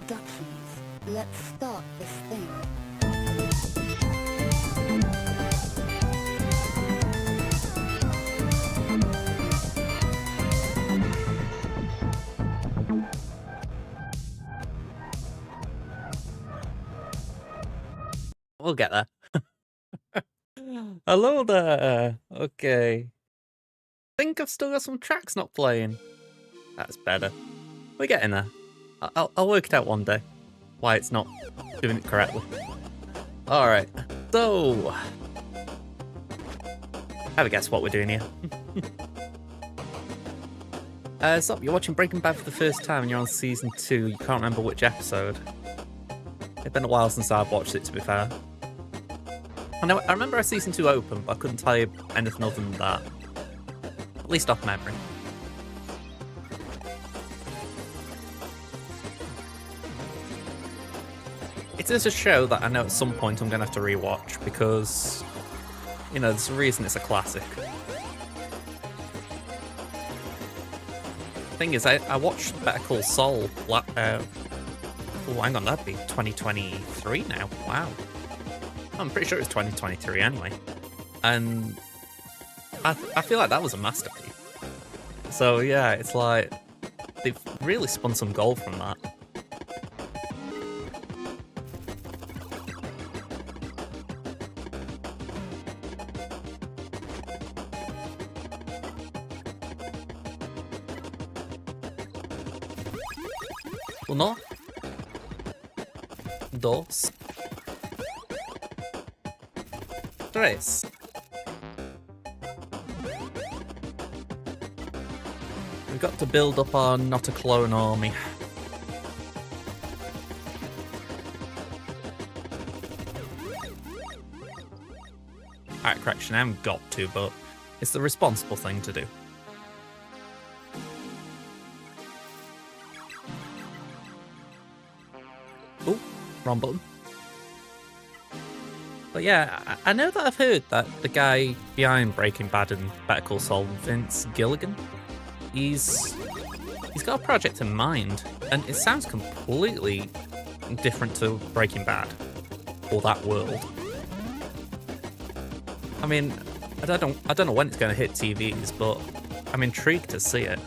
introductions. Let's start this thing. We'll get there. Hello there. Okay. Think I've still got some tracks not playing. That's better. We're getting there. I'll work it out one day. Why it's not doing it correctly. Alright. So. Have a guess what we're doing here. So you're watching Breaking Bad for the first time and you're on season 2. You can't remember which episode. It's been a while since I've watched it, to be fair. I remember how season 2 opened, but I couldn't tell you anything other than that. At least off memory. It is a show that I know at some point I'm going to have to rewatch because, you know, there's a reason it's a classic. Thing is, I watched Better Call Saul. Oh, hang on, that'd be 2023 now. Wow. I'm pretty sure it was 2023 anyway. And I feel like that was a masterpiece. So yeah, it's like they've really spun some gold from that. Uno, dos, tres. We've got to build up our not a clone army. Alright, correction, I haven't got to, but it's the responsible thing to do. Oh, wrong button. But yeah, I know that I've heard that the guy behind Breaking Bad and Better Call Saul, Vince Gilligan, he's got a project in mind, and it sounds completely different to Breaking Bad or that world. I mean, I don't know when it's going to hit TVs, but I'm intrigued to see it.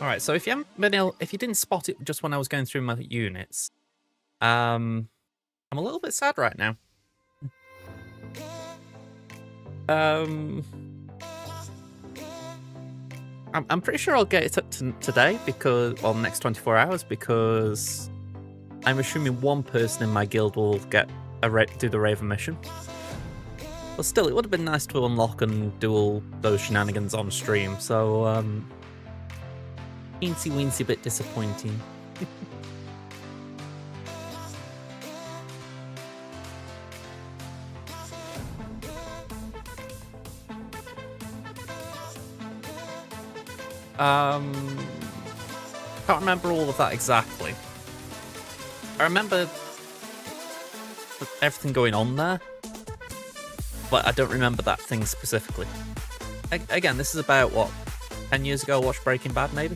Alright, so if you haven't been if you didn't spot it just when I was going through my units, I'm a little bit sad right now. I'm pretty sure I'll get it up today because, well, next 24 hours, because I'm assuming one person in my guild will get do the Raven mission. But still, it would have been nice to unlock and do all those shenanigans on stream, so teensy weensy bit disappointing. Can't remember all of that exactly. I remember everything going on there, but I don't remember that thing specifically. Again, this is about, what, 10 years ago I watched Breaking Bad, maybe?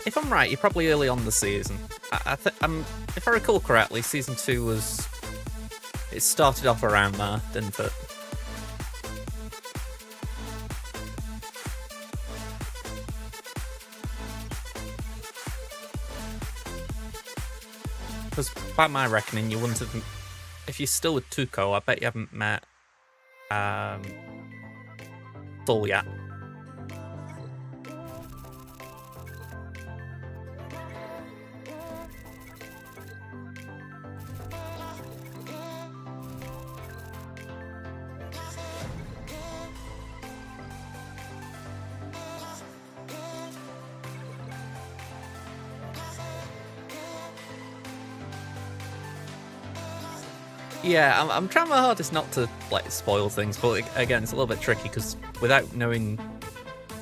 If I'm right, you're probably early on the season. If I recall correctly, season 2 was... It started off around there, didn't it? Because by my reckoning, you wouldn't have... If you're still with Tuco, I bet you haven't met... Saul yet. Yeah, I'm trying my hardest not to like spoil things, but again, it's a little bit tricky because without knowing,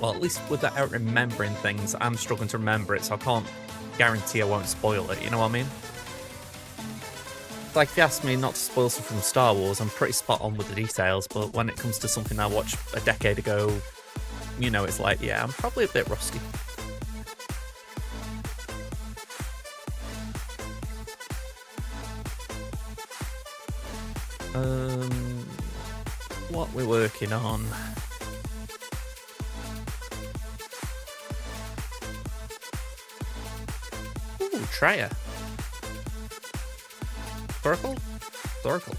well, at least without remembering things, I'm struggling to remember it, so I can't guarantee I won't spoil it. You know what I mean? Like if you ask me not to spoil stuff from Star Wars, I'm pretty spot on with the details, but when it comes to something I watched a decade ago, you know, it's like, yeah, I'm probably a bit rusty. What we're working on. Ooh, Traya. Thoracle? Thoracle.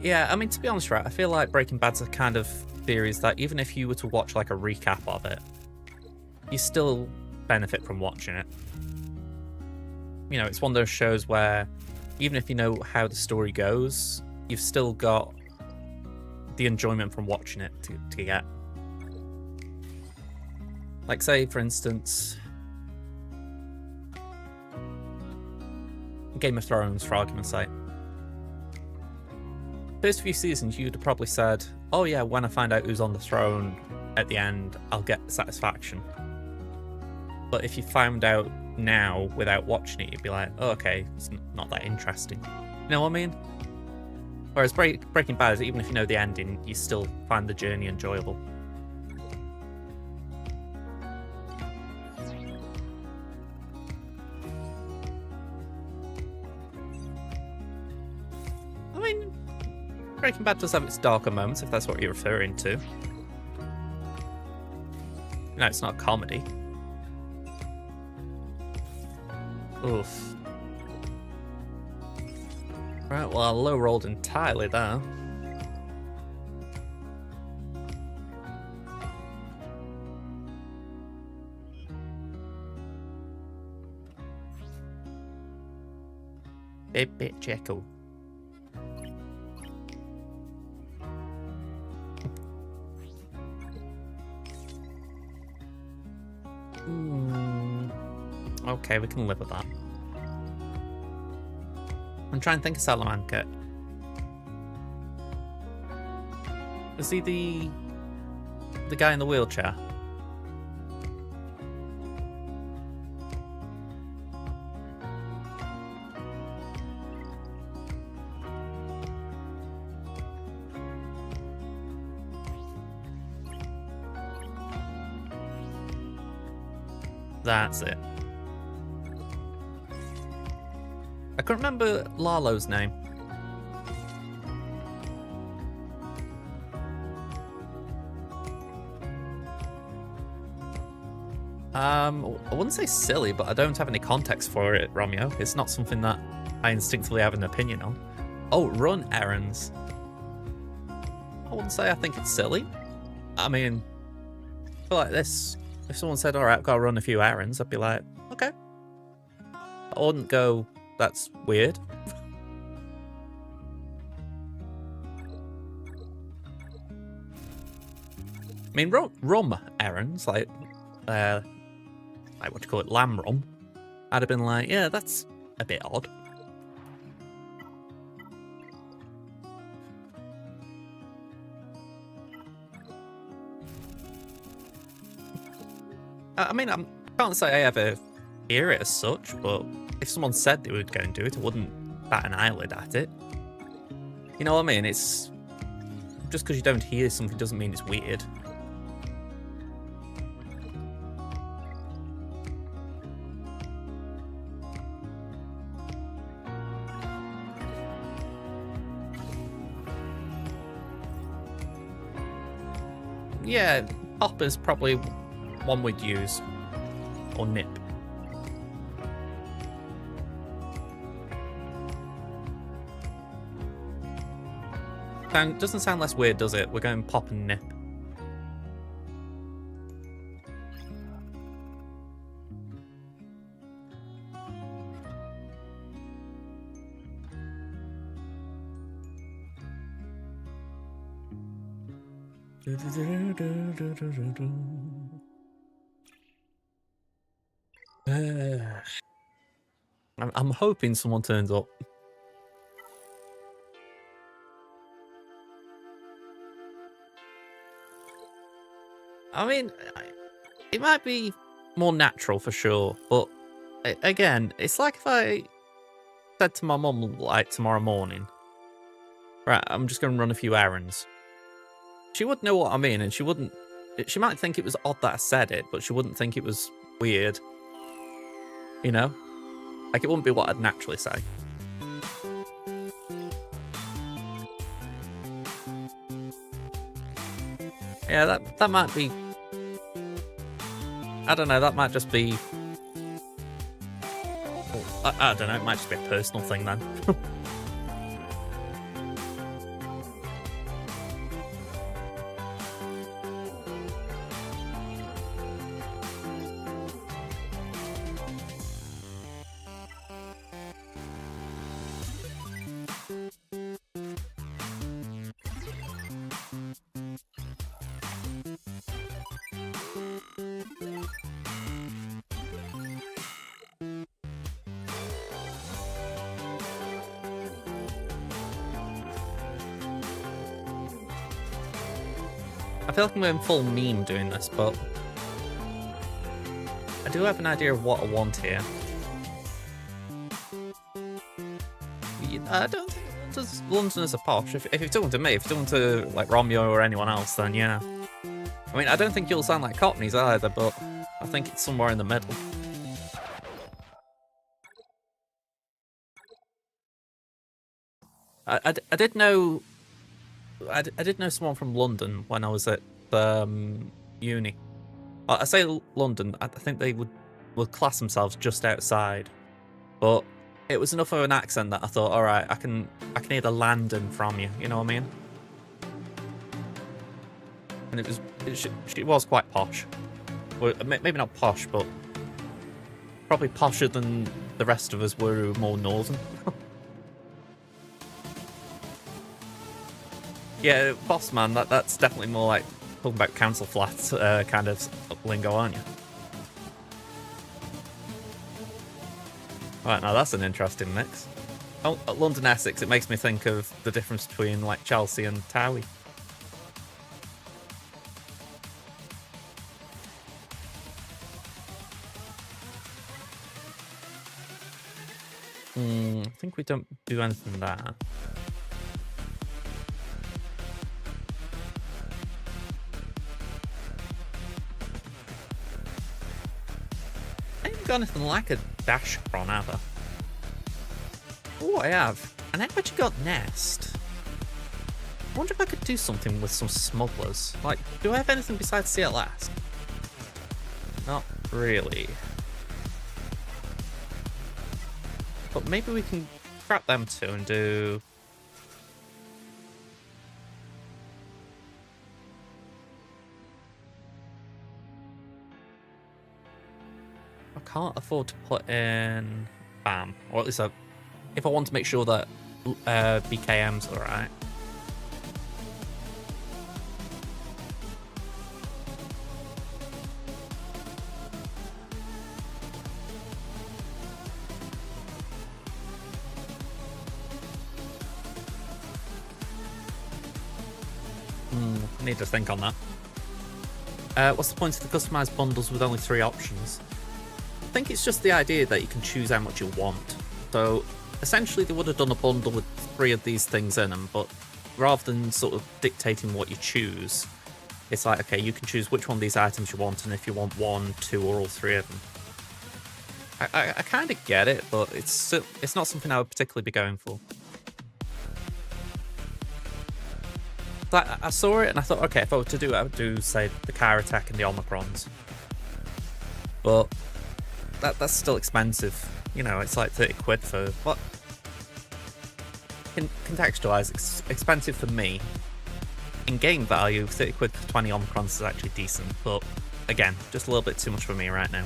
Yeah, I mean, to be honest, right, I feel like Breaking Bad's a kind of series that even if you were to watch like a recap of it, you still benefit from watching it. You know, it's one of those shows where even if you know how the story goes, you've still got the enjoyment from watching it to get. Like, say, for instance, Game of Thrones, for argument's sake. First few seasons, you'd have probably said, oh yeah, when I find out who's on the throne at the end, I'll get satisfaction. But if you found out now without watching it, you'd be like, oh, okay, it's not that interesting. You know what I mean? Whereas Breaking Bad, even if you know the ending, you still find the journey enjoyable. I mean, Breaking Bad does have its darker moments, if that's what you're referring to. No, it's not a comedy. Oof. Right, well, I low-rolled entirely there. Bit Jekyll. Okay, we can live with that. I'm trying to think of Salamanca. Is he the guy in the wheelchair? That's it. I couldn't remember Lalo's name. I wouldn't say silly, but I don't have any context for it, Romeo. It's not something that I instinctively have an opinion on. Oh, run errands. I wouldn't say I think it's silly. I mean, I feel like this. If someone said, all right, I've got to run a few errands, I'd be like, okay. I wouldn't go, that's weird. I mean, rum errands, like what do you call it, lamb rum, I'd have been like, yeah, that's a bit odd. I mean, I can't say I ever hear it as such, but if someone said they would go and do it, I wouldn't bat an eyelid at it. You know what I mean? It's just because you don't hear something doesn't mean it's weird. Yeah, Hopper's probably one we'd use. Or nip. Doesn't sound less weird, does it? We're going pop and nip. I'm hoping someone turns up. I mean, it might be more natural for sure, but again, it's like if I said to my mum, like, tomorrow morning, right, I'm just going to run a few errands. She would know what I mean, and she wouldn't. She might think it was odd that I said it, but she wouldn't think it was weird. You know? Like, it wouldn't be what I'd naturally say. Yeah, that might be... I don't know, that might just be... I don't know, it might just be a personal thing then. I feel like I'm going full meme doing this, but I do have an idea of what I want here. I don't think Londoners are posh. If you're talking to me, if you're talking to like Romeo or anyone else, then yeah. I mean, I don't think you'll sound like Cockneys either, but I think it's somewhere in the middle. I did know... I did know someone from London when I was at uni. I say London, I think they would class themselves just outside, but it was enough of an accent that I thought, all right, I can hear the London from you. You know what I mean? And it was quite posh. Well, maybe not posh, but probably posher than the rest of us were more northern. Yeah, boss man, that's definitely more like talking about council flats kind of lingo, aren't you? Right, now that's an interesting mix. Oh, London Essex, it makes me think of the difference between like Chelsea and Towie. I think we don't do anything there. I ain't got anything like a Dashcron either. Oh, I have. And I actually got Nest. I wonder if I could do something with some smugglers. Like, do I have anything besides CLS? Not really. But maybe we can scrap them two and do... I can't afford to put in BAM, or at least if I want to make sure that BKM's alright. Need to think on that. What's the point of the customized bundles with only 3 options? I think it's just the idea that you can choose how much you want. So essentially they would have done a bundle with 3 of these things in them, but rather than sort of dictating what you choose, it's like, okay, you can choose which one of these items you want, and if you want 1, 2, or all 3 of them. I kind of get it, but it's not something I would particularly be going for. I saw it and I thought, okay, if I were to do it, I would do, say, the Car Attack and the Omicrons. But that's still expensive. You know, it's like 30 quid for what? Contextualize, it's expensive for me. In game value, 30 quid for 20 Omicrons is actually decent, but again, just a little bit too much for me right now.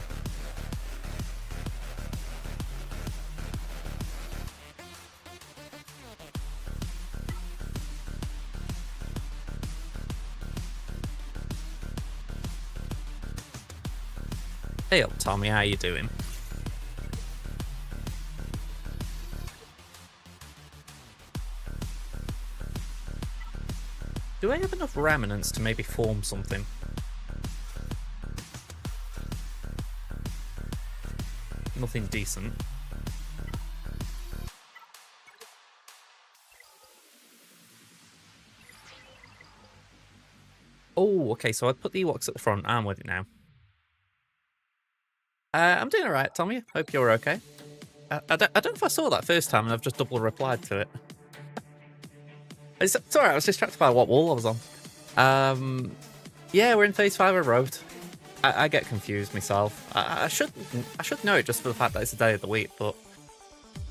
Hey up, Tommy, how you doing? Do I have enough remnants to maybe form something? Nothing decent. Oh, okay, so I put the Ewoks at the front. I'm with it now. I'm doing alright, Tommy. Hope you're okay. I don't know if I saw that first time and I've just double replied to it. It's alright, I was distracted by what wall I was on. Yeah, we're in phase 5 of Road. I get confused myself. I should know it just for the fact that it's a day of the week, but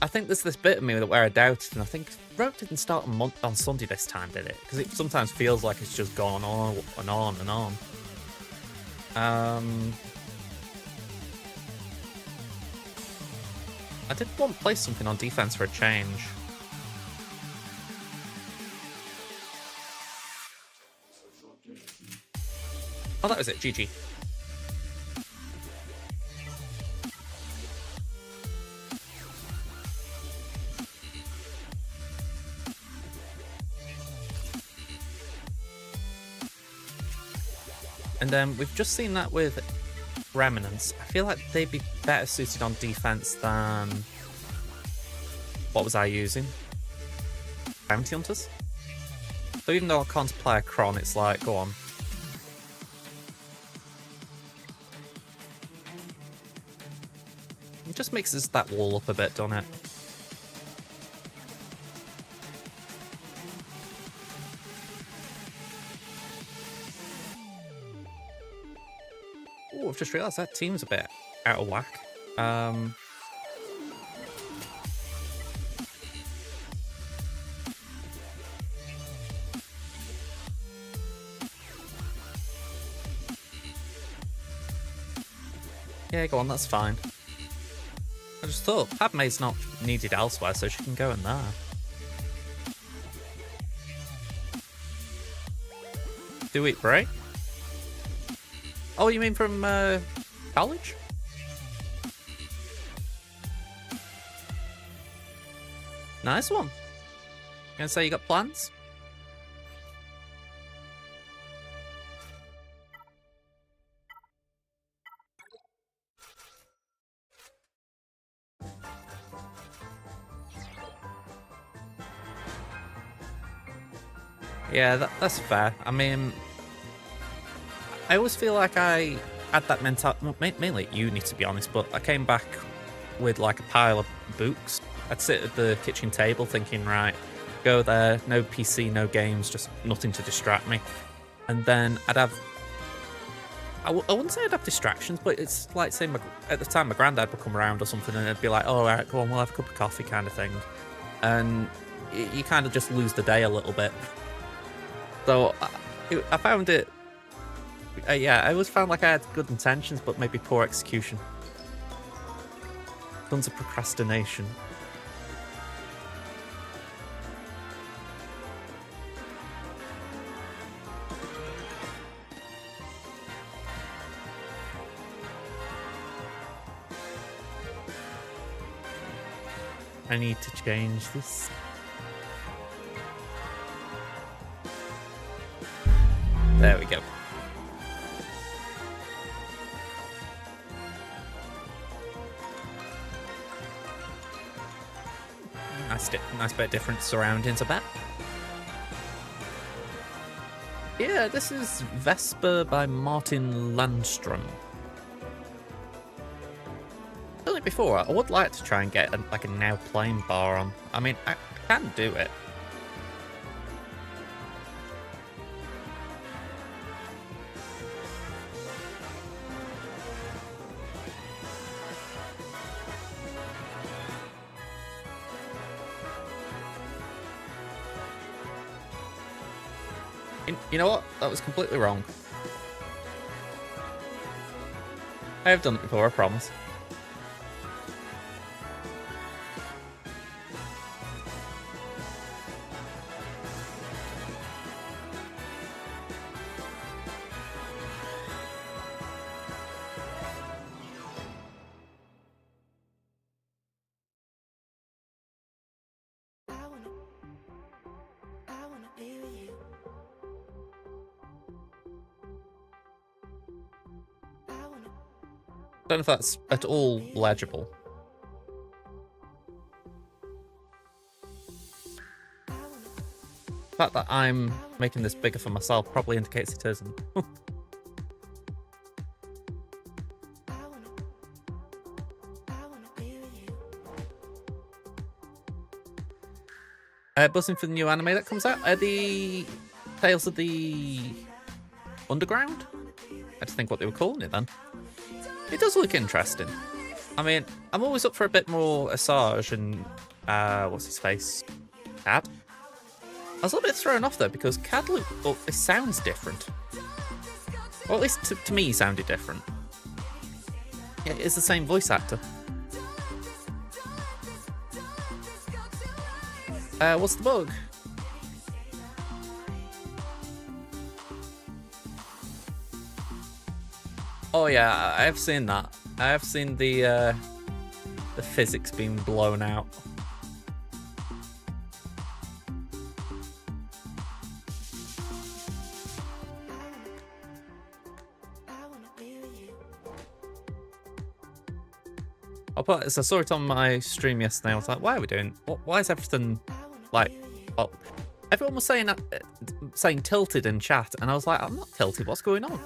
I think there's this bit of me where I doubt it, and I think Road didn't start on Sunday this time, did it? Because it sometimes feels like it's just gone on and on and on. I did want to play something on defense for a change. Oh, that was it. GG. And we've just seen that with Remnants. I feel like they'd be better suited on defense than... What was I using? Bounty Hunters? So even though I can't play a Kron, it's like, go on. It just mixes that wall up a bit, doesn't it? Oh, I've just realised that team's a bit out of whack. Yeah, go on, that's fine. I just thought Padme's not needed elsewhere, so she can go in there. Do it break? Oh, you mean from college? Nice one. Gonna say you got plans? Yeah, that's fair. I mean, I always feel like I had that mentality, mainly at uni to be honest, but I came back with like a pile of books. I'd sit at the kitchen table thinking, right, go there, no PC, no games, just nothing to distract me. And then I'd have, I wouldn't say I'd have distractions, but it's like, say, at the time my granddad would come around or something and it'd be like, oh, all right, go on, we'll have a cup of coffee kind of thing. And you kind of just lose the day a little bit. So I found it, yeah, I always found like I had good intentions, but maybe poor execution. Tons of procrastination. I need to change this. There we go. Nice bit of different surroundings, I bet. Yeah, this is Vesper by Martin Landstrom. I've done it before. I would like to try and get like a now playing bar on. I mean, I can do it. You know what? That was completely wrong. I have done it before, I promise. Don't know if that's at all legible. The fact that I'm making this bigger for myself probably indicates it isn't. Buzzing for the new anime that comes out. The Tales of the Underground? I just think what they were calling it then. It does look interesting. I mean, I'm always up for a bit more Asajj and, what's his face? Cad? I was a little bit thrown off though because Cad it sounds different. Or at least to me, he sounded different. Yeah, it's the same voice actor. What's the bug? Oh yeah, I have seen that. I have seen the physics being blown out. I saw it on my stream yesterday. I was like, "Why are we doing? Why is everything like?" Well, everyone was saying tilted in chat, and I was like, "I'm not tilted. What's going on?"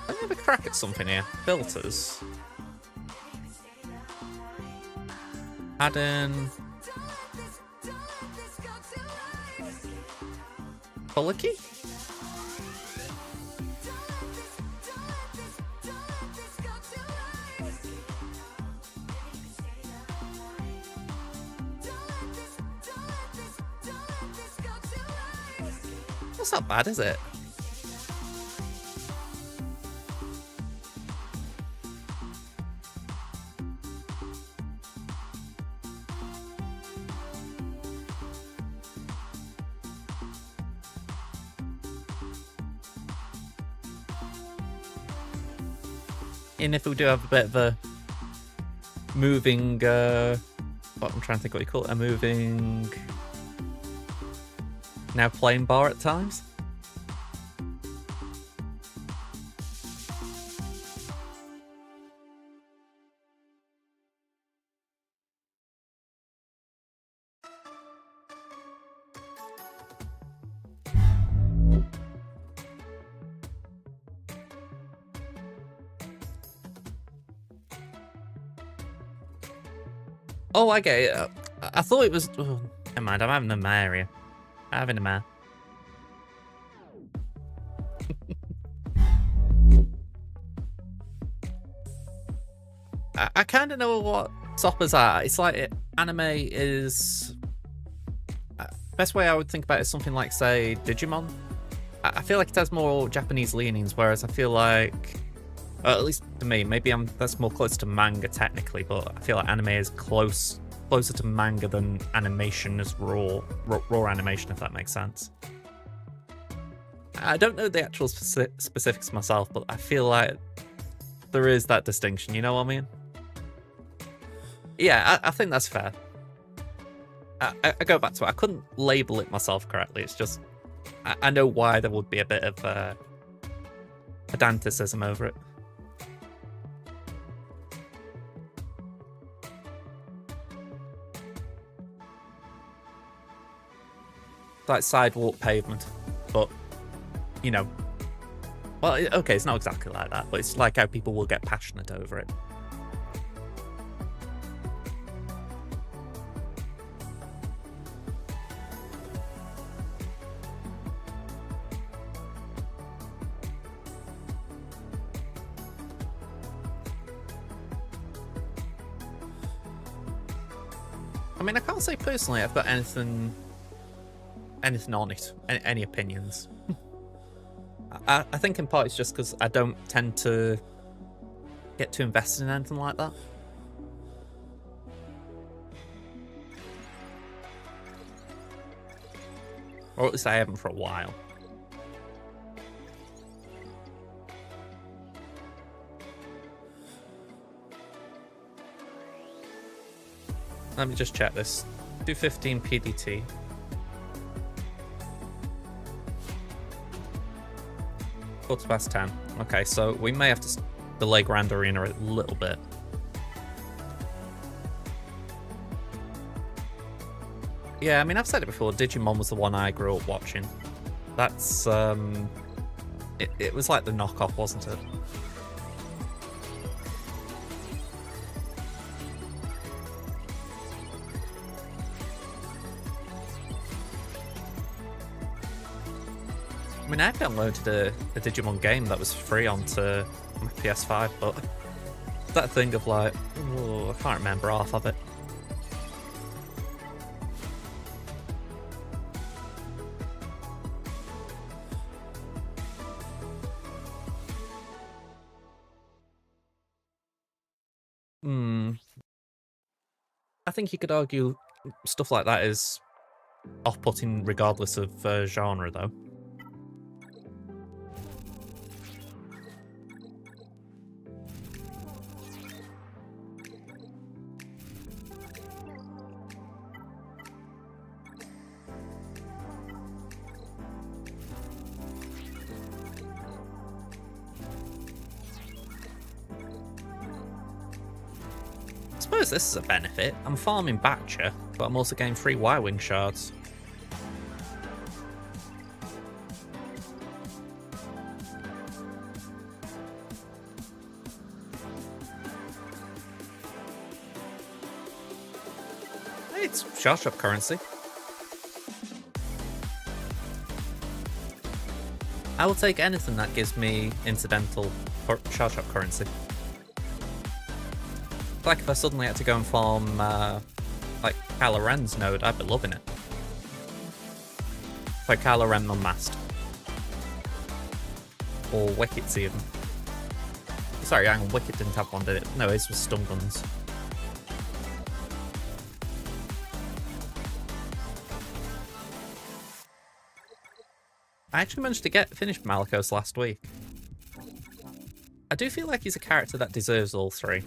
Let me have a crack at something here. Filters. Add in color key? That's not bad, is it? And if we do have a bit of a moving, what I'm trying to think what you call it, a moving, now playing bar at times. Oh, I get it. I thought it was... Oh, never mind, I'm having a mare here. I'm having a mare. I kind of know what Soppers are. It's like anime is... Best way I would think about it is something like, say, Digimon. I feel like it has more Japanese leanings, whereas I feel like... at least to me, maybe that's more close to manga technically, but I feel like anime is closer to manga than animation is raw animation, if that makes sense. I don't know the actual specifics myself, but I feel like there is that distinction, you know what I mean? Yeah, I think that's fair. I go back to it. I couldn't label it myself correctly. It's just, I know why there would be a bit of pedanticism over it. Like sidewalk pavement, but you know, well, okay, it's not exactly like that, but it's like how people will get passionate over it. I mean, I can't say personally I've got anything on it, any opinions. I think in part it's just because I don't tend to get too invested in anything like that. Or at least I haven't for a while. Let me just check this. 215 PDT. Quarter past 10. Okay, so we may have to delay Grand Arena a little bit. Yeah, I mean, I've said it before, Digimon was the one I grew up watching. That's, it was like the knockoff, wasn't it? I mean, I downloaded a Digimon game that was free onto my PS5, but that thing of like, oh, I can't remember half of it. I think you could argue stuff like that is off-putting regardless of genre, though. I suppose this is a benefit. I'm farming Batcher, but I'm also getting free Y-Wing shards. Hey, it's Shard Shop currency. I will take anything that gives me incidental Shard Shop currency. Like if I suddenly had to go and farm like Kylo Ren's node, I'd be loving it. Like Kylo Ren Unmasked. Or Wicket's even. Sorry, hang on, Wicket didn't have one, did it? No, his was stun guns. I actually managed to finish Malicos last week. I do feel like he's a character that deserves all three.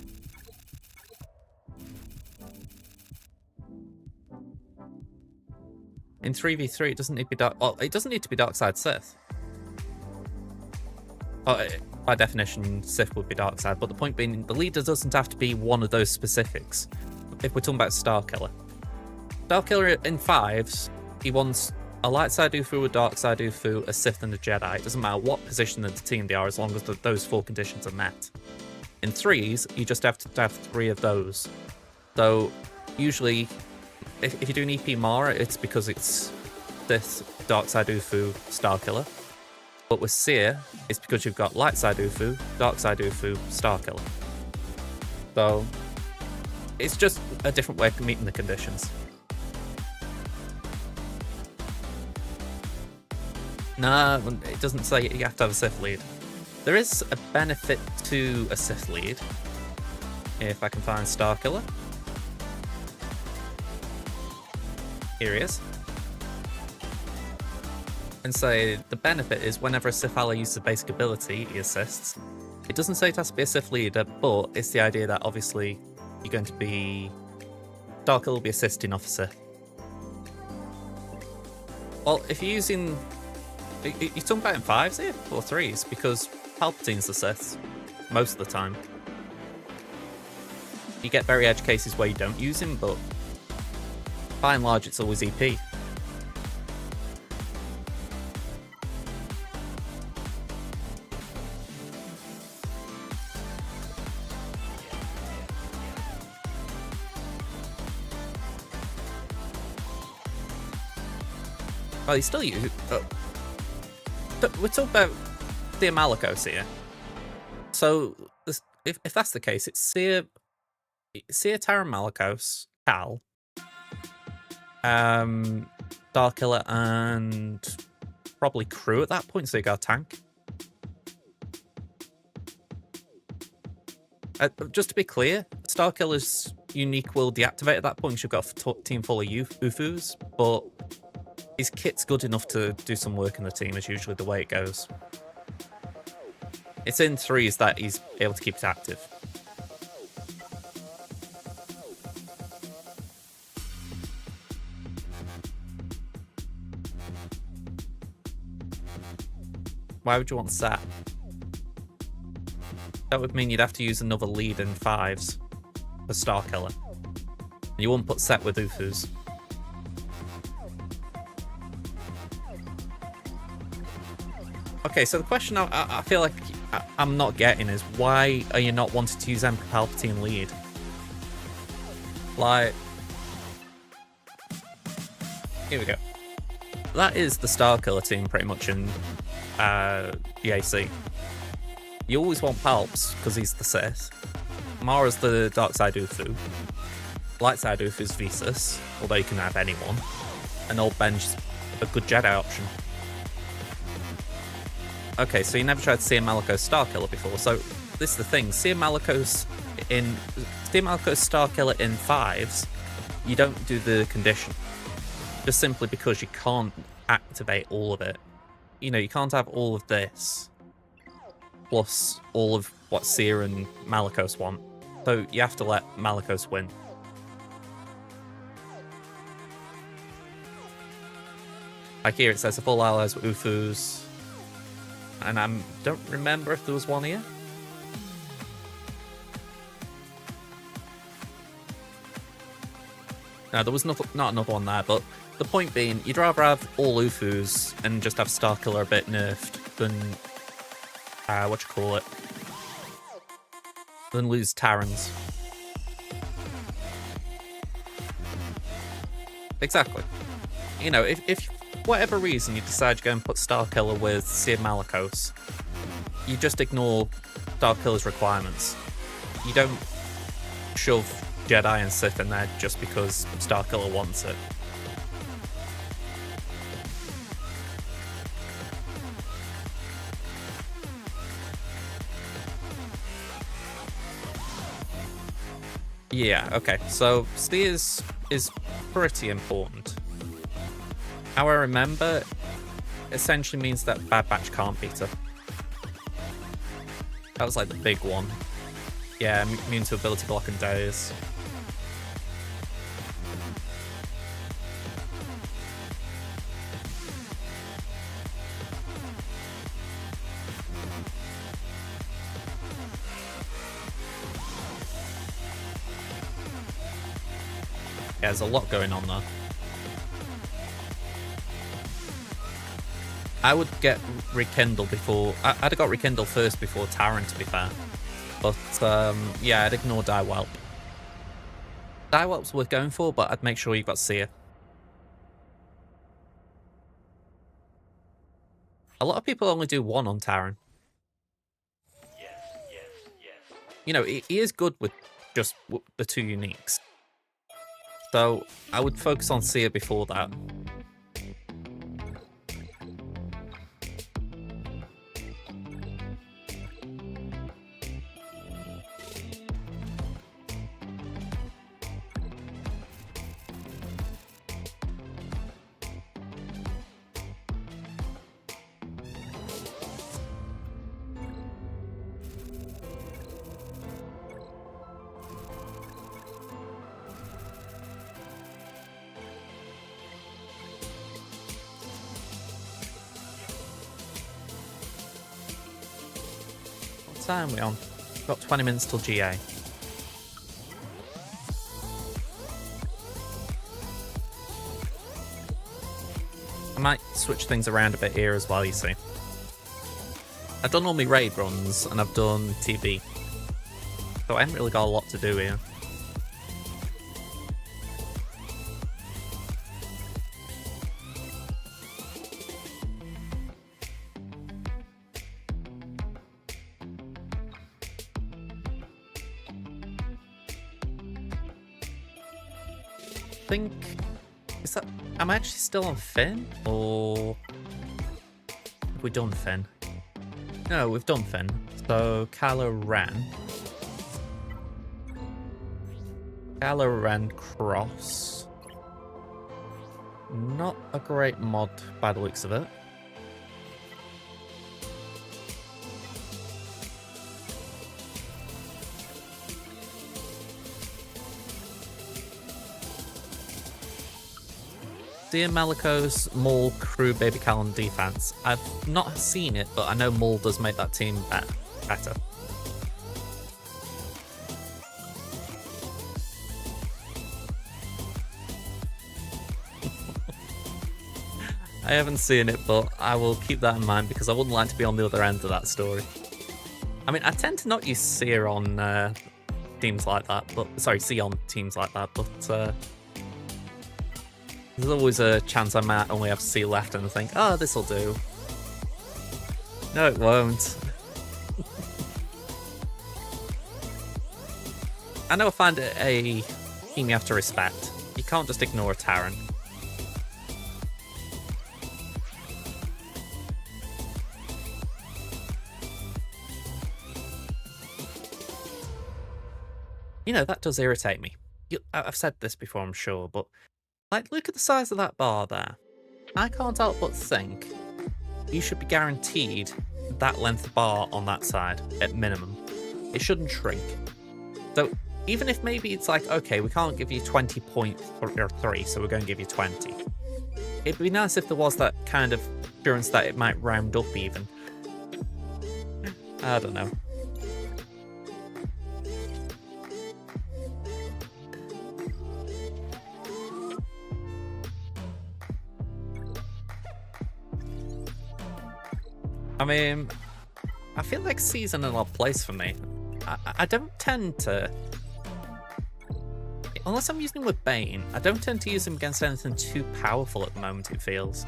In 3v3, it doesn't need to be dark. Well, it doesn't need to be Darkside Sith. Oh, by definition, Sith would be Darkside. But the point being, the leader doesn't have to be one of those specifics. If we're talking about Starkiller, Starkiller in fives, he wants a light side Ufu, a dark side Ufu, a Sith, and a Jedi. It doesn't matter what position of the team they are, as long as those four conditions are met. In threes, you just have to have three of those. So usually, if you're doing EP Mara, it's because it's this dark side Ufu, Starkiller. But with Seer, it's because you've got light side Ufu, dark side Ufu, Starkiller. So it's just a different way of meeting the conditions. Nah, it doesn't say you have to have a Sith lead. There is a benefit to a Sith lead. If I can find Starkiller. Here he is. And say the benefit is whenever a Sith ally uses a basic ability, he assists. It doesn't say it has to be a Sith leader, but it's the idea that obviously you're going to be... Starkiller will be assisting off a Sith. Well, if you're using... You're talking about in fives here, or threes, because Palpatine's the Sith most of the time. You get very edge cases where you don't use him, but by and large, it's always EP. Well, you still use... We're talking about the Malicos here. So, if that's the case, it's Seer, Terran Malicos, Cal, Starkiller, and probably Crew at that point, so you got a tank. Just to be clear, Starkiller's unique will deactivate at that point, you've got a team full of Ufus, but his kit's good enough to do some work in the team, is usually the way it goes. It's in threes that he's able to keep it active. Why would you want Set? That would mean you'd have to use another lead in 5s for Star Killer. You wouldn't put Set with Ufus. Okay, so the question I feel like I'm not getting is, why are you not wanting to use Emperor Palpatine lead? Like, here we go. That is the Star Killer team pretty much in the AC. You always want Palps because he's the Sith. Mara's the Dark Side Ufu. Light Side Ufu is Visas, although you can have anyone. And Old Ben's a good Jedi option. Okay, so you never tried Sia Malicos Star Killer before, so this is the thing. Sia Malicos Star Killer in 5s, you don't do the condition. Just simply because you can't activate all of it. You know, you can't have all of this, plus all of what Sia and Malicos want. So you have to let Malicos win. Like here it says, the full allies were Ufus. And I don't remember if there was one here. No, there was not another one there, but the point being, you'd rather have all Ufus and just have Star Killer a bit nerfed than, than lose Terrans. Exactly. You know, if whatever reason you decide to go and put Star Killer with Sia Malicos, you just ignore Star Killer's requirements. You don't shove Jedi and Sith in there just because Star Killer wants it. Yeah, okay, so Steers is pretty important. How I remember, essentially means that Bad Batch can't beat her. That was like the big one. Yeah, immune to ability block and days. Yeah, there's a lot going on there. I would get Rekindle before... I'd have got Rekindle first before Taran, to be fair. But, yeah, I'd ignore Diewhelp. Diewhelp's worth going for, but I'd make sure you've got Seer. A lot of people only do one on Taran. You know, he is good with just the 2 uniques. So, I would focus on Seer before that. What time are we on? We've got 20 minutes till GA. I might switch things around a bit here as well, you see. I've done all my raid runs and I've done TB. So I haven't really got a lot to do here. Is that... Am I actually still on Finn? Or... have we done Finn? No, we've done Finn. So, Kylo Ren. Kylo Ren Cross. Not a great mod by the looks of it. Dear Malikos, Maul, Crew, Baby Cal on defense. I've not seen it, but I know Maul does make that team better. I haven't seen it, but I will keep that in mind because I wouldn't like to be on the other end of that story. I mean, I tend to not use Seer on teams like that, but sorry, C on teams like that, but there's always a chance I might only have C left and I think, oh, this'll do. No, it won't. I know I find it a team you have to respect. You can't just ignore a Terran. You know, that does irritate me. I've said this before, I'm sure, but like, look at the size of that bar there. I can't help but think you should be guaranteed that length bar on that side at minimum. It shouldn't shrink. So even if maybe it's like, okay, we can't give you 20.3, so we're going to give you 20. It'd be nice if there was that kind of assurance that it might round up even. I don't know. I mean, I feel like C's in an odd place for me. I don't tend to... Unless I'm using him with Bane, I don't tend to use him against anything too powerful at the moment, it feels.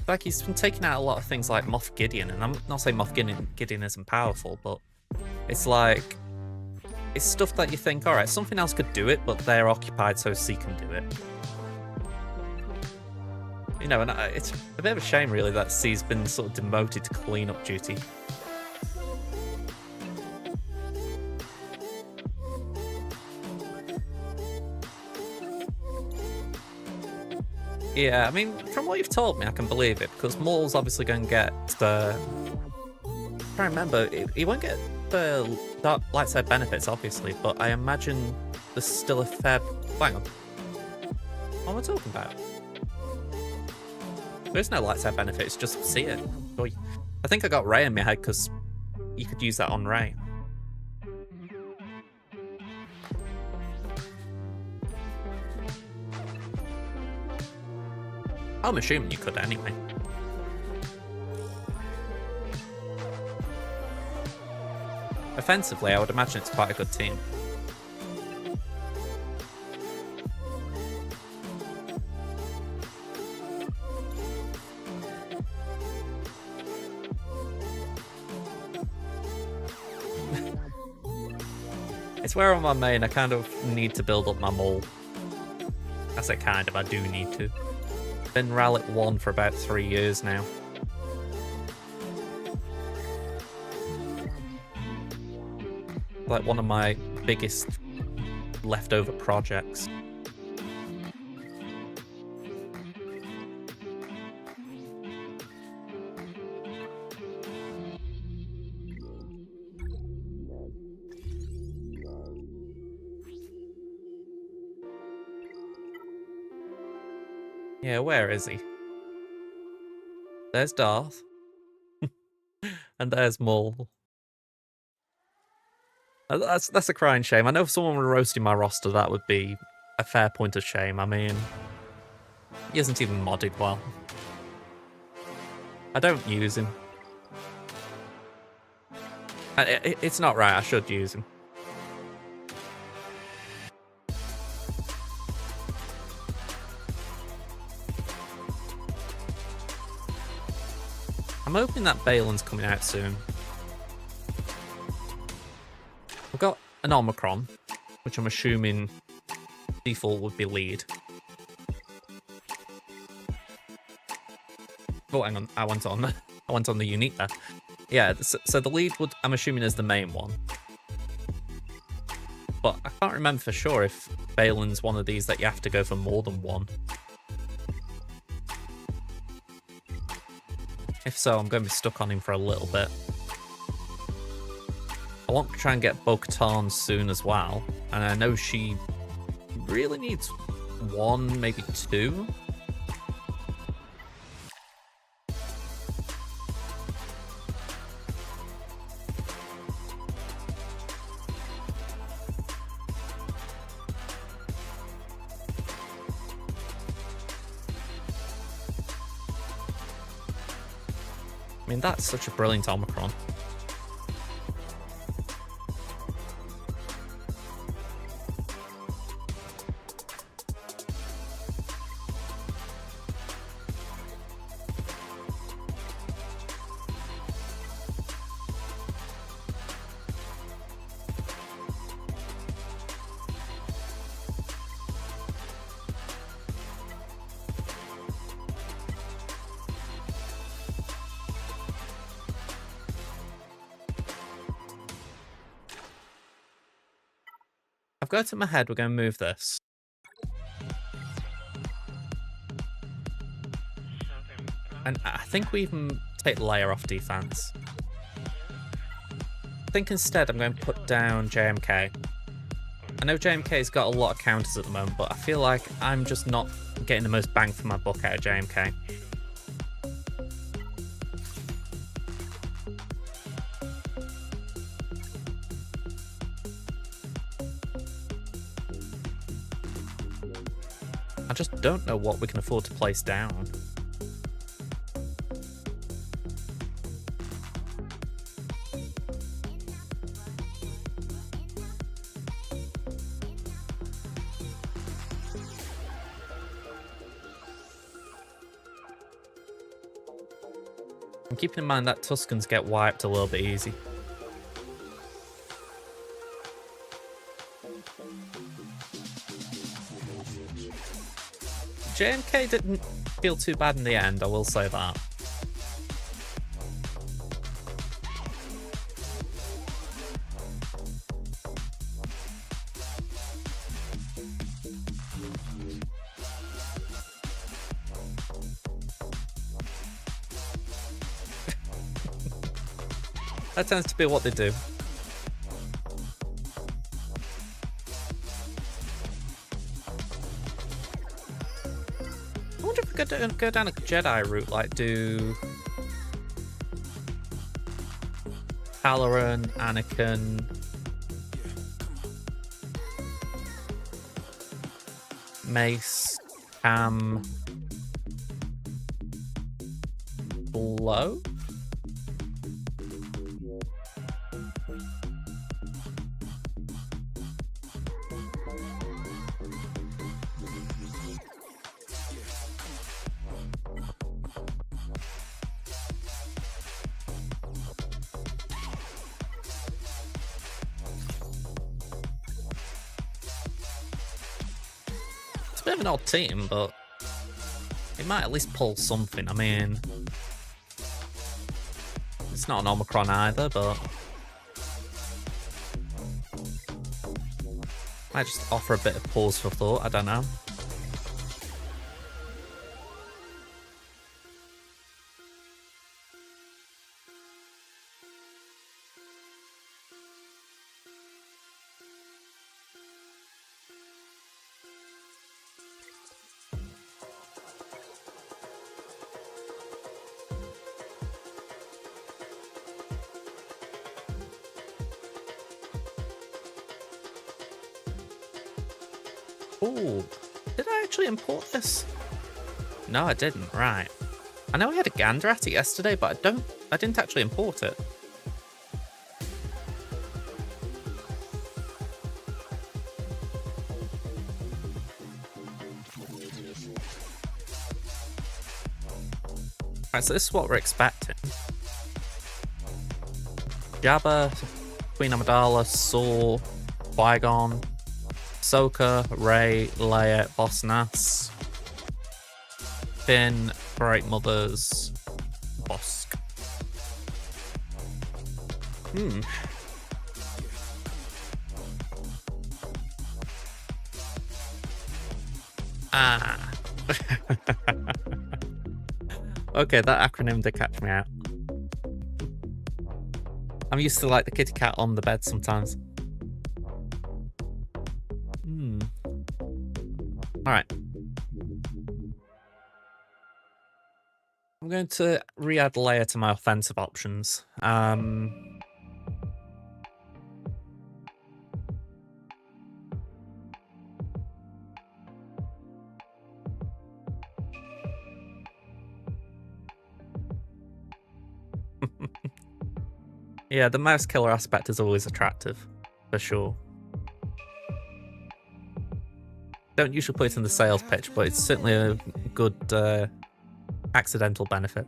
Like, he's been taking out a lot of things like Moff Gideon, and I'm not saying Moff Gideon isn't powerful, but it's like... It's stuff that you think, alright, something else could do it, but they're occupied so C can do it. You know, and it's a bit of a shame, really, that C's been sort of demoted to clean-up duty. Yeah, I mean, from what you've told me, I can believe it, because Maul's obviously going to get the... I'm trying to remember, he won't get the dark lightsaber benefits, obviously, but I imagine there's still a fair... Hang on. What am I talking about? There's no lightsaber benefit, it's just see it. I think I got Rey in my head because you could use that on Rey. I'm assuming you could anyway. Offensively, I would imagine it's quite a good team. It's where on my main I kind of need to build up my Maul. I say kind of, I do need to. Been Ral at 1 for about 3 years now. Like one of my biggest leftover projects. Yeah, where is he? There's Darth. And there's Maul. That's a crying shame. I know if someone were roasting my roster, that would be a fair point of shame. I mean, he isn't even modded well. I don't use him. It's not right, I should use him. I'm hoping that Balin's coming out soon. I've got an Omicron, which I'm assuming default would be lead. Oh, hang on, I went on the unique there. Yeah, so the lead would, I'm assuming, is the main one. But I can't remember for sure if Balin's one of these that you have to go for more than one. If so, I'm going to be stuck on him for a little bit. I want to try and get Bo-Katan soon as well, and I know she really needs one, maybe two. I mean, that's such a brilliant Omicron. I've got it in my head, we're going to move this. And I think we even take layer off defense. I think instead I'm going to put down JMK. I know JMK's got a lot of counters at the moment, but I feel like I'm just not getting the most bang for my buck out of JMK. I just don't know what we can afford to place down. I'm keeping in mind that Tuscans get wiped a little bit easy. JMK didn't feel too bad in the end, I will say that. That tends to be what they do. I wonder if we could go down a Jedi route, like do Halloran, Anakin, Mace, Cam, Blow? It's a bit of an odd team, but it might at least pull something. I mean, it's not an Omicron either, but might just offer a bit of pause for thought. I don't know. Oh, did I actually import this? No, I didn't. Right. I know we had a gander at it yesterday, but I didn't actually import it. Right, so this is what we're expecting. Jabba, Queen Amidala, Saw, Qui-Gon, Ahsoka, Rey, Leia, Boss Nass, Finn, Great Mothers, Bosk. Ah. Okay, that acronym did catch me out. I'm used to like the kitty cat on the bed sometimes. Alright. I'm going to re-add Leia to my offensive options. Yeah, the mouse killer aspect is always attractive, for sure. Don't usually put it in the sales pitch, but it's certainly a good accidental benefit.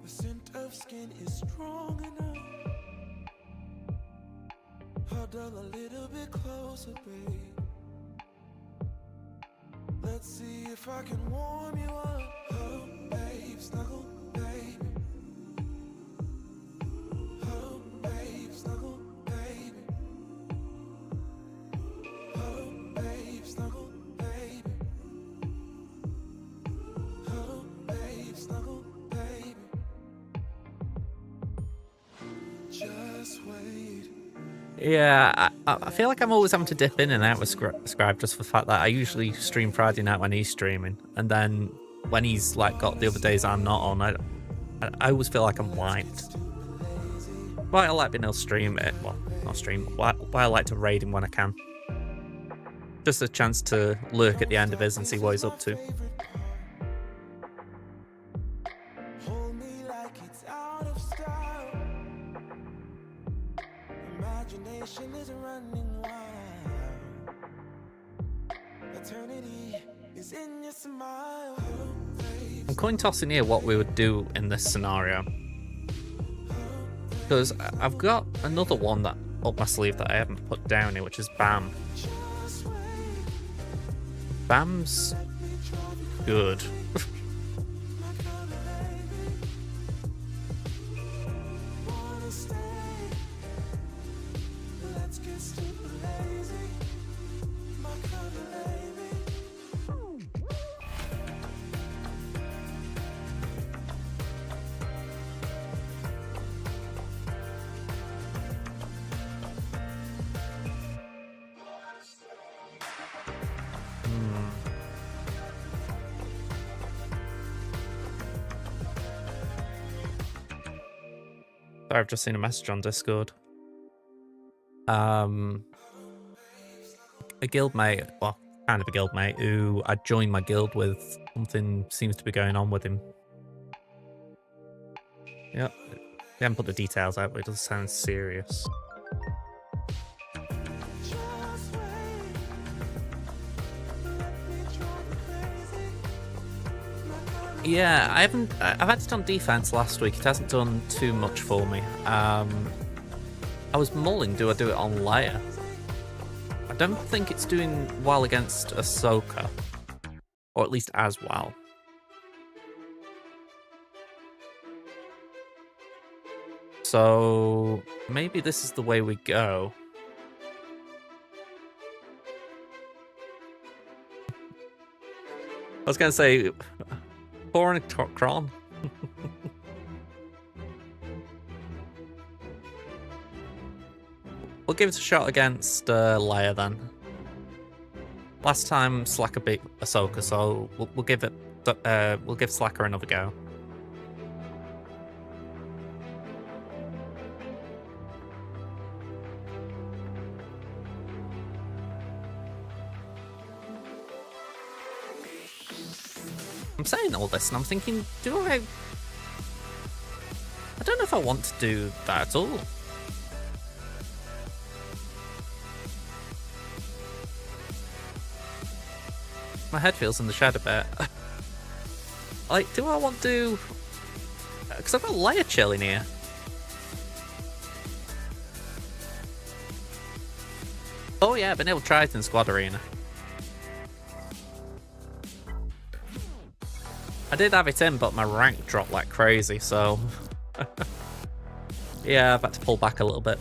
Let's see if I can warm you up. Oh, babe, snuggle, baby. Oh, babe, snuggle, baby. Oh, babe, snuggle, baby. Oh, babe, snuggle, baby. Just wait. Yeah, I feel like I'm always having to dip in and out with Scribe just for the fact that I usually stream Friday night when he's streaming, and then when he's like got the other days I'm not on, I always feel like I'm wiped. But I like being able to stream it, well, not stream, but I like to raid him when I can. Just a chance to lurk at the end of his and see what he's up to. Hold me like it's out of style. Imagination is running wild. Eternity is in your smile. I'm coin tossing here what we would do in this scenario, because I've got another one that up my sleeve that I haven't put down here, which is Bam. Bam's good. I've just seen a message on Discord. A guildmate, well, kind of a guildmate, who I joined my guild with. Something seems to be going on with him. Yep. They haven't put the details out, but it does sound serious. Yeah, I've had it on defense last week. It hasn't done too much for me. I was mulling, do I do it on Leia? I don't think it's doing well against Ahsoka, or at least as well. So maybe this is the way we go. I was gonna say, pouring a Kron. We'll give it a shot against Leia then. Last time Slacker beat Ahsoka, so we'll give Slacker another go. I'm saying all this and I'm thinking, I don't know if I want to do that at all. My head feels in the shed a bit. Like, do I want to... Because I've got Leia chilling here. Oh yeah, I've been able to try it in Squad Arena. I did have it in, but my rank dropped like crazy, so... yeah, I've had to pull back a little bit.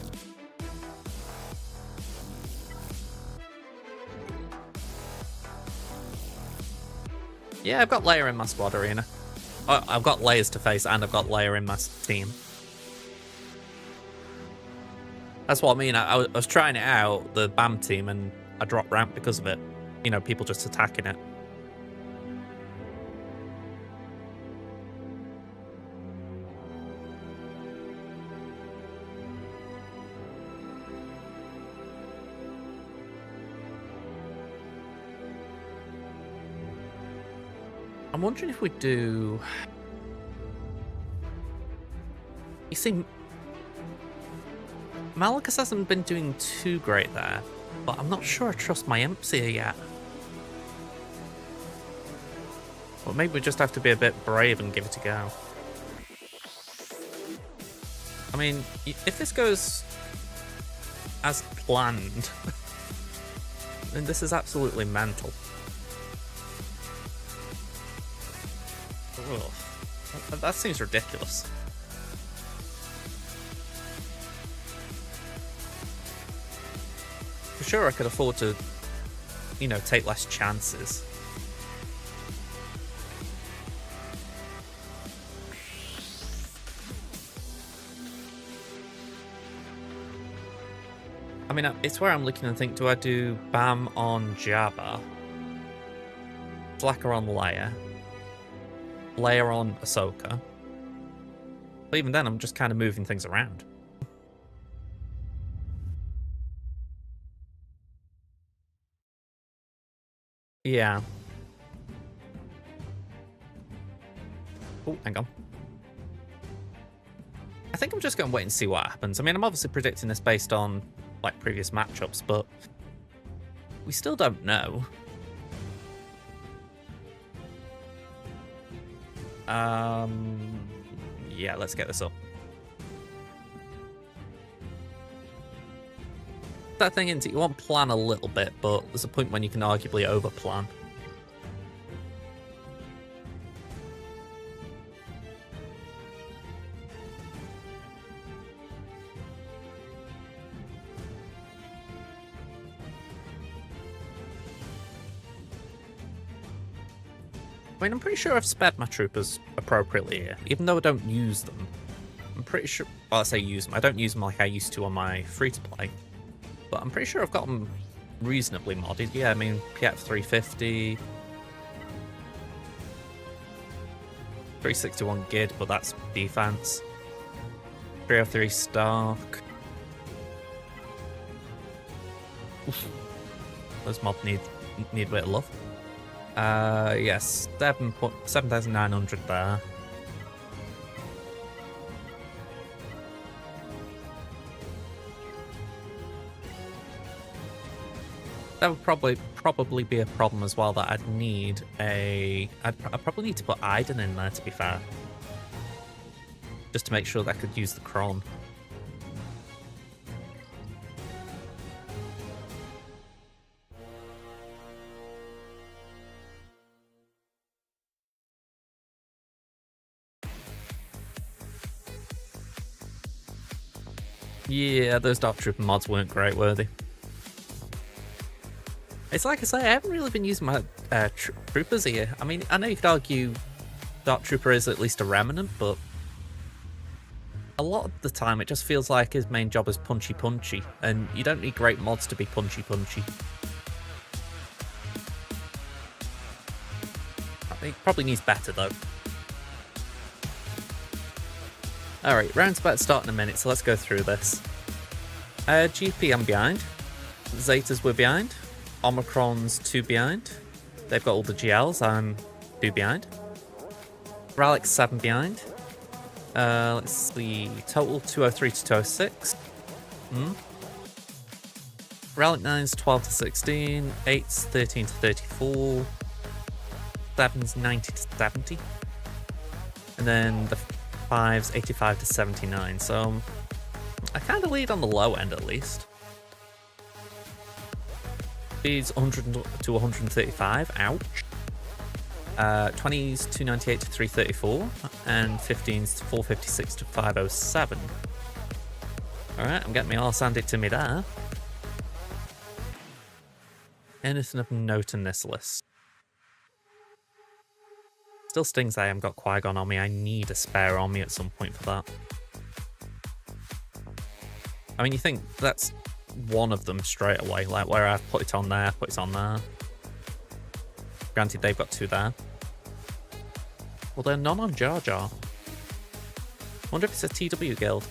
Yeah, I've got Leia in my Squad Arena. Oh, I've got Leias to face, and I've got Leia in my team. That's what I mean. I was trying it out, the BAM team, and I dropped rank because of it. You know, people just attacking it. I'm wondering if we do... You see, Malakas hasn't been doing too great there, but I'm not sure I trust my imps here yet. Well, maybe we just have to be a bit brave and give it a go. I mean, if this goes as planned, then this is absolutely mental. Ugh. That seems ridiculous. For sure, I could afford to, you know, take less chances. I mean, it's where I'm looking and think, do I do Bam on Jabba, Slacker on Leia, Leia on Ahsoka? But even then, I'm just kind of moving things around. Yeah. Oh, hang on. I think I'm just going to wait and see what happens. I mean, I'm obviously predicting this based on like previous matchups, but we still don't know. Yeah, let's get this up. That thing is, you want to plan a little bit, but there's a point when you can arguably over-plan. I mean, I'm pretty sure I've spared my troopers appropriately here, even though I don't use them. I'm pretty sure, well, I say use them, I don't use them like I used to on my free-to-play. But I'm pretty sure I've got them reasonably modded. Yeah, I mean, PF 350, 361 Gid, but that's defense. 303 Stark. Oof. Those mobs need a bit of love. Yes, 7,900 there. That would probably be a problem as well, that I'd need I'd probably need to put Iden in there, to be fair. Just to make sure that I could use the Kron. Yeah, those Dark Trooper mods weren't great, were they? It's like I say, I haven't really been using my troopers here. I mean, I know you could argue Dark Trooper is at least a remnant, but a lot of the time it just feels like his main job is punchy, and you don't need great mods to be punchy. I think probably needs better though. Alright, round's about to start in a minute, so let's go through this. GP, I'm behind. Zetas, we're behind. Omicron's 2 behind. They've got all the GLs, I'm 2 behind. Ralix 7 behind. Let's see, total 203 to 206. Rallic 9's 12 to 16. 8's 13 to 34. 7's 90 to 70. And then the 5's 85 to 79. So I kind of lead on the low end at least. Speed's 100 to 135, ouch. 20's 298 to 334, and 15's 456 to 507. Alright, I'm getting my arse handed to me there. Anything of note in this list? Still stings I haven't got Qui-Gon on me. I need a spare on me at some point for that. I mean, you think that's one of them straight away, like where I've put it on there, put it on there. Granted, they've got 2 there. Well, they're none on Jar Jar. Wonder if it's a TW guild.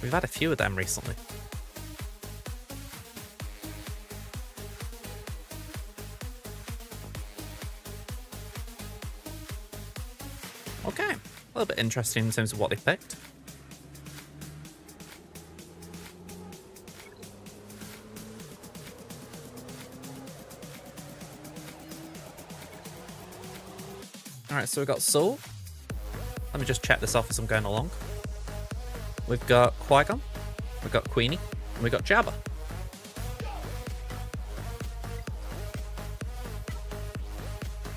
We've had a few of them recently. little bit interesting in terms of what they picked. Alright, so we've got Soul. Let me just check this off as I'm going along. We've got Qui-Gon, we've got Queenie, and we've got Jabba.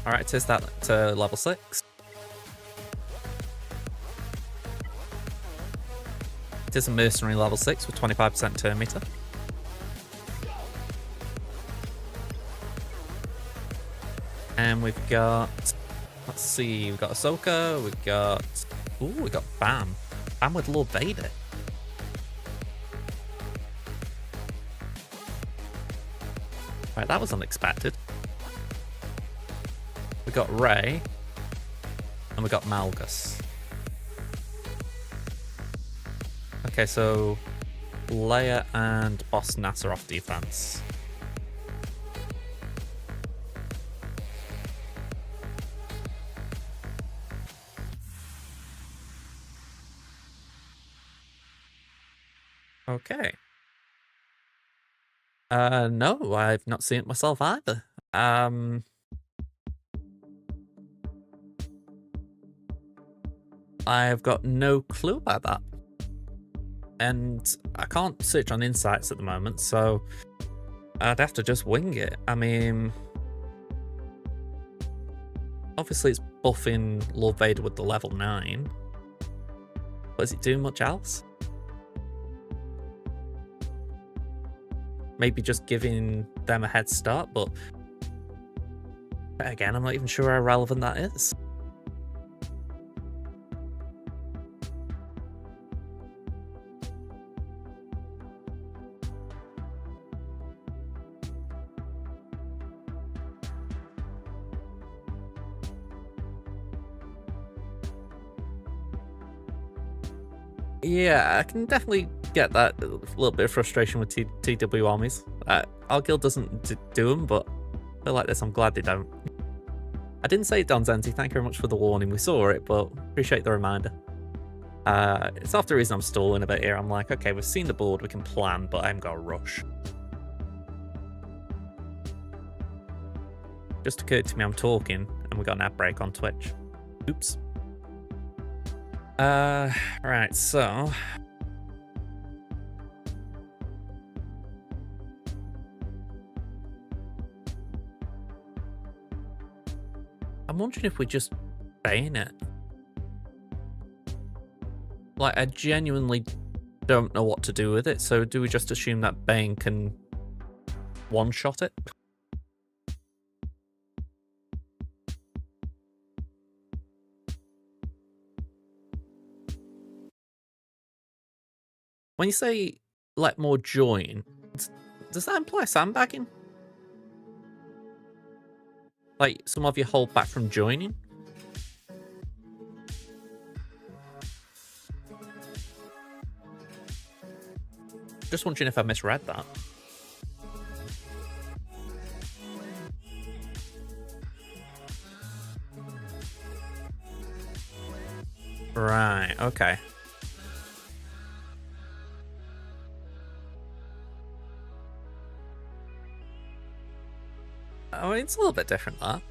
Alright, it is that to level 6. It is a mercenary level 6 with 25% turn meter. And we've got, let's see, we've got Ahsoka, we've got, ooh, we got Bam. Bam with Lord Vader. Right, that was unexpected. We got Rey, and we got Malgus. Okay, so Leia and Boss Nass are off defense. Okay. No, I've not seen it myself either. I've got no clue about that. And I can't search on insights at the moment, so I'd have to just wing it. I mean, obviously it's buffing Lord Vader with the level 9. But is it doing much else? Maybe just giving them a head start, but again, I'm not even sure how relevant that is. Yeah, I can definitely get that little bit of frustration with TW armies. Our guild doesn't do them, but I feel like this, I'm glad they don't. I didn't say it, Don Zenzi. Thank you very much for the warning. We saw it, but appreciate the reminder. It's half the reason I'm stalling a bit here. I'm like, okay, we've seen the board, we can plan, but I haven't got to rush. Just occurred to me I'm talking, and we got an ad break on Twitch. Oops. Right, so I'm wondering if we just bane it. Like, I genuinely don't know what to do with it, so do we just assume that Bane can one-shot it? When you say let more join, does that imply sandbagging? Like, some of you hold back from joining? Just wondering if I misread that. Right, okay. I mean, it's a little bit different, that.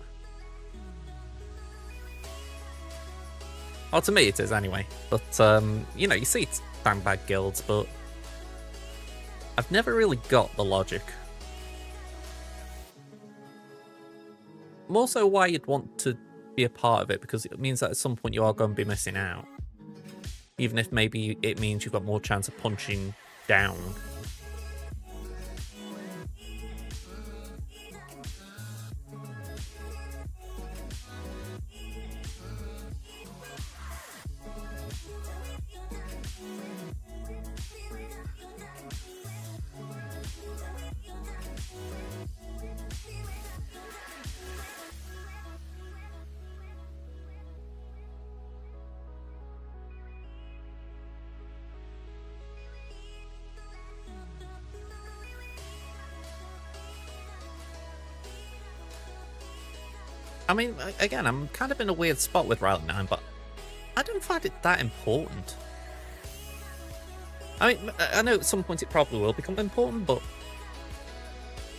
Well, to me it is anyway. But, you know, you see sandbag guilds, but I've never really got the logic. More so why you'd want to be a part of it, because it means that at some point you are going to be missing out. Even if maybe it means you've got more chance of punching down. I mean, again, I'm kind of in a weird spot with Route 9, but I don't find it that important. I mean, I know at some point it probably will become important, but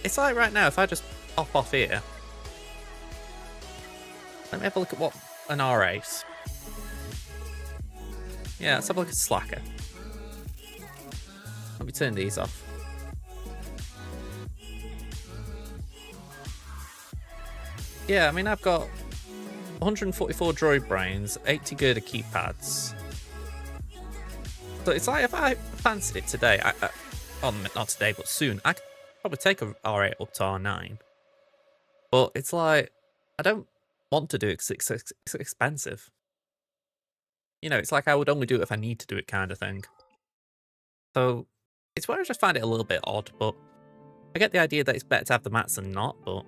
it's like right now, if I just pop off here, let me have a look at what an RA is. Yeah, let's have a look at Slacker. Let me turn these off. Yeah, I mean, I've got 144 droid brains, 80 Girder keypads. So it's like if I fancied it today, well, not today, but soon, I could probably take a R8 up to R9. But it's like, I don't want to do it because it's expensive. You know, it's like I would only do it if I need to do it kind of thing. So it's where I just find it a little bit odd, but I get the idea that it's better to have the mats than not, but...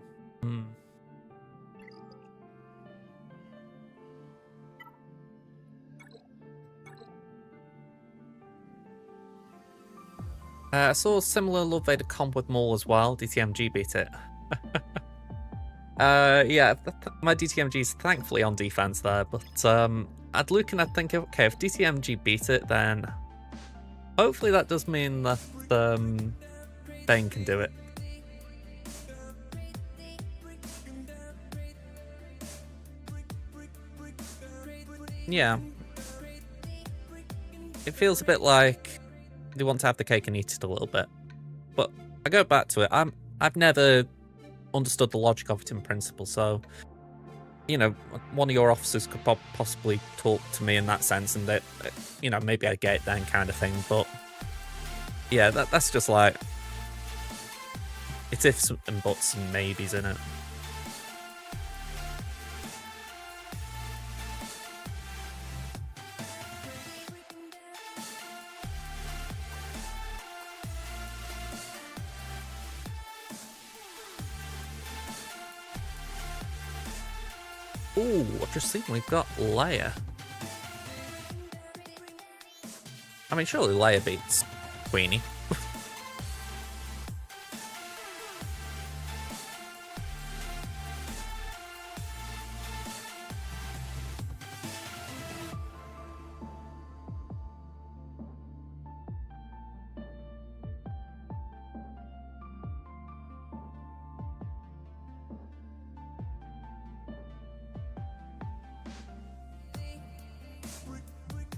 I saw a similar Love Vader comp with Maul as well. DTMG beat it. Yeah, my DTMG is thankfully on defense there, but I'd look and I'd think, okay, if DTMG beat it, then hopefully that does mean that Bane can do it. Yeah. It feels a bit like they want to have the cake and eat it a little bit. But I go back to it. I've never understood the logic of it in principle, so you know, one of your officers could possibly talk to me in that sense, and that, you know, maybe I get it then kind of thing. But yeah, that's just like, it's ifs and buts and maybes in it. Ooh, I've just seen we've got Leia. I mean, surely Leia beats Queenie.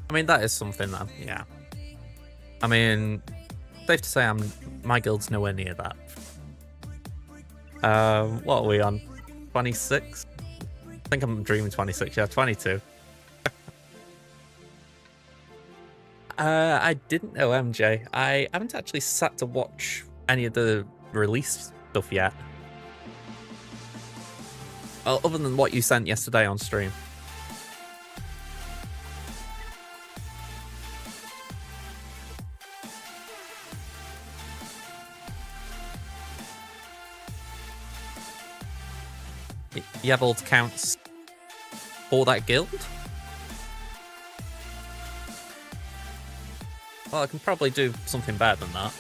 I mean, that is something that, yeah. I mean, safe to say my guild's nowhere near that. What are we on? 26? I think I'm dreaming 26, yeah, 22. I didn't know MJ. I haven't actually sat to watch any of the release stuff yet. Other than what you sent yesterday on stream. Yevald counts for that guild? Well, I can probably do something better than that.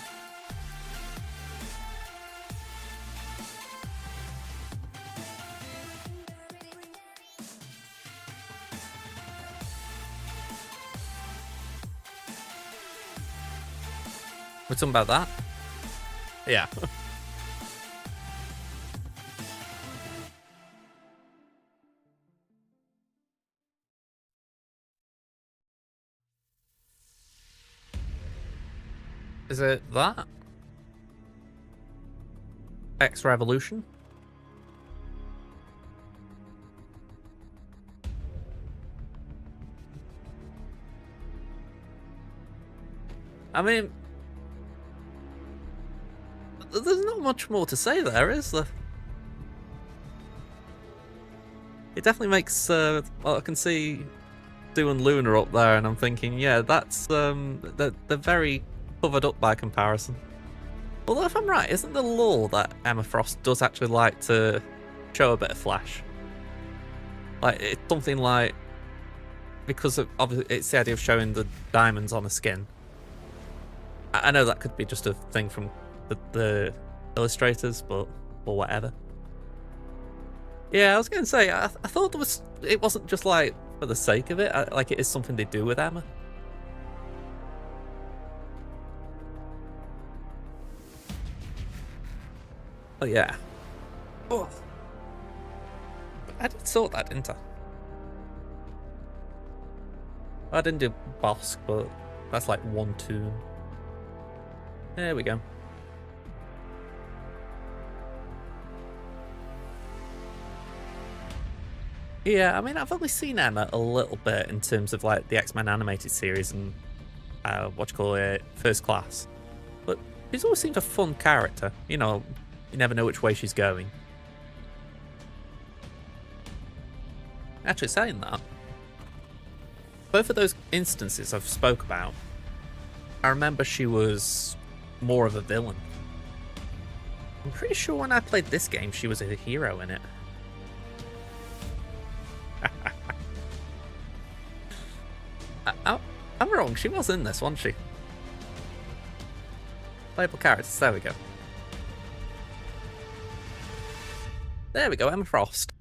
We're talking about that? Yeah. Is it that? X Revolution? I mean, there's not much more to say there, is there? It definitely makes, well, I can see Stu and Luna up there, and I'm thinking, yeah, that's, they're very covered up by comparison. Although if I'm right, isn't the law that Emma Frost does actually like to show a bit of flash? Like, it's something like, because of, obviously it's the idea of showing the diamonds on a skin. I know that could be just a thing from the illustrators, but or whatever. Yeah, I was going to say, I thought it wasn't just like for the sake of it. Like, it is something they do with Emma. But yeah. Oh. I did sort that, didn't I? I didn't do Bosk, but that's like 1 tune. There we go. Yeah, I mean, I've only seen Emma a little bit in terms of like the X-Men animated series and what you call it, First Class. But she's always seemed a fun character. You know, you never know which way she's going. Actually, saying that, both of those instances I've spoke about, I remember she was more of a villain. I'm pretty sure when I played this game, she was a hero in it. I'm wrong, she was in this, wasn't she? Playable characters, there we go. There we go, Emma Frost.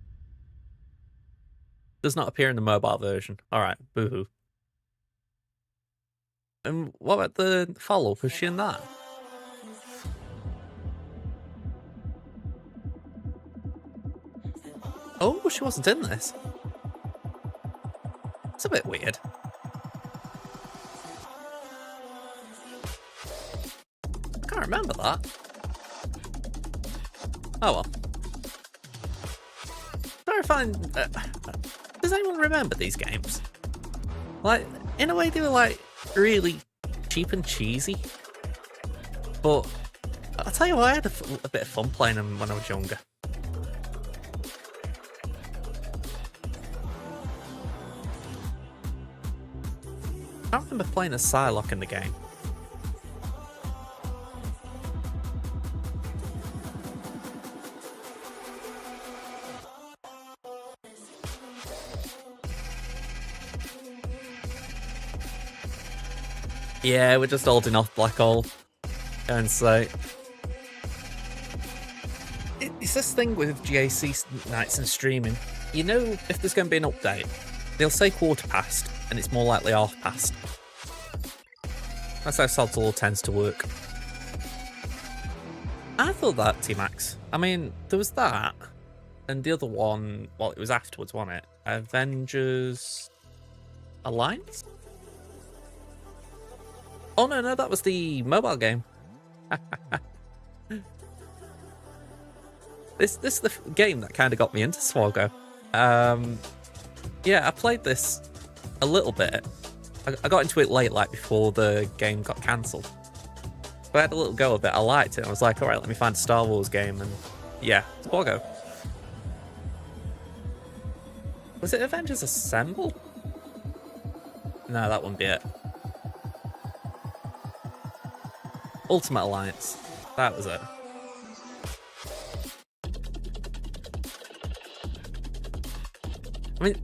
Does not appear in the mobile version. Alright, boo-hoo. And what about the follow-up? Was she in that? Oh, she wasn't in this. It's a bit weird. I can't remember that. Oh well. Try to find. Does anyone remember these games? Like, in a way, they were like really cheap and cheesy. But I'll tell you what, I had a bit of fun playing them when I was younger. I remember playing as Psylocke in the game. Yeah, we're just holding off Black Hole. And so it's this thing with GAC nights and streaming. You know, if there's going to be an update, they'll say quarter past, and it's more likely half past. That's how Sodsal tends to work. I thought that, T-Max. I mean, there was that, and the other one, well, it was afterwards, wasn't it? Avengers Alliance? Oh, no, that was the mobile game. This is the game that kind of got me into Swoggo. Yeah, I played this a little bit. I got into it late, like before the game got cancelled. But I had a little go of it. I liked it. I was like, all right, let me find a Star Wars game, and yeah, Swoggo. Was it Avengers Assemble? No, that wouldn't be it. Ultimate Alliance. That was it. I mean,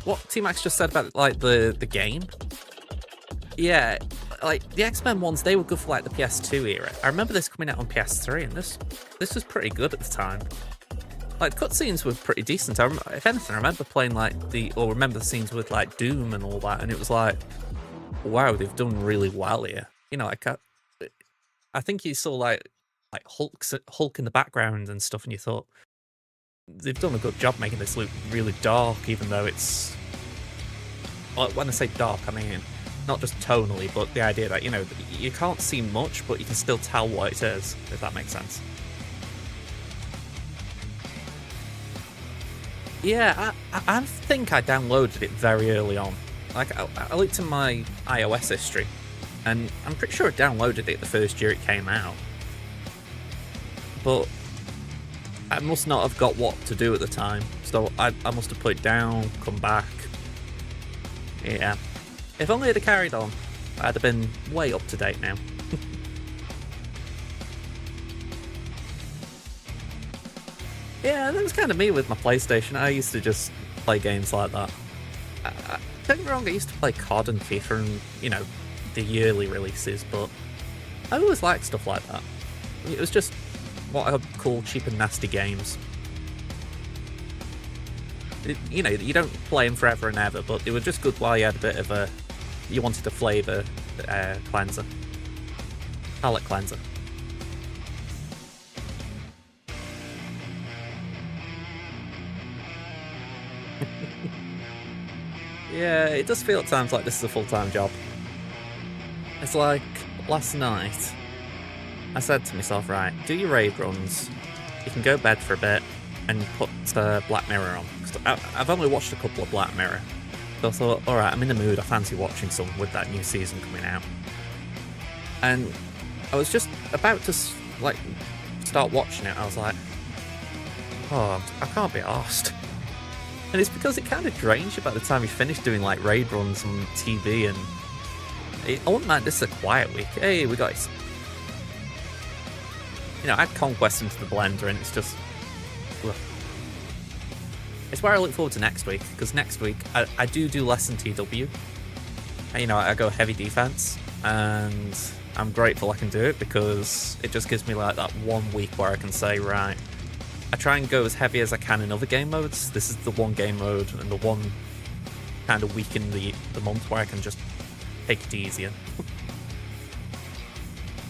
what T-Max just said about like the game. Yeah, like the X-Men ones, they were good for like the PS2 era. I remember this coming out on PS3, and this was pretty good at the time. Like, the cutscenes were pretty decent. If anything, I remember playing like remember the scenes with like Doom and all that, and it was like, wow, they've done really well here. You know, like I think you saw like Hulk in the background and stuff, and you thought they've done a good job making this look really dark, even though it's, when I say dark, I mean not just tonally, but the idea that, you know, you can't see much, but you can still tell what it is, if that makes sense. Yeah, I think I downloaded it very early on. Like, I looked in my iOS history, and I'm pretty sure I downloaded it the first year it came out. But I must not have got what to do at the time, so I must have put it down, come back. Yeah. If only I'd have carried on, I'd have been way up to date now. Yeah, that was kind of me with my PlayStation. I used to just play games like that. Don't get me wrong, I used to play COD and FIFA and, you know, the yearly releases, but I always liked stuff like that. It was just what I would call cheap and nasty games. You know, you don't play them forever and ever, but they were just good while you had a bit of a... You wanted a flavour cleanser. Palate cleanser. Yeah, it does feel at times like this is a full-time job. It's like last night, I said to myself, right, do your raid runs, you can go to bed for a bit, and put Black Mirror on. 'Cause I've only watched a couple of Black Mirror, so I thought, alright, I'm in the mood, I fancy watching some with that new season coming out. And I was just about to, like, start watching it, I was like, oh, I can't be arsed. And it's because it kind of drains you by the time you finish doing, like, raid runs on TV, and I wouldn't mind this is a quiet week. Hey, we got it. You know, add Conquest into the blender, and it's just... Ugh. It's where I look forward to next week, because next week I do less than TW. You know, I go heavy defense, and I'm grateful I can do it, because it just gives me, like, that 1 week where I can say, right, I try and go as heavy as I can in other game modes. This is the one game mode and the one kind of week in the month where I can just take it easier.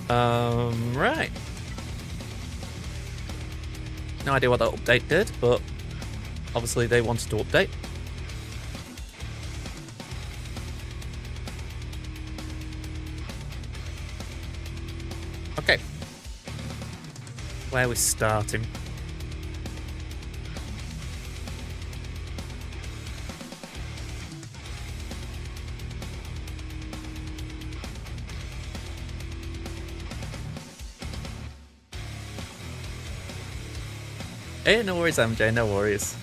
Right. No idea what that update did, but obviously they wanted to update. Okay. Where are we starting? Hey, no worries, MJ, no worries.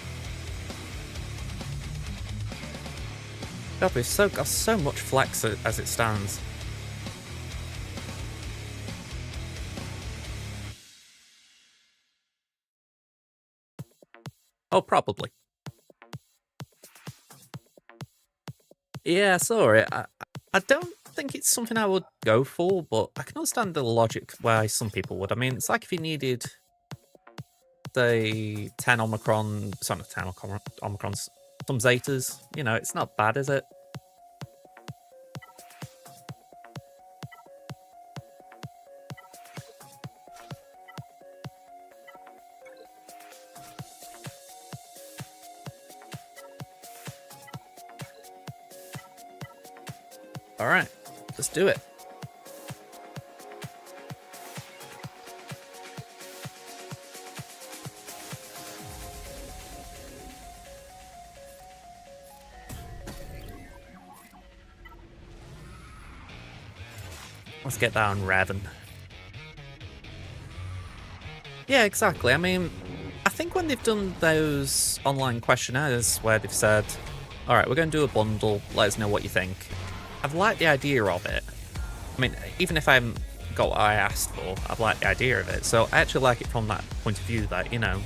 God, we've got so much flex as it stands. Oh, probably. Yeah, I saw it. I don't think it's something I would go for, but I can understand the logic why some people would. I mean, it's like if you needed... say 10 Omicron, sorry, not 10 Omicrons, some Zetas, you know, it's not bad, is it? Alright, let's do it. Let's get that on Raven. Yeah, exactly. I mean, I think when they've done those online questionnaires where they've said, alright, we're going to do a bundle, let us know what you think. I've liked the idea of it. I mean, even if I haven't got what I asked for, I've liked the idea of it. So I actually like it from that point of view that, you know,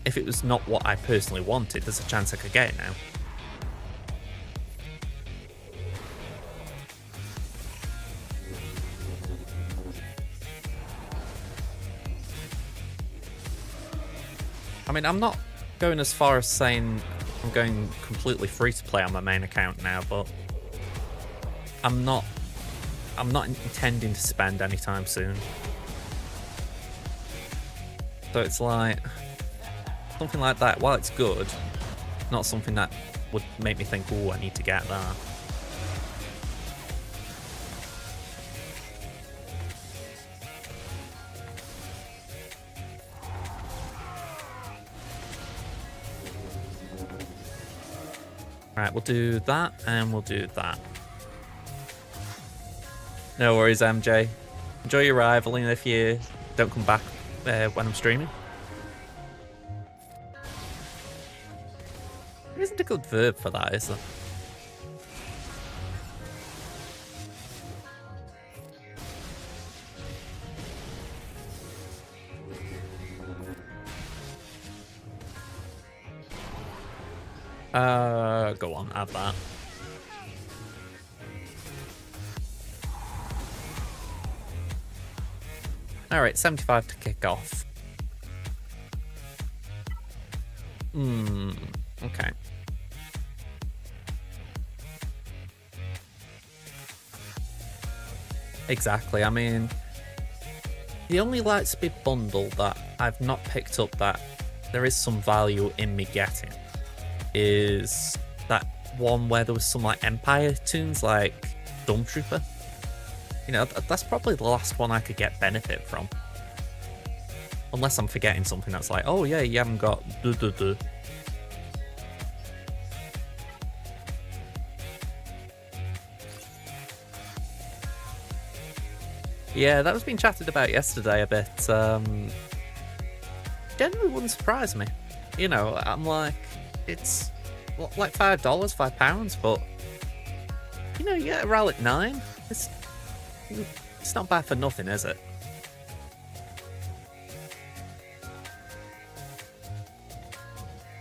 if it was not what I personally wanted, there's a chance I could get it now. I mean, I'm not going as far as saying I'm going completely free to play on my main account now, but I'm not intending to spend anytime soon. So it's like something like that, while it's good, not something that would make me think, oh, I need to get that. Right, we'll do that, and we'll do that. No worries, MJ. Enjoy your rivaling if you don't come back when I'm streaming. There isn't a good verb for that, is there? Go on, add that. Alright, 75 to kick off. Okay. Exactly. I mean, the only Lightspeed bundle that I've not picked up that there is some value in me getting is that one where there was some like Empire tunes, like Stormtrooper. You know, that's probably the last one I could get benefit from. Unless I'm forgetting something that's like, oh yeah, you haven't got duh. Yeah, that was being chatted about yesterday a bit. Generally wouldn't surprise me. You know, I'm like, it's like $5, £5, but you know, you get a Relic 9. It's not bad for nothing, is it?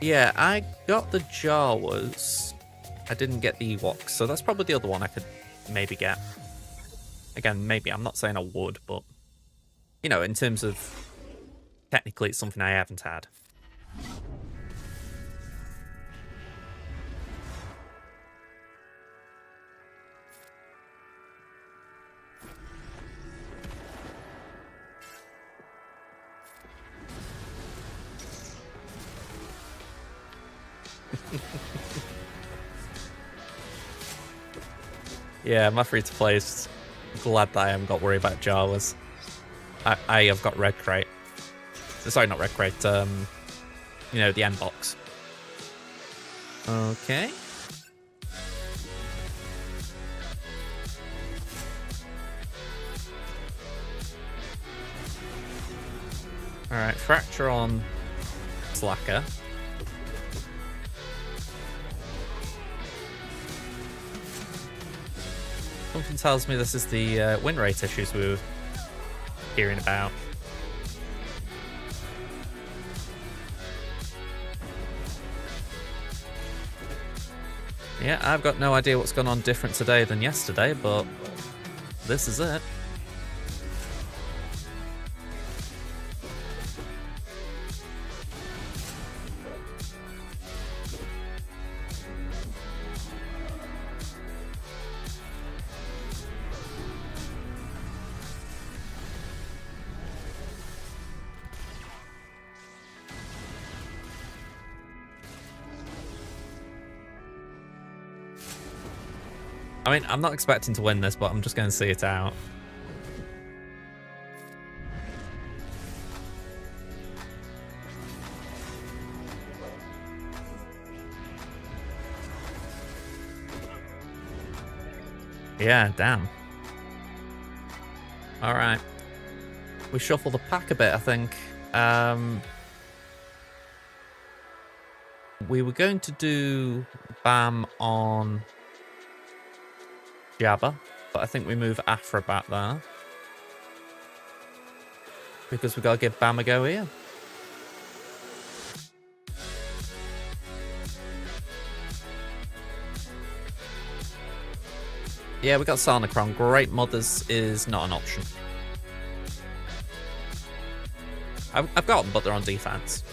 Yeah, I got the Jawas. I didn't get the Ewoks, so that's probably the other one I could maybe get. Again, maybe, I'm not saying I would, but, you know, in terms of, technically it's something I haven't had. Yeah, my free-to-play is glad that I haven't got to worry about Jawas. I have got Red Crate. Sorry, not Red Crate, you know, the end box. Okay. Alright, Fracture on Slacker. Something tells me this is the win rate issues we were hearing about. Yeah, I've got no idea what's gone on different today than yesterday, but this is it. I mean, I'm not expecting to win this, but I'm just going to see it out. Yeah, damn. Alright. We shuffle the pack a bit, I think. We were going to do Bam on Jabba, but I think we move Afra back there. Because we gotta give Bam a go here. Yeah, we got Sarnacron. Great Mothers is not an option. I've got them, but they're on defense.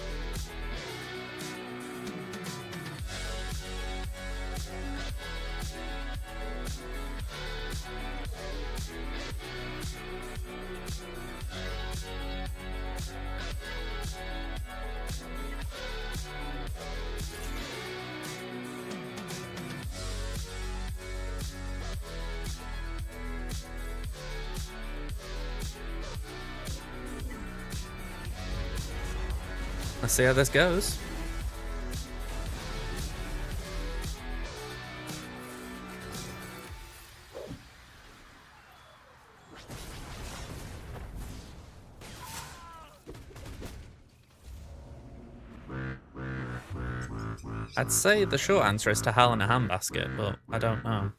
Let's see how this goes. I'd say the short answer is to Hell in a Handbasket, but I don't know.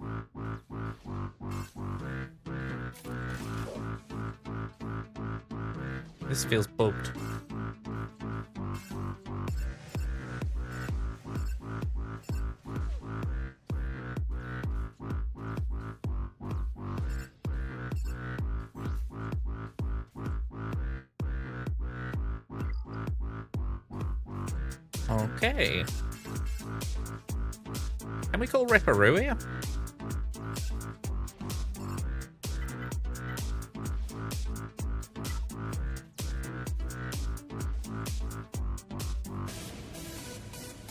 This feels bugged. Okay. Can we call Ripperoo here?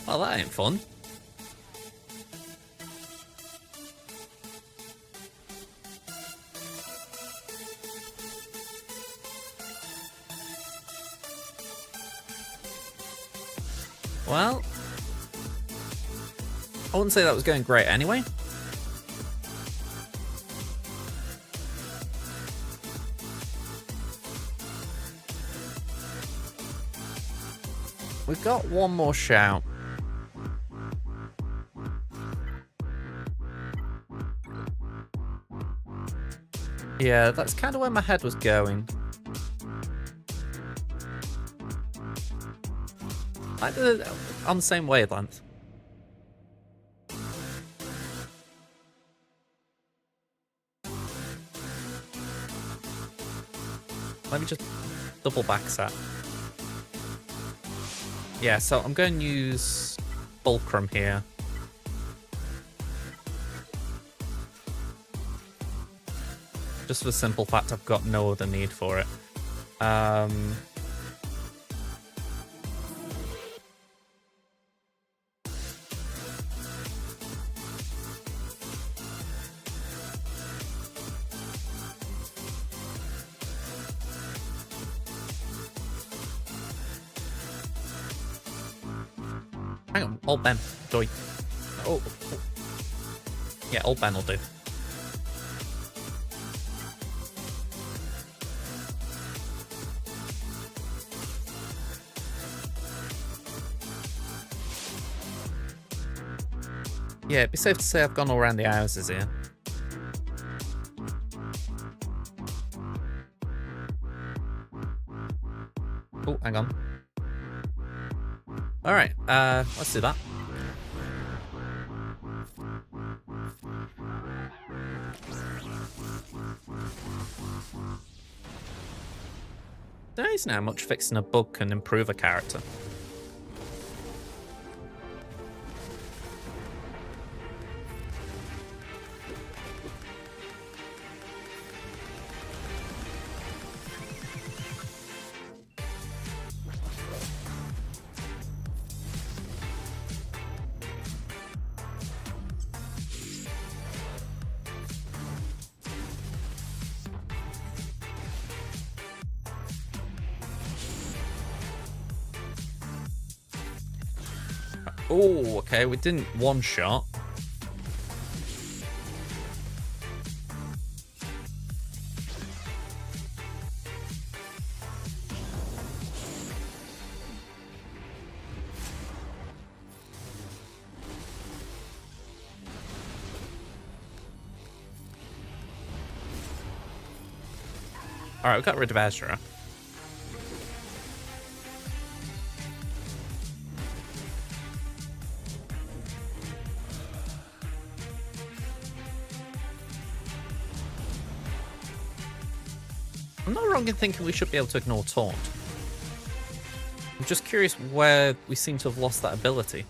Well, that ain't fun. Well, I wouldn't say that was going great anyway. We've got one more shout. Yeah, that's kind of where my head was going. Like on the same wavelength. Let me just double back that. Yeah, so I'm going to use Fulcrum here. Just for the simple fact I've got no other need for it. Hang on, old Ben, joy. Oh. Yeah, old Ben will do. Yeah, it'd be safe to say I've gone all around the houses here. Oh, hang on. Alright, let's do that. There isn't how much fixing a bug can improve a character. Oh, okay, we didn't one shot. Alright, we got rid of Azura. I'm not wrong in thinking we should be able to ignore Taunt. I'm just curious where we seem to have lost that ability.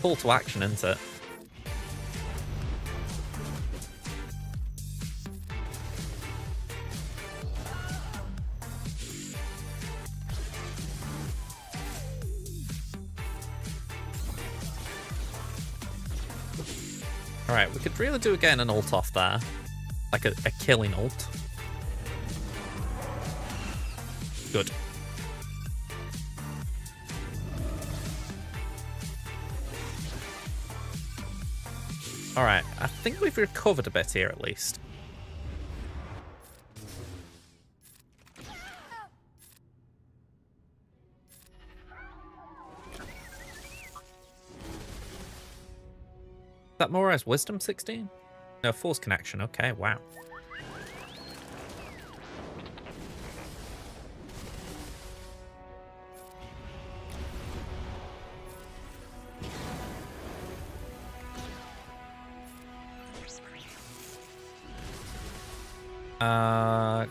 Call to action, isn't it? Alright, we could really do again an ult off there. Like a killing ult. Good. Alright, I think we've recovered a bit here at least. Is that more as Wisdom 16? No, Force Connection, okay, wow.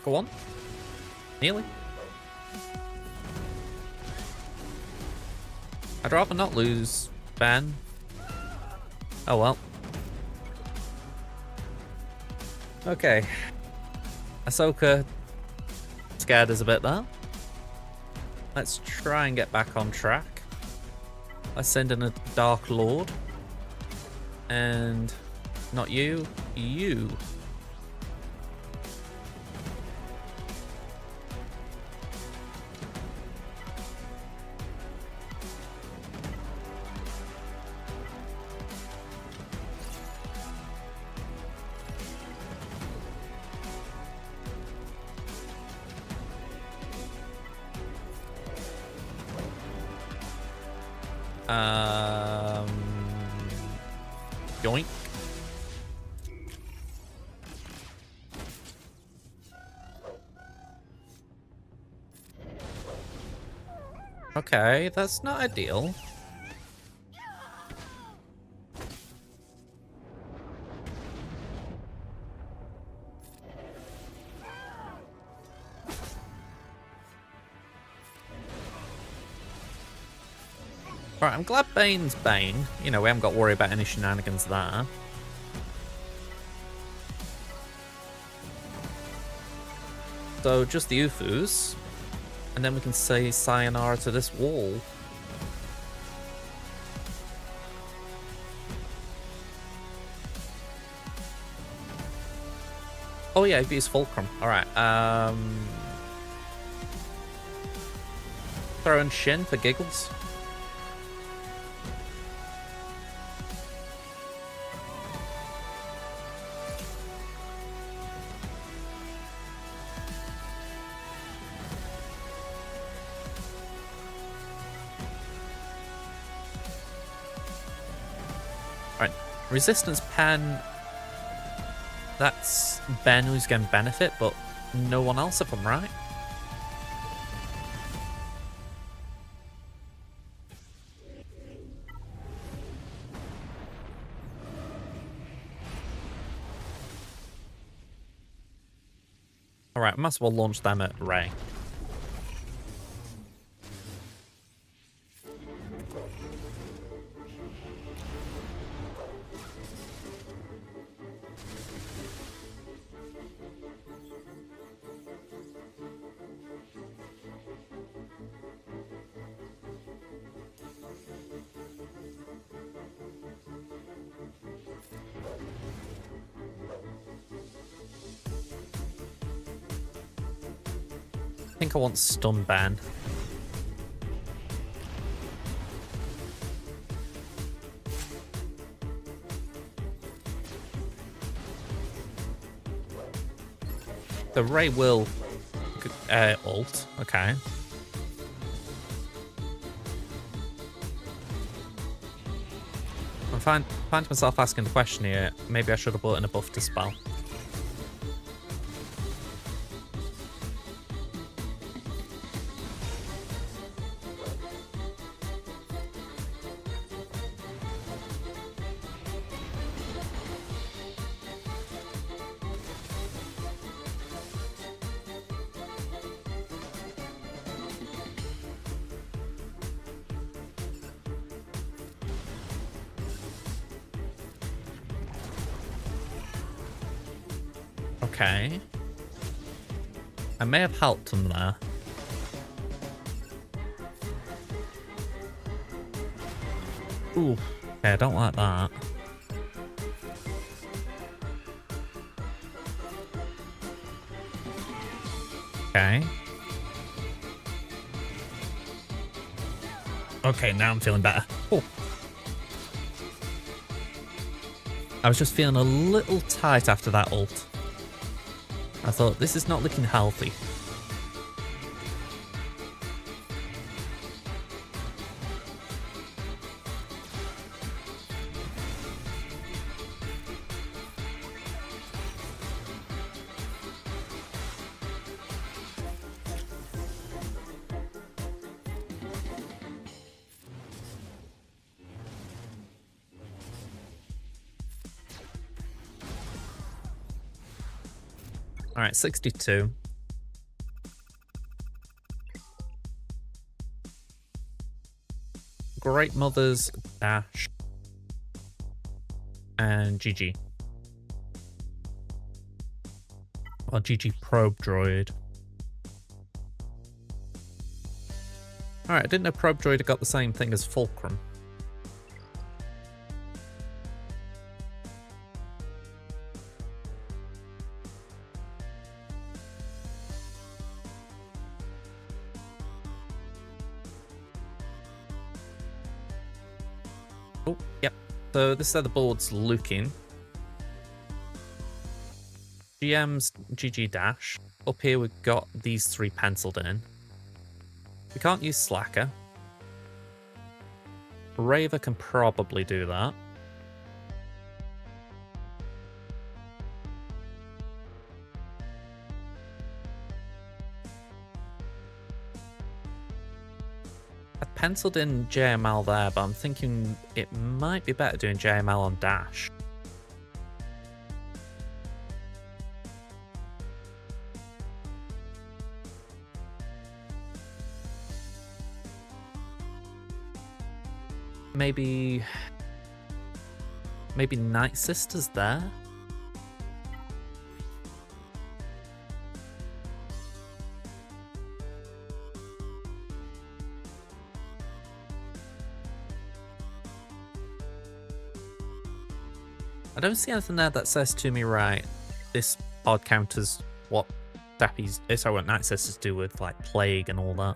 Go on. Nearly. I'd rather not lose Ben. Oh well. Okay. Ahsoka scared us a bit there. Let's try and get back on track. Let's send in a Dark Lord. And not you, you. Yoink. Okay, that's not ideal. Right, I'm glad Bane's Bane. You know, we haven't got to worry about any shenanigans there. So, just the Ufus. And then we can say sayonara to this wall. Oh yeah, I've used Fulcrum. Alright, throw in Shin for giggles. Resistance pen, that's Ben who's going to benefit, but no one else if I'm right. Alright, might as well launch them at Rey. I think I want stun ban. The Rey will ult. Okay. I find myself asking the question here. Maybe I should have brought in a buff to spell. Okay. I may have helped them there. Ooh. Okay, I don't like that. Okay. Okay, now I'm feeling better. Oh. I was just feeling a little tight after that ult. I thought, this is not looking healthy. Alright, 62. Great Mothers, Dash, and GG. Or GG Probe Droid. Alright, I didn't know Probe Droid had got the same thing as Fulcrum. Oh, yep. So this is how the board's looking. GM's GG Dash. Up here we've got these three penciled in. We can't use Slacker. Raver can probably do that. I've penciled in JML there, but I'm thinking it might be better doing JML on Dash. Maybe Night Sisters there? I don't see anything there that says to me, right, this pod counters what Dappy's, sorry, what Night Sisters do with like Plague and all that.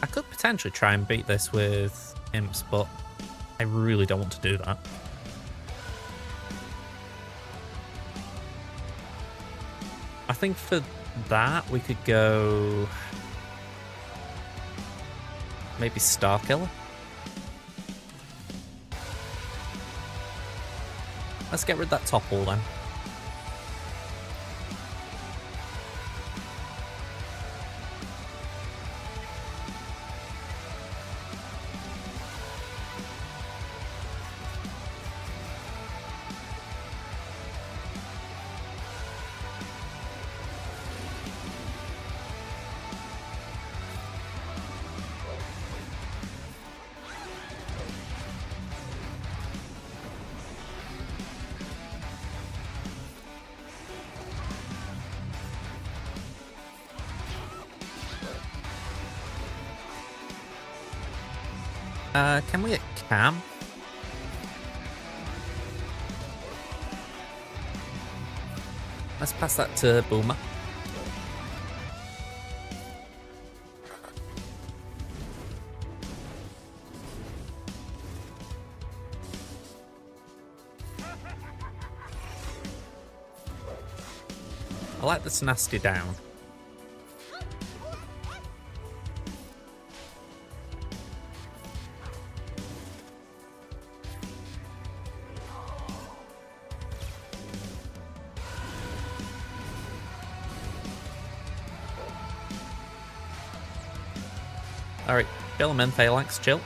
I could potentially try and beat this with Imps, but I really don't want to do that. I think for that we could go maybe Starkiller. Let's get rid of that topple then. Can we get Cam? Let's pass that to Boomer. I like this nasty down. Alright, chill him in, Phalanx, chill.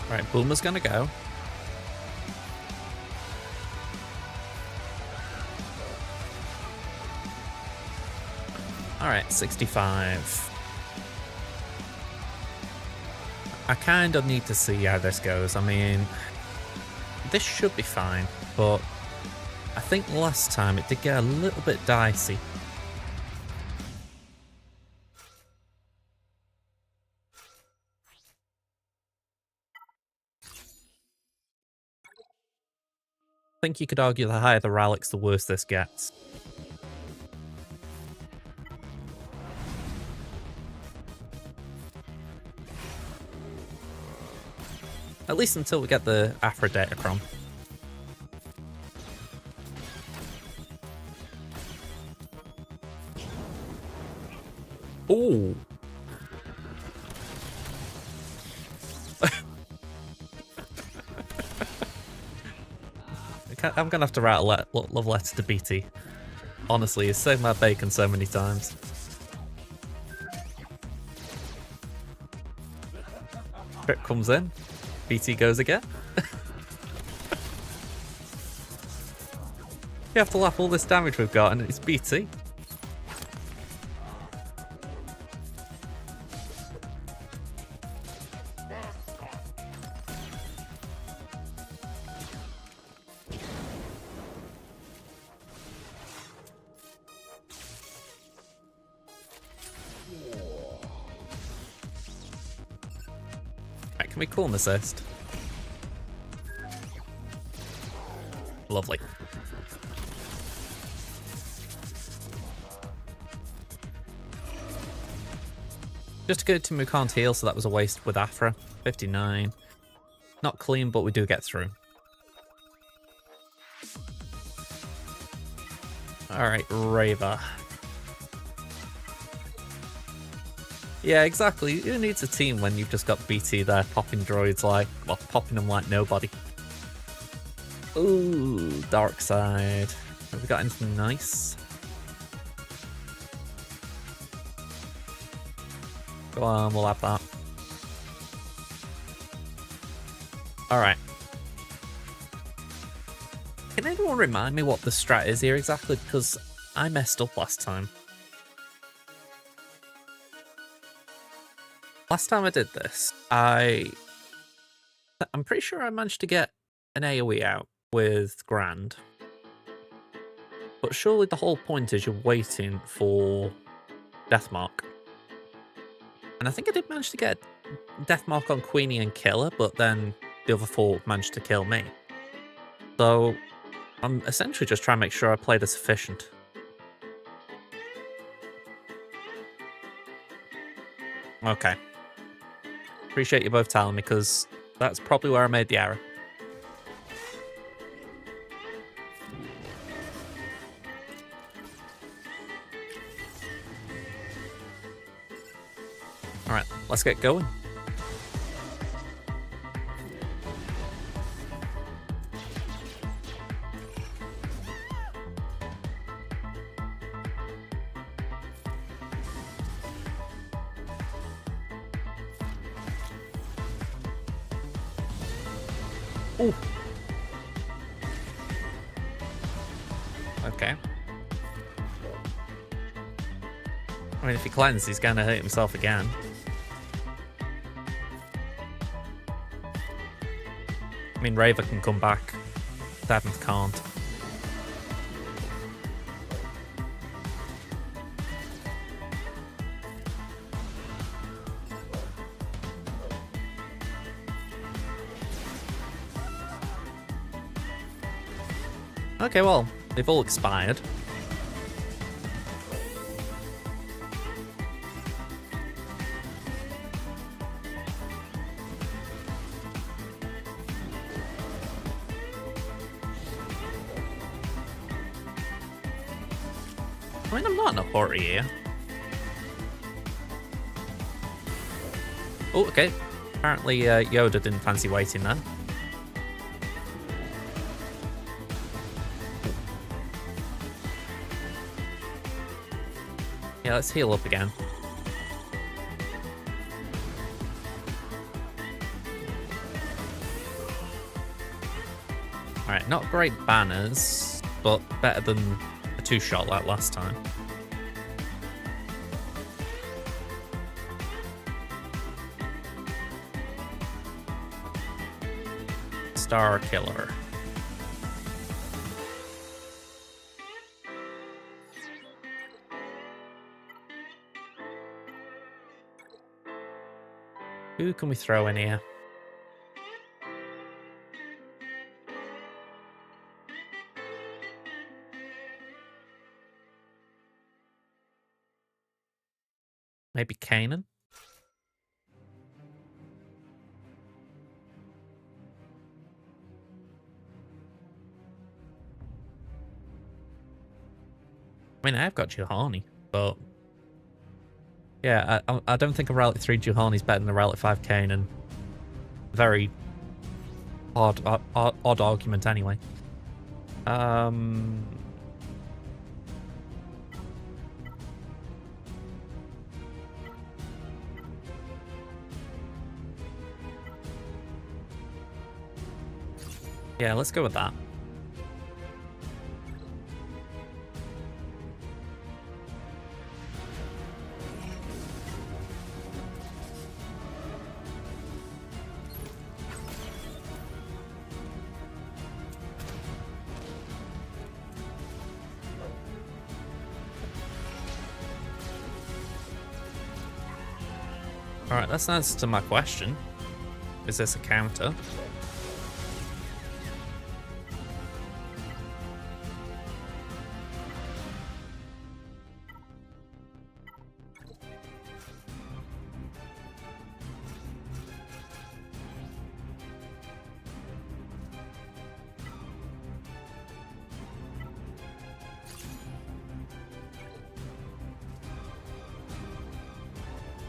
Alright, Boomer's gonna go. Alright, 65. I kind of need to see how this goes. I mean, this should be fine, but I think last time it did get a little bit dicey. I think you could argue the higher the Rallics, the worse this gets. At least until we get the Aphroditachron. Ooh. I'm gonna have to write a love letter to BT. Honestly, he's saved my bacon so many times. Trip comes in, BT goes again. You have to laugh all this damage we've got, and it's BT. Right, can we call an assist? Lovely. Just to go to we can't heal, so that was a waste with Afra. 59. Not clean, but we do get through. Alright, Raver. Yeah, exactly. Who needs a team when you've just got BT there popping droids like, well, popping them like nobody. Ooh, Dark Side. Have we got anything nice? Go on, we'll have that. Alright. Can anyone remind me what the strat is here exactly? Because I messed up last time. Last time I did this, I'm pretty sure I managed to get an AoE out with Grand. But surely the whole point is you're waiting for Deathmark. And I think I did manage to get Deathmark on Queenie and kill her, but then the other four managed to kill me. So I'm essentially just trying to make sure I played as efficient. Okay. Appreciate you both telling me, because that's probably where I made the error. Alright, let's get going. Ooh. Okay. I mean, if he cleanses, he's gonna hurt himself again. I mean, Raver can come back. Seventh can't. Okay, well, they've all expired. I mean, I'm not in a hurry here. Oh, okay. Apparently Yoda didn't fancy waiting then. Yeah, let's heal up again. Alright, not great banners, but better than a two-shot like last time. Star Killer. Who can we throw in here? Maybe Kanan? I mean, I've got Juhani, but yeah, I don't think a Relic 3 Juhani is better than a Relic 5 Kanan. Very odd argument anyway. Um. Yeah, let's go with that. Alright, that's an answer to my question. Is this a counter?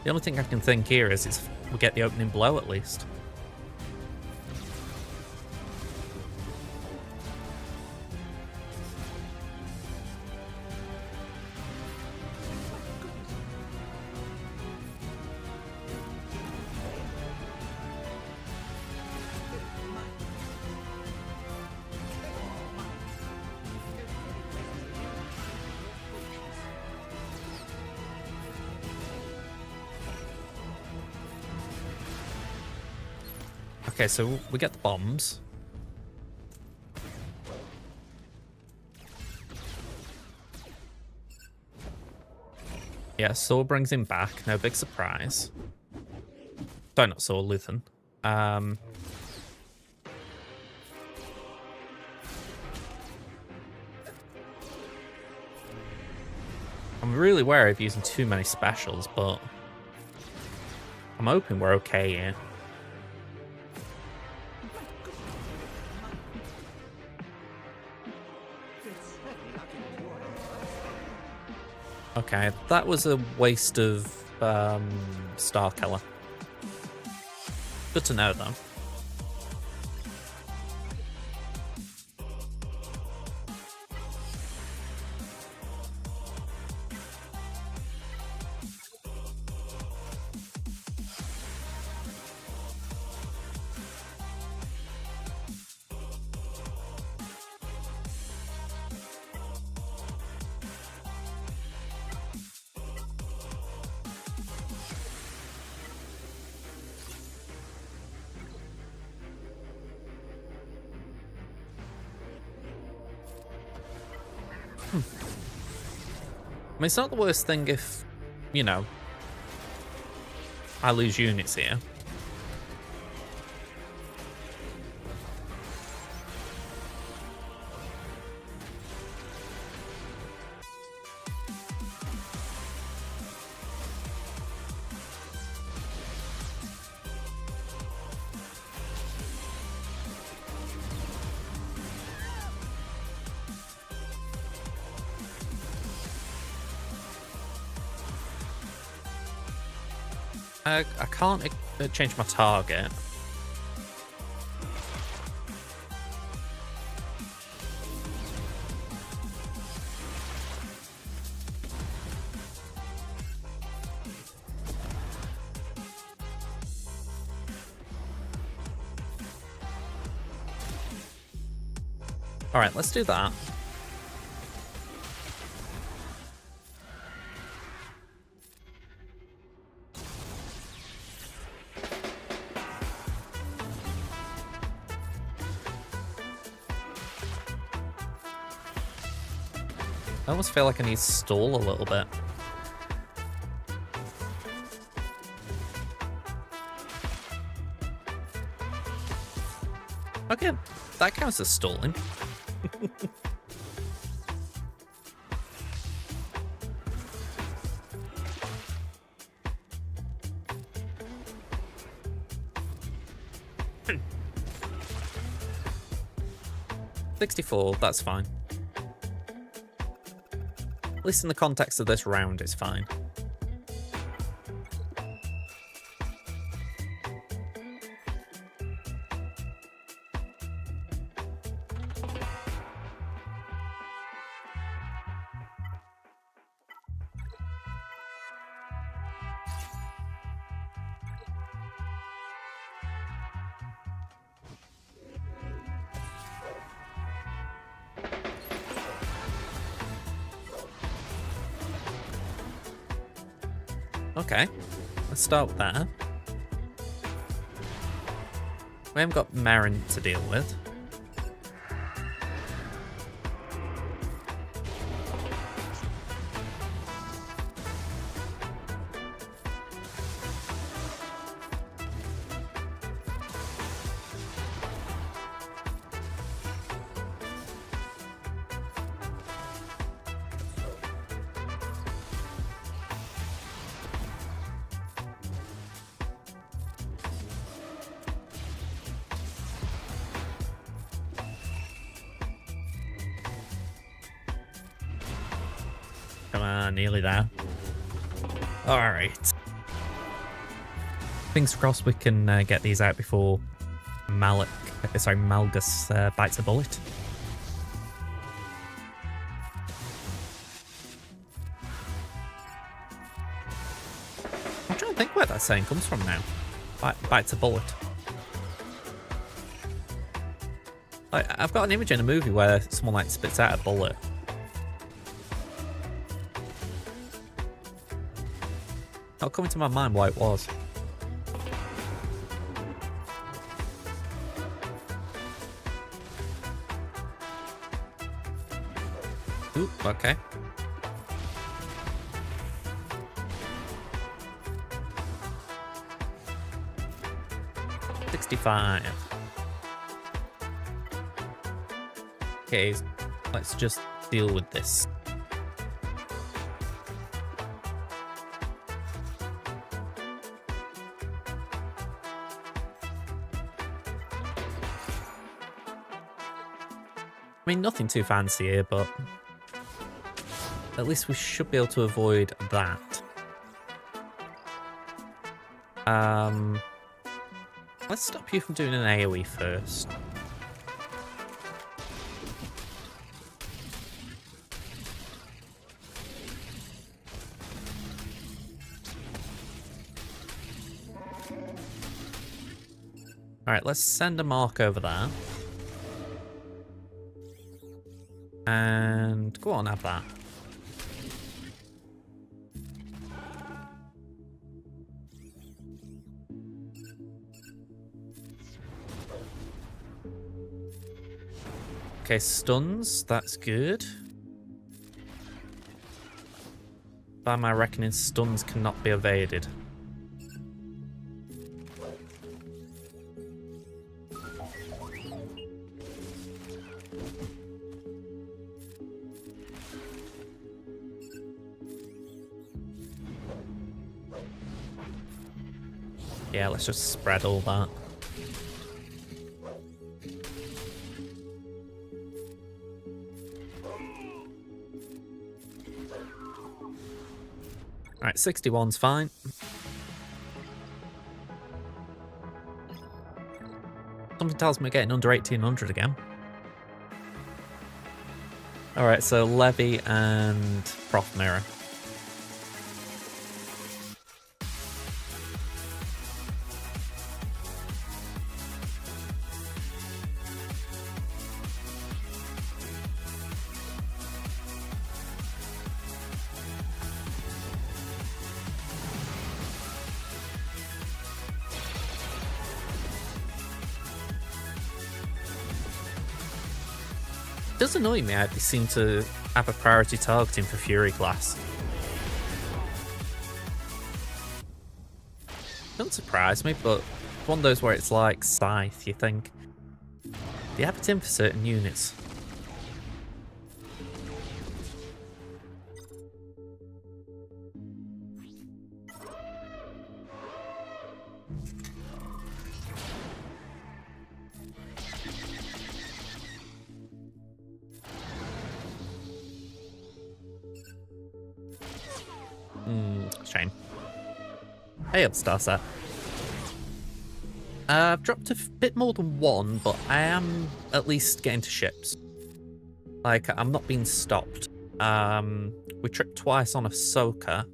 The only thing I can think here is we get the opening blow at least. Okay, so we get the bombs. Yeah, Saw brings him back. No big surprise. Sorry, not Saw, Luthen. I'm really wary of using too many specials, but I'm hoping we're okay here. Okay, that was a waste of Star Killer. Good to know, though. I mean, it's not the worst thing if, you know, I lose units here. I can't change my target. All right, let's do that. I almost feel like I need to stall a little bit. Okay, that counts as stalling. $64, that's fine. At least in the context of this round, it's fine. Okay. Let's start with that. We haven't got Marin to deal with. Come on, nearly there. Alright. Fingers crossed we can get these out before Malgus bites a bullet. I'm trying to think where that saying comes from now. Bites a bullet. Like, I've got an image in a movie where someone like spits out a bullet. Not coming to my mind what it was. Ooh, okay. $65. Okay, let's just deal with this. I mean, nothing too fancy here, but at least we should be able to avoid that. Let's stop you from doing an AoE first. Alright, let's send a mark over there. And go on, have that. Okay, stuns, that's good. By my reckoning, stuns cannot be evaded. Yeah, let's just spread all that. Alright, 61's fine. Something tells me we're getting under 1800 again. Alright, so Levy and Prof Mirror. It does annoy me how they seem to have a priority targeting for Fury Glass. Don't surprise me, but one of those where it's like Scythe, you think, they have it in for certain units. Shame. Hey up, Star Set. I've dropped a bit more than one, but I am at least getting to ships. Like, I'm not being stopped. We tripped twice on Ahsoka,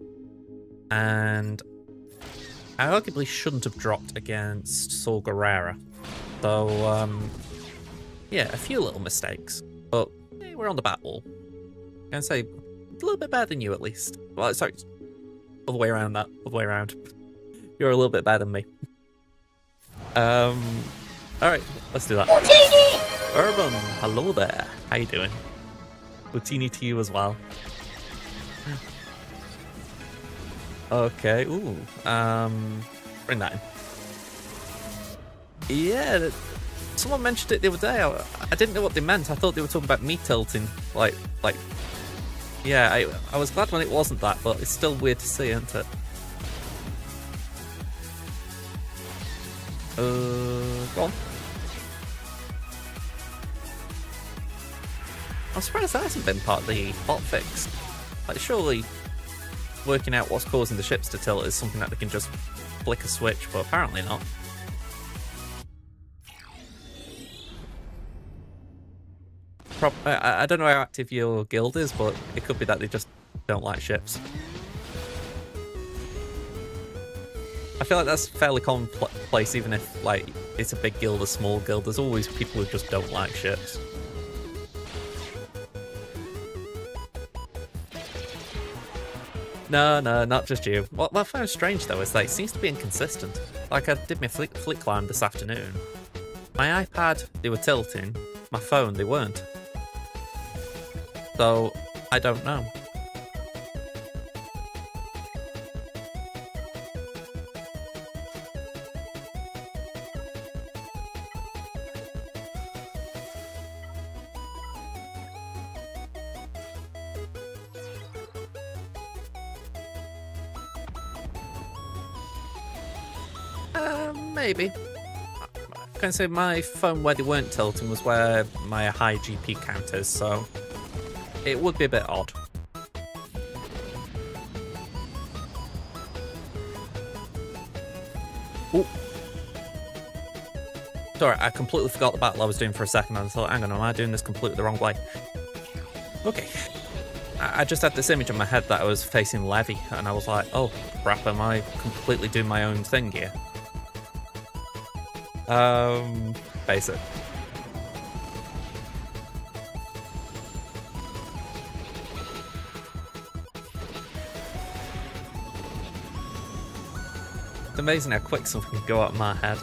and I arguably shouldn't have dropped against Saw Gerrera. So, yeah, a few little mistakes, but we're on the bat wall. I'm gonna say a little bit better than you at least. Well, sorry, Other way around that. Other way around. You're a little bit better than me. Alright, let's do that. Urban, hello there. How you doing? Butini to you as well. Okay, ooh. Bring that in. Yeah, someone mentioned it the other day. I didn't know what they meant. I thought they were talking about me tilting. Like, yeah, I was glad when it wasn't that, but it's still weird to see, isn't it? Go on. I'm surprised that hasn't been part of the bot fix. Like, surely working out what's causing the ships to tilt is something that they can just flick a switch, but apparently not. I don't know how active your guild is, but it could be that they just don't like ships. I feel like that's fairly commonplace, even if like it's a big guild or small guild. There's always people who just don't like ships. No, not just you. What I found strange though is that it seems to be inconsistent. Like I did my flick climb this afternoon. My iPad, they were tilting. My phone, they weren't. So, I don't know. Maybe. I can say my phone where they weren't tilting was where my high GP count is, so it would be a bit odd. Ooh. Sorry, I completely forgot the battle I was doing for a second and I thought, hang on, am I doing this completely the wrong way? Okay. I just had this image in my head that I was facing Levy, and I was like, oh crap, am I completely doing my own thing here? Basic. It's amazing how quick something can go out of my head.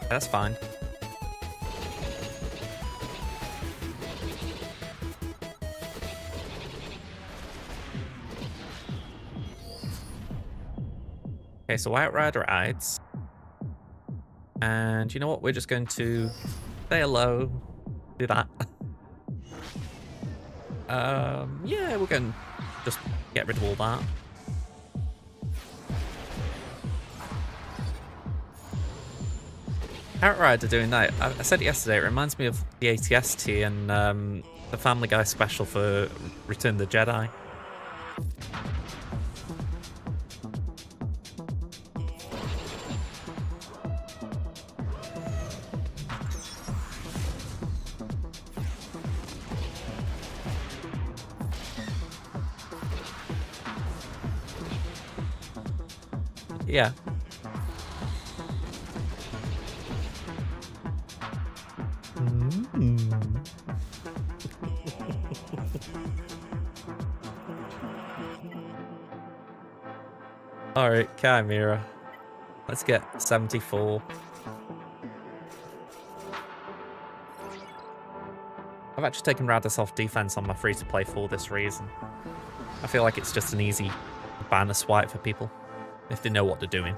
That's fine. Okay, so Outrider rides. And you know what? We're just going to say hello. Do that. Yeah, we're going to just get rid of all that. Outrider doing that. I said it yesterday, it reminds me of the ATST and the Family Guy special for Return of the Jedi. Yeah. Alright, Chimera. Let's get 74. I've actually taken Radis off defense on my free-to-play for this reason. I feel like it's just an easy banner swipe for people, if they know what they're doing.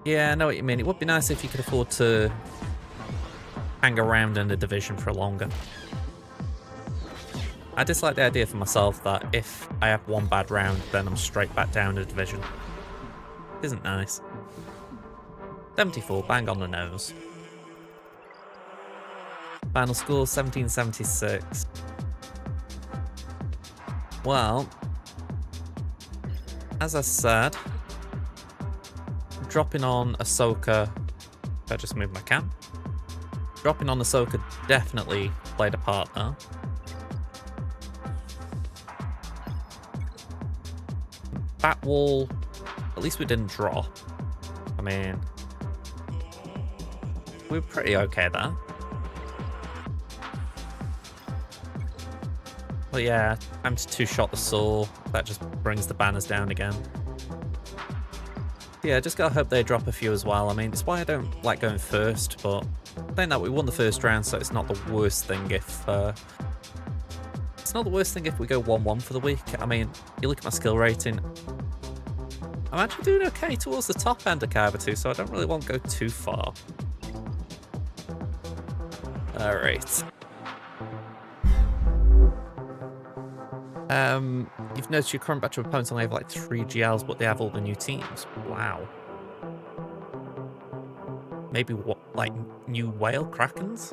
Yeah, I know what you mean. It would be nice if you could afford to hang around in the division for longer. I dislike the idea for myself that if I have one bad round, then I'm straight back down the division. Isn't nice. 74, bang on the nose. Final score 1776. Well, as I said, dropping on Ahsoka. I just moved my cam. Dropping on Ahsoka definitely played a part there. Bat wall, at least we didn't draw. I mean, we were pretty okay there. But yeah, I'm to two-shot the saw. That just brings the banners down again. Yeah, just gotta hope they drop a few as well. I mean, it's why I don't like going first, but saying that, we won the first round, so it's not the worst thing if... it's not the worst thing if we go 1-1 for the week. I mean, you look at my skill rating, I'm actually doing okay towards the top end of Kaiba 2, so I don't really want to go too far. Alright. You've noticed your current batch of opponents only have like 3 GLs, but they have all the new teams. Wow. Maybe what, like new whale krakens?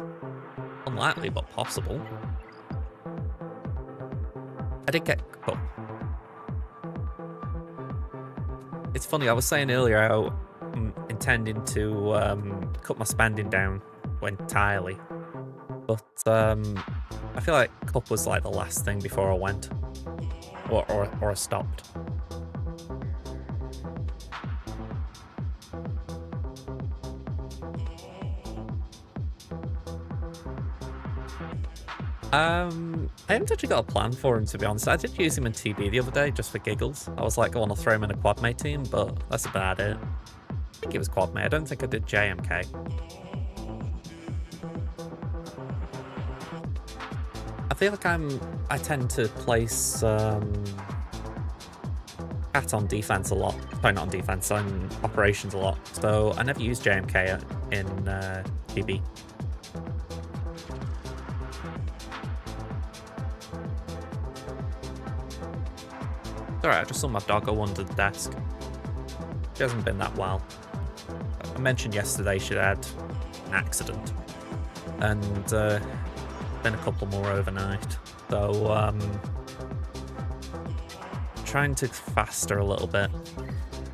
Unlikely, but possible. I did get... Oh. It's funny, I was saying earlier how I'm intending to cut my spending down entirely. But I feel like Cup was like the last thing before I went. Or I stopped. I haven't actually got a plan for him, to be honest. I did use him in TB the other day, just for giggles. I was like, I want to throw him in a quad mate team, but that's about it. I think it was quad mate. I don't think I did JMK. I feel like I tend to place Cat on defense a lot. Sorry, not on defense, on operations a lot. So I never use JMK in TB. Alright, I just saw my dog go under the desk. She hasn't been that well. I mentioned yesterday she had an accident. And been a couple more overnight. So, trying to fast her a little bit.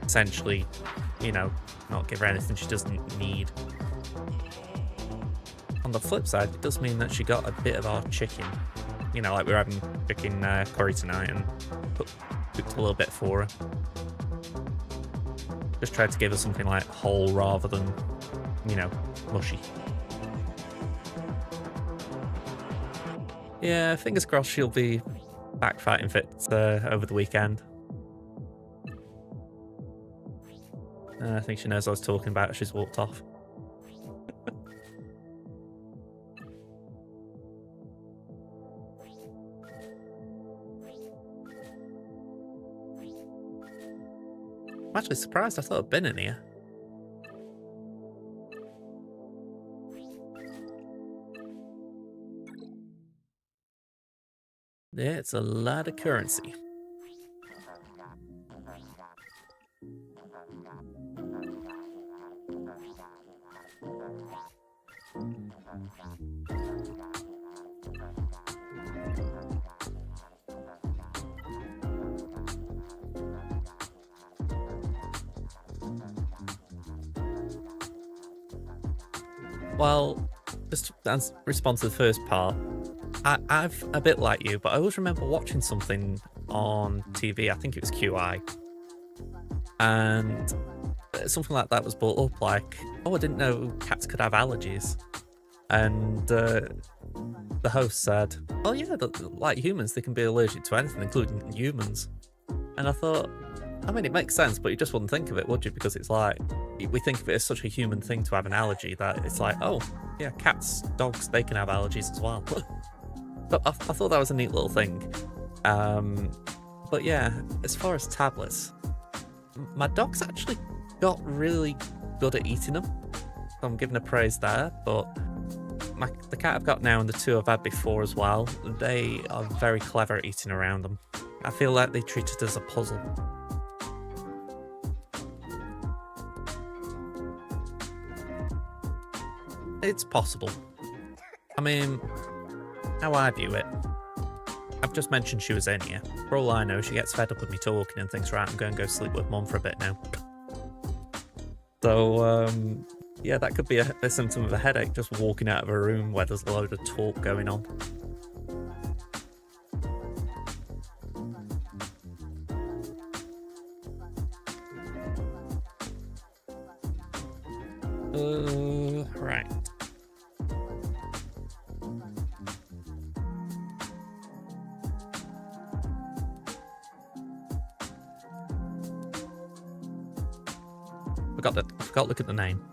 Essentially, you know, not give her anything she doesn't need. On the flip side, it does mean that she got a bit of our chicken. You know, like we were having chicken curry tonight and cooked a little bit for her. Just tried to give her something like whole rather than, you know, mushy. Yeah, fingers crossed she'll be back fighting fit over the weekend. I think she knows what I was talking about. She's walked off. I'm actually surprised. I thought I'd been in here. Yeah, it's a lot of currency. Well, just to respond to the first part, I've a bit like you, but I always remember watching something on TV, I think it was QI, and something like that was brought up, like, oh, I didn't know cats could have allergies. And the host said, oh yeah, like humans, they can be allergic to anything, including humans. And I thought, I mean, it makes sense, but you just wouldn't think of it, would you? Because it's like, we think of it as such a human thing to have an allergy that it's like, oh, yeah, cats, dogs, they can have allergies as well. But I thought that was a neat little thing. But yeah, as far as tablets, my dog's actually got really good at eating them. So I'm giving her praise there, but the cat I've got now and the two I've had before as well, they are very clever at eating around them. I feel like they treat it as a puzzle. It's possible. I mean, how I view it, I've just mentioned she was in here. For all I know, she gets fed up with me talking and thinks, right, I'm going to go sleep with Mum for a bit now. So, yeah, that could be a symptom of a headache, just walking out of a room where there's a load of talk going on. Right. Forgot to look at the name.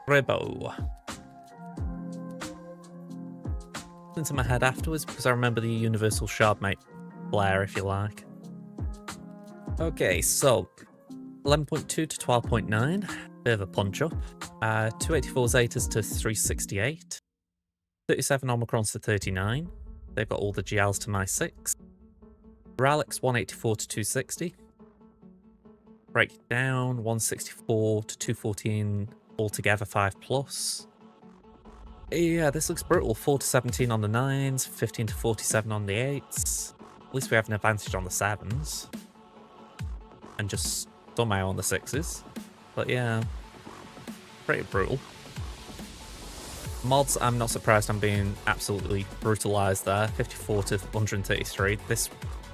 Rebo. Into my head afterwards because I remember the Universal Shardmate Blair, if you like. Okay, so 11.2 to 12.9, bit of a punch up. 284 Zetas to 368, 37 Omicrons to 39. They've got all the GLs to my 6. Ralix 184 to 260. Breakdown 164 to 214, altogether 5 plus. Yeah, this looks brutal. 4 to 17 on the 9s, 15 to 47 on the 8s. At least we have an advantage on the 7s. And just somehow on the 6s. But yeah, pretty brutal. Mods, I'm not surprised I'm being absolutely brutalized there. 54 to 133. This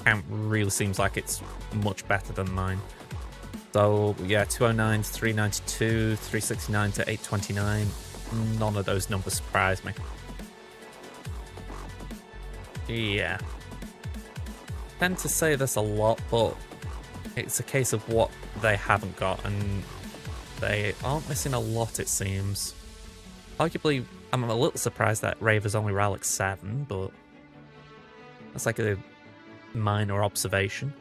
count really seems like it's much better than mine. So yeah, 209 to 392, 369 to 829. None of those numbers surprise me. Yeah. I tend to say this a lot, but it's a case of what they haven't got, and they aren't missing a lot, it seems. Arguably, I'm a little surprised that Raver's only Ralix 7, but that's like a minor observation.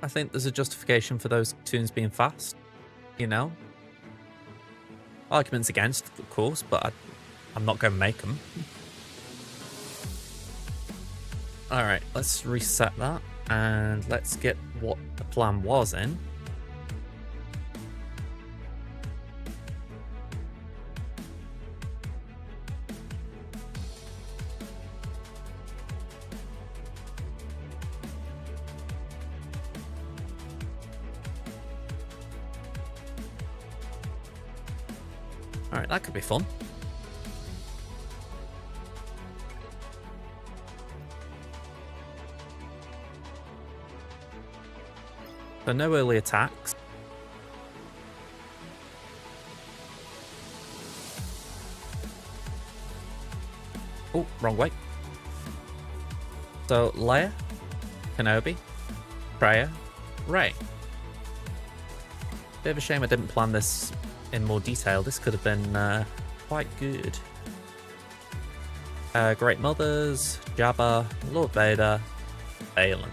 I think there's a justification for those tunes being fast, you know? Arguments against, of course, but I'm not going to make them. Alright, let's reset that, and let's get what the plan was in. Alright, that could be fun. So no early attacks. Oh, wrong way. So Leia, Kenobi, Freya, Rey. Bit of a shame I didn't plan this in more detail. This could have been quite good. Great Mothers, Jabba, Lord Vader, Balin.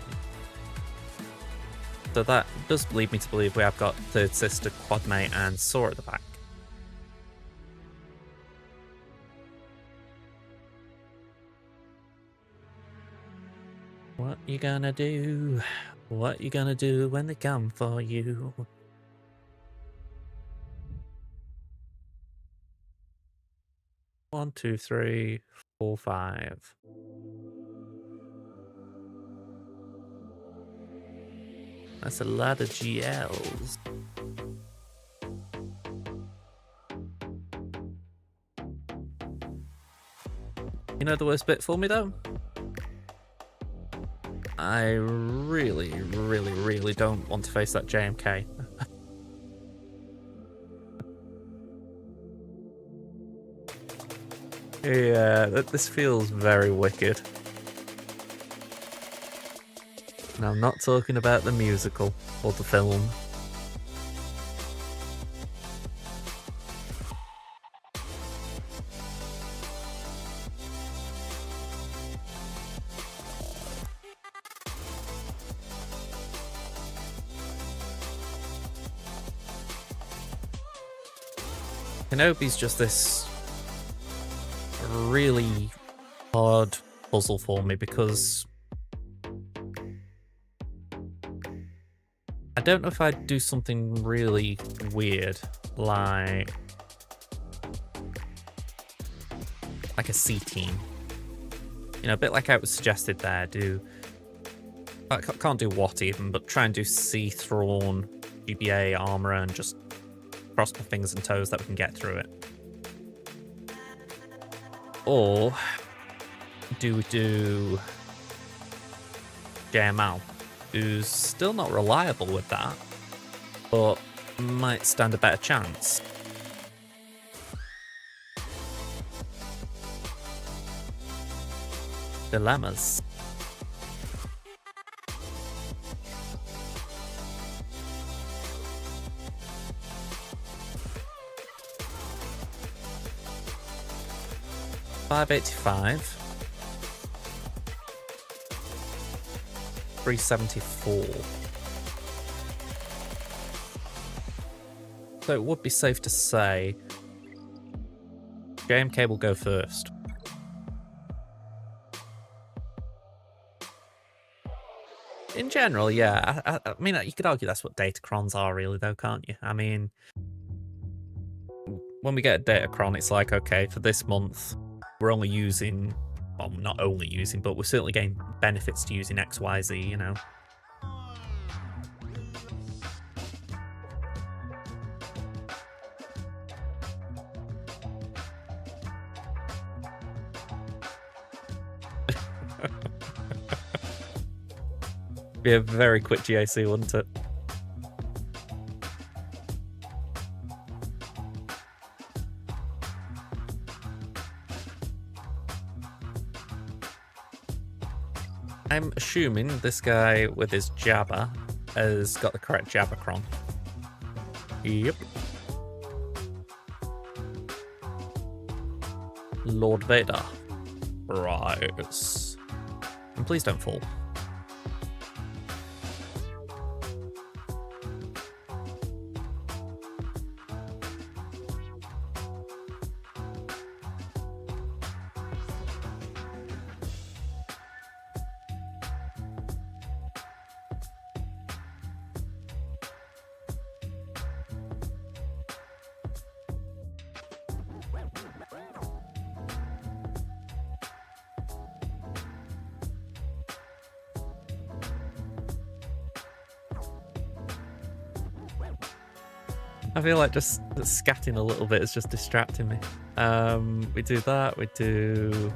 So that does lead me to believe we have got Third Sister, Quadmate, and Saw at the back. What you gonna do? What you gonna do when they come for you? One, two, three, four, five. That's a lot of GLs. You know the worst bit for me though? I really, really, really don't want to face that JMK. Yeah, this feels very wicked. And I'm not talking about the musical or the film. Kenobi's just this really hard puzzle for me because I don't know if I'd do something really weird, like a C team. You know, a bit like I was suggested there. I can't do what even, but try and do C Thrawn, GBA, Armourer, and just cross my fingers and toes that we can get through it. Or do we do JML, who's still not reliable with that, but might stand a better chance. Dilemmas. $585. 374. So it would be safe to say JMK will go first. In general, yeah. I mean, you could argue that's what Datacrons are, really, though, can't you? I mean, when we get a Datacron, it's like, okay, for this month, we're only using, well, not only using, but we're certainly getting benefits to using XYZ, you know? Be a very quick GAC, wouldn't it? I'm assuming this guy with his Jabba has got the correct Jabbercron. Yep. Lord Vader. Right. And please don't fall. I feel like just scatting a little bit is just distracting me. We do that, we do...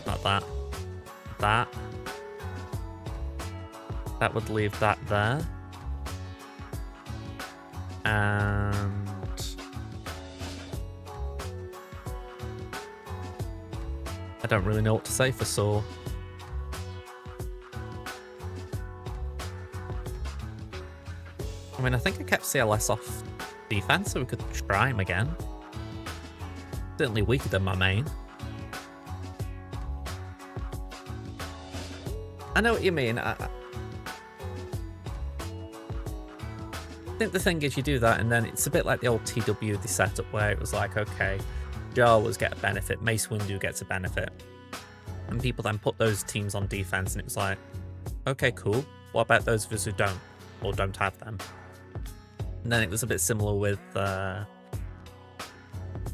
Not that. That. That would leave that there. And... I don't really know what to say for Saw. I mean, I think I kept CLS off defense, so we could try him again. Certainly weaker than my main. I know what you mean. I think the thing is you do that, and then it's a bit like the old TW, the setup where it was like, okay, Jawas get a benefit, Mace Windu gets a benefit. And people then put those teams on defense, and it was like, okay, cool. What about those of us who don't, or don't have them? And then it was a bit similar with, oh,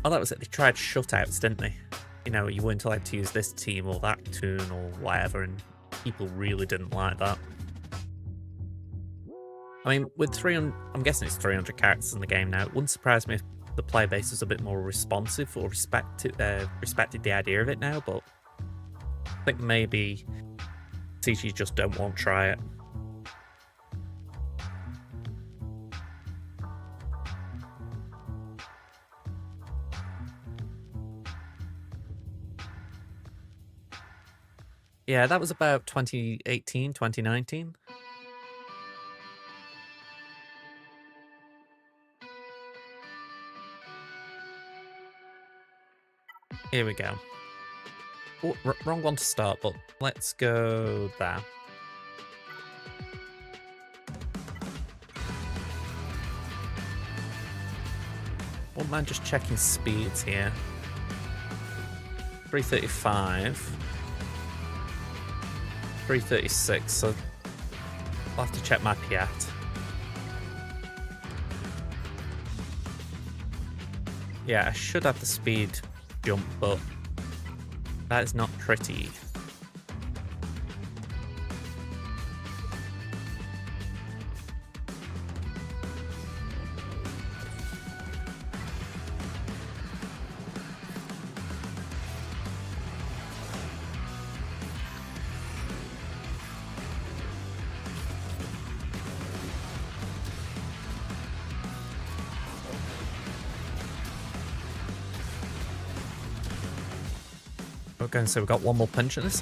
that was it. They tried shutouts, didn't they? You know, you weren't allowed to use this team or that tune or whatever, and people really didn't like that. I mean, with 300, I'm guessing it's 300 characters in the game now. It wouldn't surprise me if the player base was a bit more responsive or respected the idea of it now, but I think maybe CG just don't want to try it. Yeah, that was about 2018, 2019. Here we go. Oh, wrong one to start, but let's go there. Wouldn't mind just checking speeds here. 335. 336, so I'll have to check my Piat. Yeah, I should have the speed jump, but that is not pretty. We're going to say we've got one more punch at this.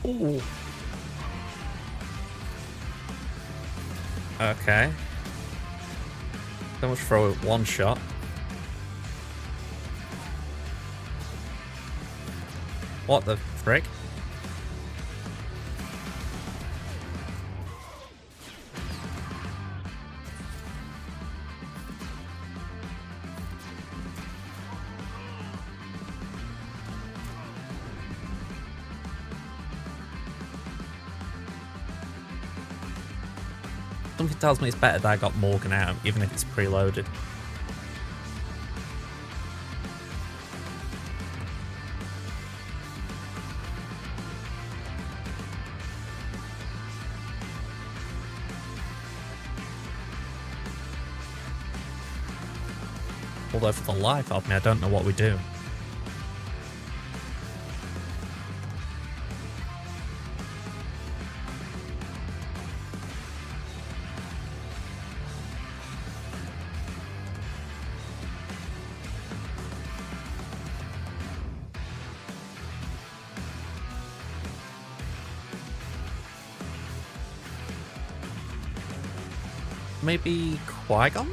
Ooh. Okay. So much for a one shot. What the frick? Something tells me it's better that I got Morgan out, even if it's preloaded. Although for the life of me, I don't know what we do. Maybe Qui-Gon?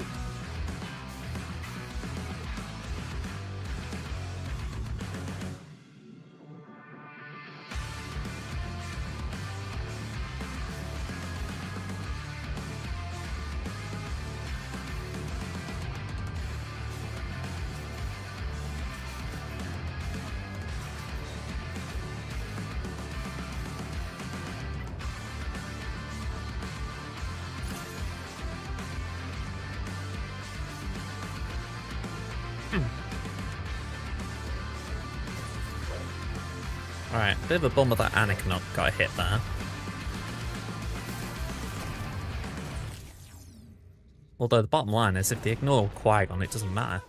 Alright, bit of a bummer that Anakin got a hit there. Although the bottom line is, if they ignore Qui-Gon, it doesn't matter.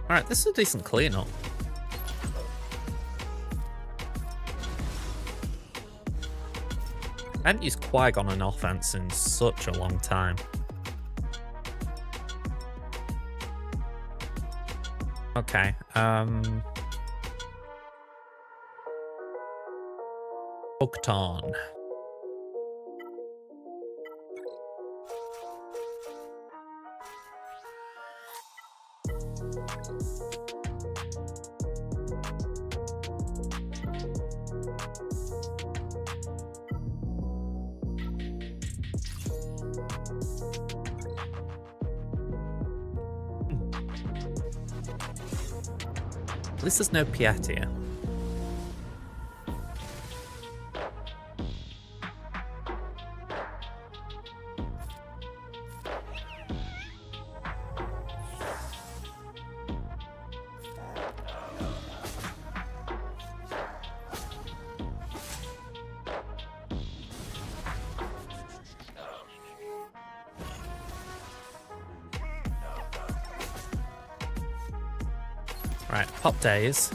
Alright, this is a decent cleanup. I haven't used Qui-Gon on offense in such a long time. Okay, Bo-Katan. At least there's no Piat here. Right, pop days.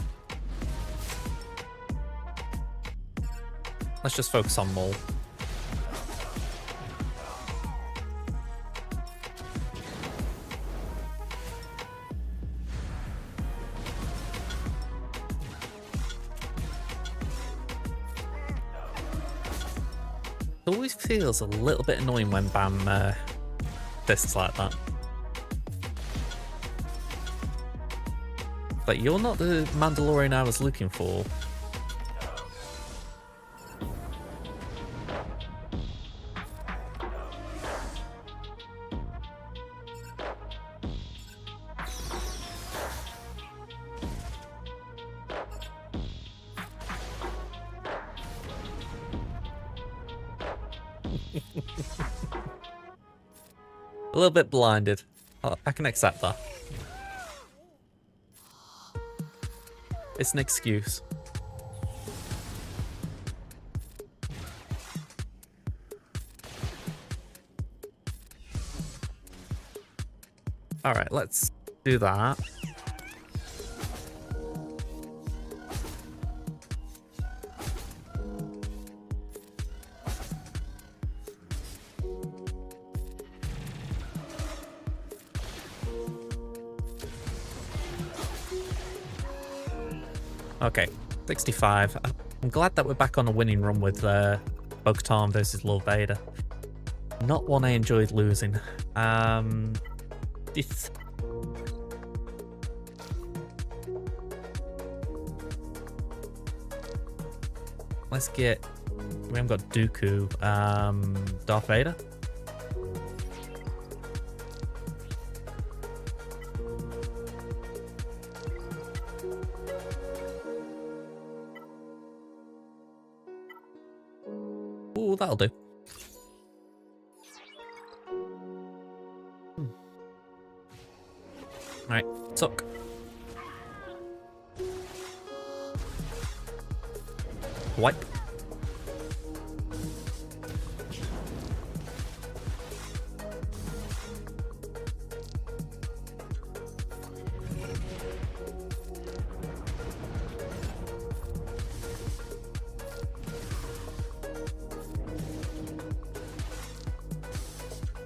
Let's just focus on Maul. It always feels a little bit annoying when Bam fists like that. But you're not the Mandalorian I was looking for. A little bit blinded. I can accept that. It's an excuse. Alright, let's do that. Okay, 65. I'm glad that we're back on a winning run with Bo-Katan versus Lord Vader. Not one I enjoyed losing. This... Let's get... We haven't got Dooku. Darth Vader? Ooh, that'll do. Right, suck. Wipe.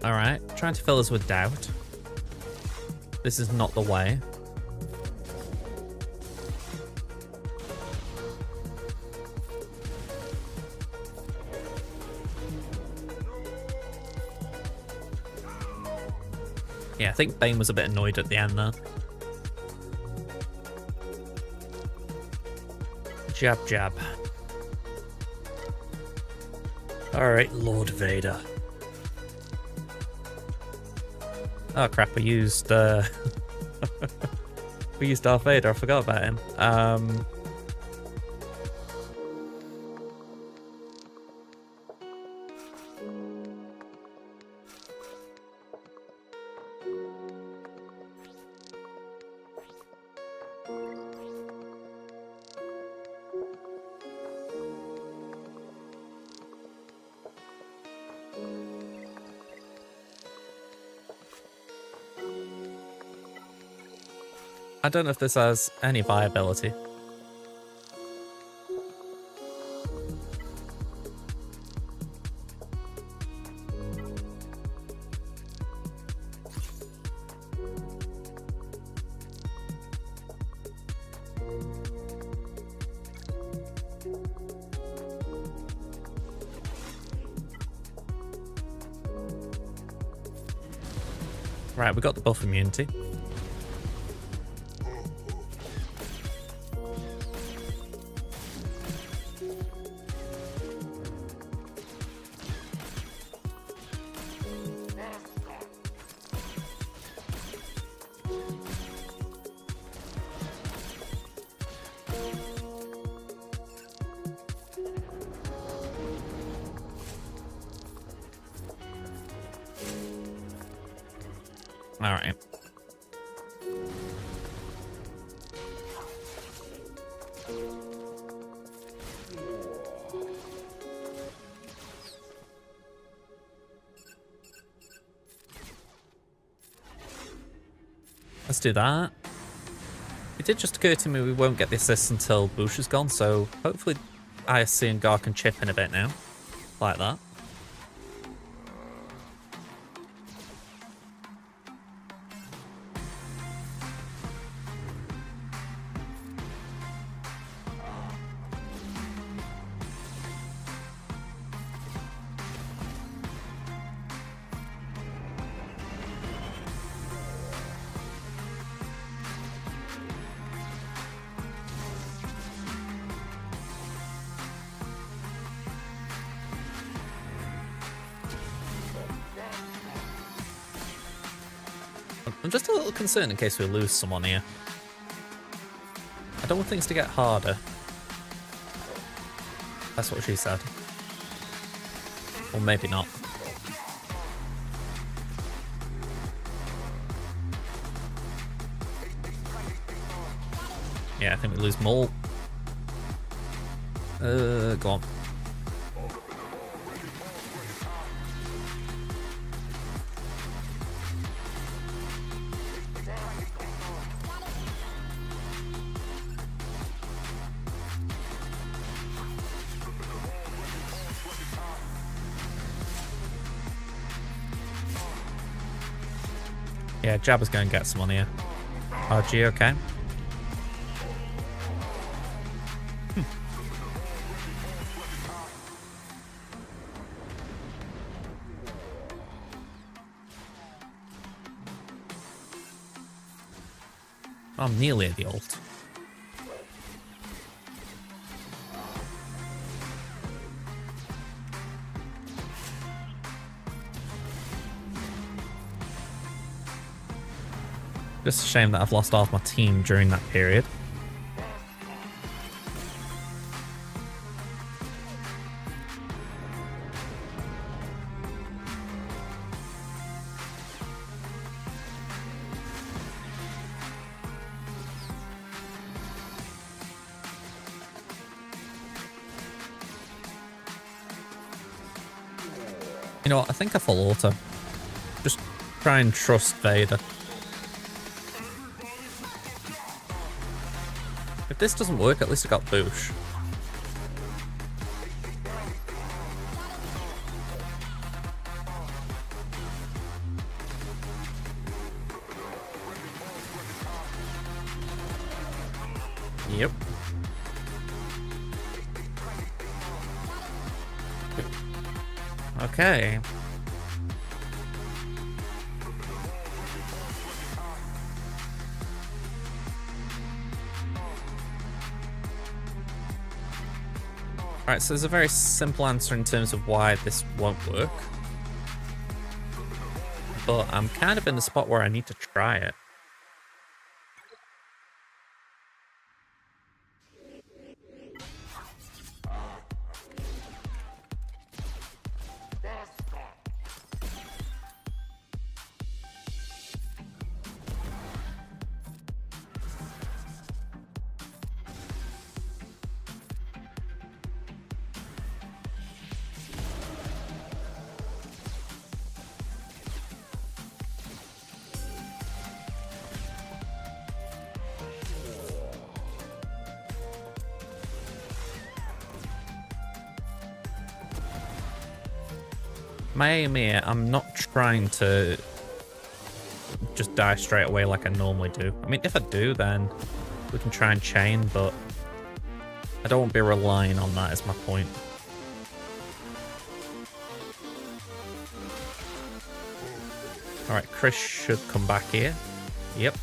Alright, trying to fill us with doubt. This is not the way. Yeah, I think Bane was a bit annoyed at the end there. Jab, jab. Alright, Lord Vader. Oh crap, we used we used Darth Vader, I forgot about him. I don't know if this has any viability. Right, we got the buff immunity. All right. Let's do that. It did just occur to me we won't get the assist until Bush is gone, so hopefully ISC and Gar can chip in a bit now. Like that. I'm just a little concerned in case we lose someone here. I don't want things to get harder. That's what she said. Or maybe not. Yeah, I think we lose Mole. Go on. Yeah, Jabba's going to get someone here. RG, okay. I'm nearly at the ult. Just a shame that I've lost half my team during that period. You know what? I think I full auto. Just try and trust Vader. If this doesn't work, at least I got Boosh. Yep. Okay. Alright, so there's a very simple answer in terms of why this won't work. But I'm kind of in the spot where I need to try it. My aim here, I'm not trying to just die straight away like I normally do. I mean, if I do, then we can try and chain, but I don't want to be relying on that is my point. Alright, Chris should come back here. Yep.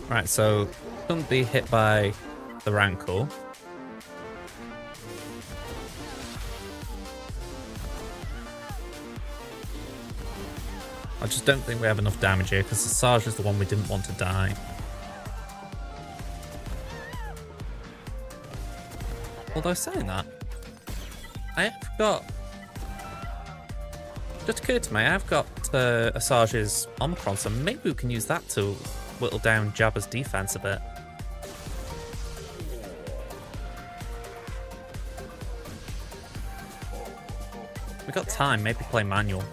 Right, so couldn't be hit by the Rancor. I just don't think we have enough damage here because the Sarge is the one we didn't want to die. Although saying that, I have got... Just occurred to me, I've got Asajj's Omicron, so maybe we can use that to whittle down Jabba's defense a bit. We got time, maybe play manual.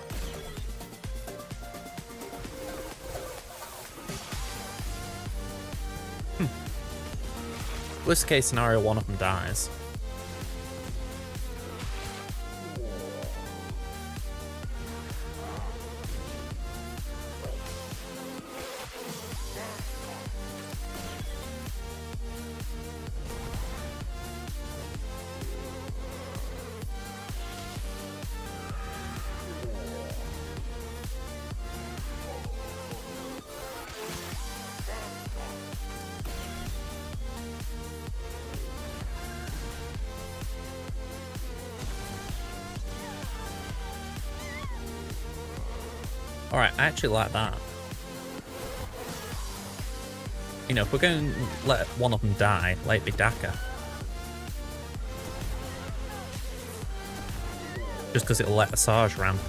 Worst case scenario, one of them dies. Alright, I actually like that. You know, if we're going to let one of them die, let it be Daka. Just because it'll let Asajj ramp.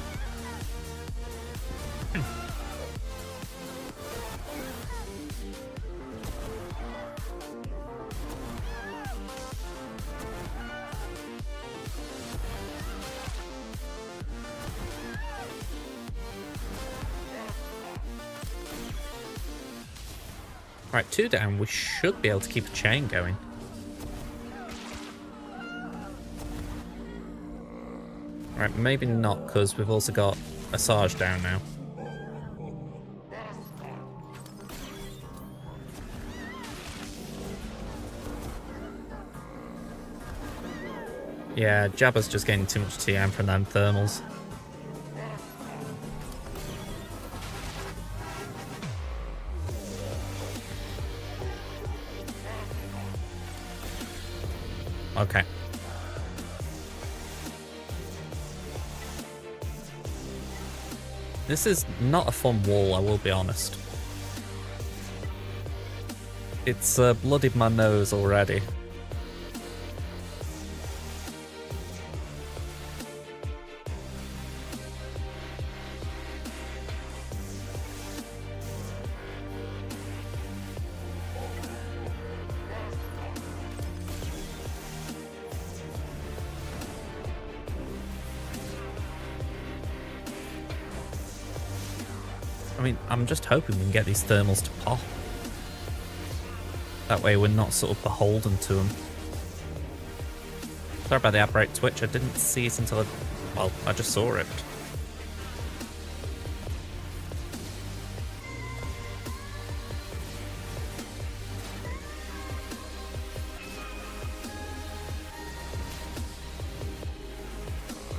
Right, 2 down, we should be able to keep a chain going. Right, maybe not, because we've also got Asajj down now. Yeah, Jabba's just getting too much TM from them thermals. Okay. This is not a fun wall, I will be honest. It's bloodied my nose already. I mean, I'm just hoping we can get these thermals to pop. That way we're not sort of beholden to them. Sorry about the outbreak twitch, I didn't see it until I just saw it.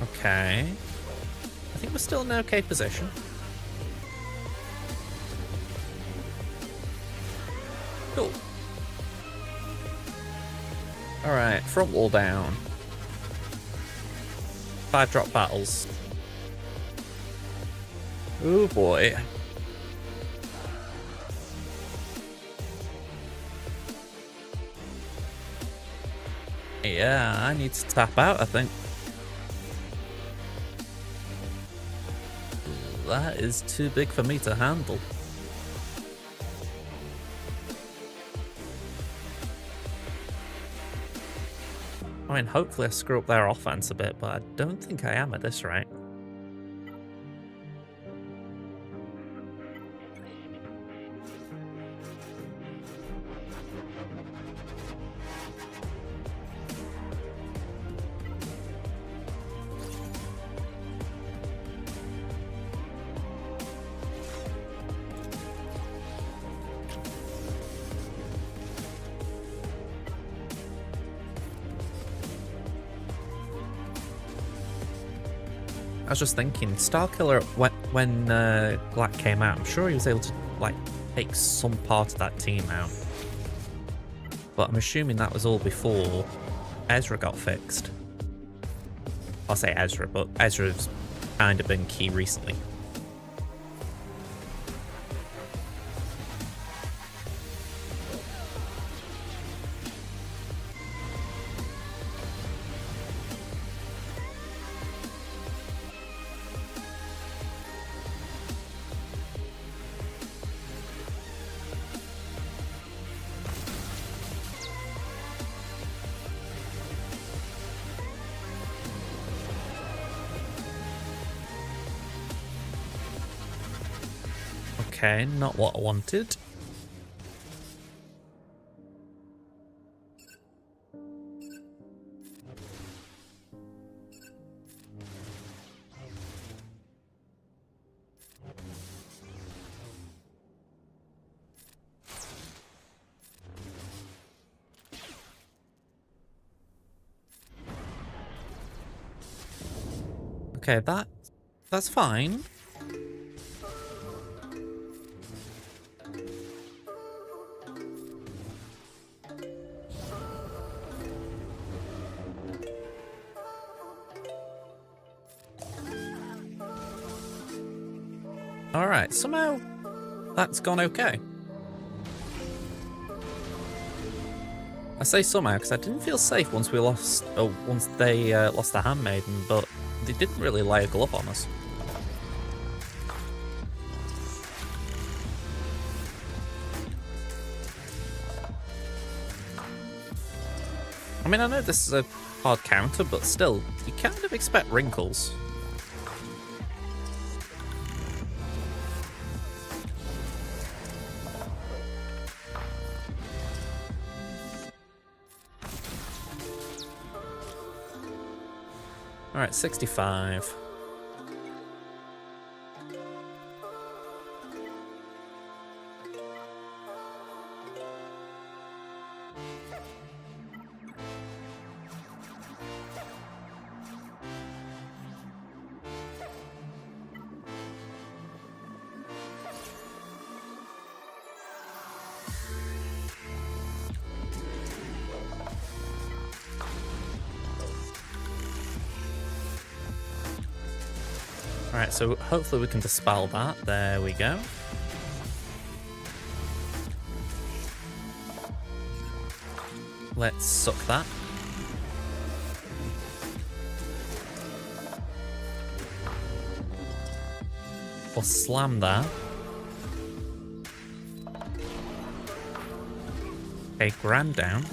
Okay. I think we're still in an okay position. Cool. Alright, front wall down. 5 drop battles. Oh boy. Yeah, I need to tap out, I think. That is too big for me to handle. I mean, hopefully I screw up their offense a bit, but I don't think I am at this rate. I was just thinking, Starkiller, when Glack came out, I'm sure he was able to, like, take some part of that team out. But I'm assuming that was all before Ezra got fixed. I'll say Ezra, but Ezra's kind of been key recently. Okay, not what I wanted. Okay, that's fine. Alright, somehow that's gone okay. I say somehow because I didn't feel safe once we lost, once they lost the handmaiden, but they didn't really lay a glove on us. I mean, I know this is a hard counter, but still, you kind of expect wrinkles. Alright, 65. Alright, so hopefully we can dispel that. There we go. Let's suck that. Or slam that. Okay, grand down.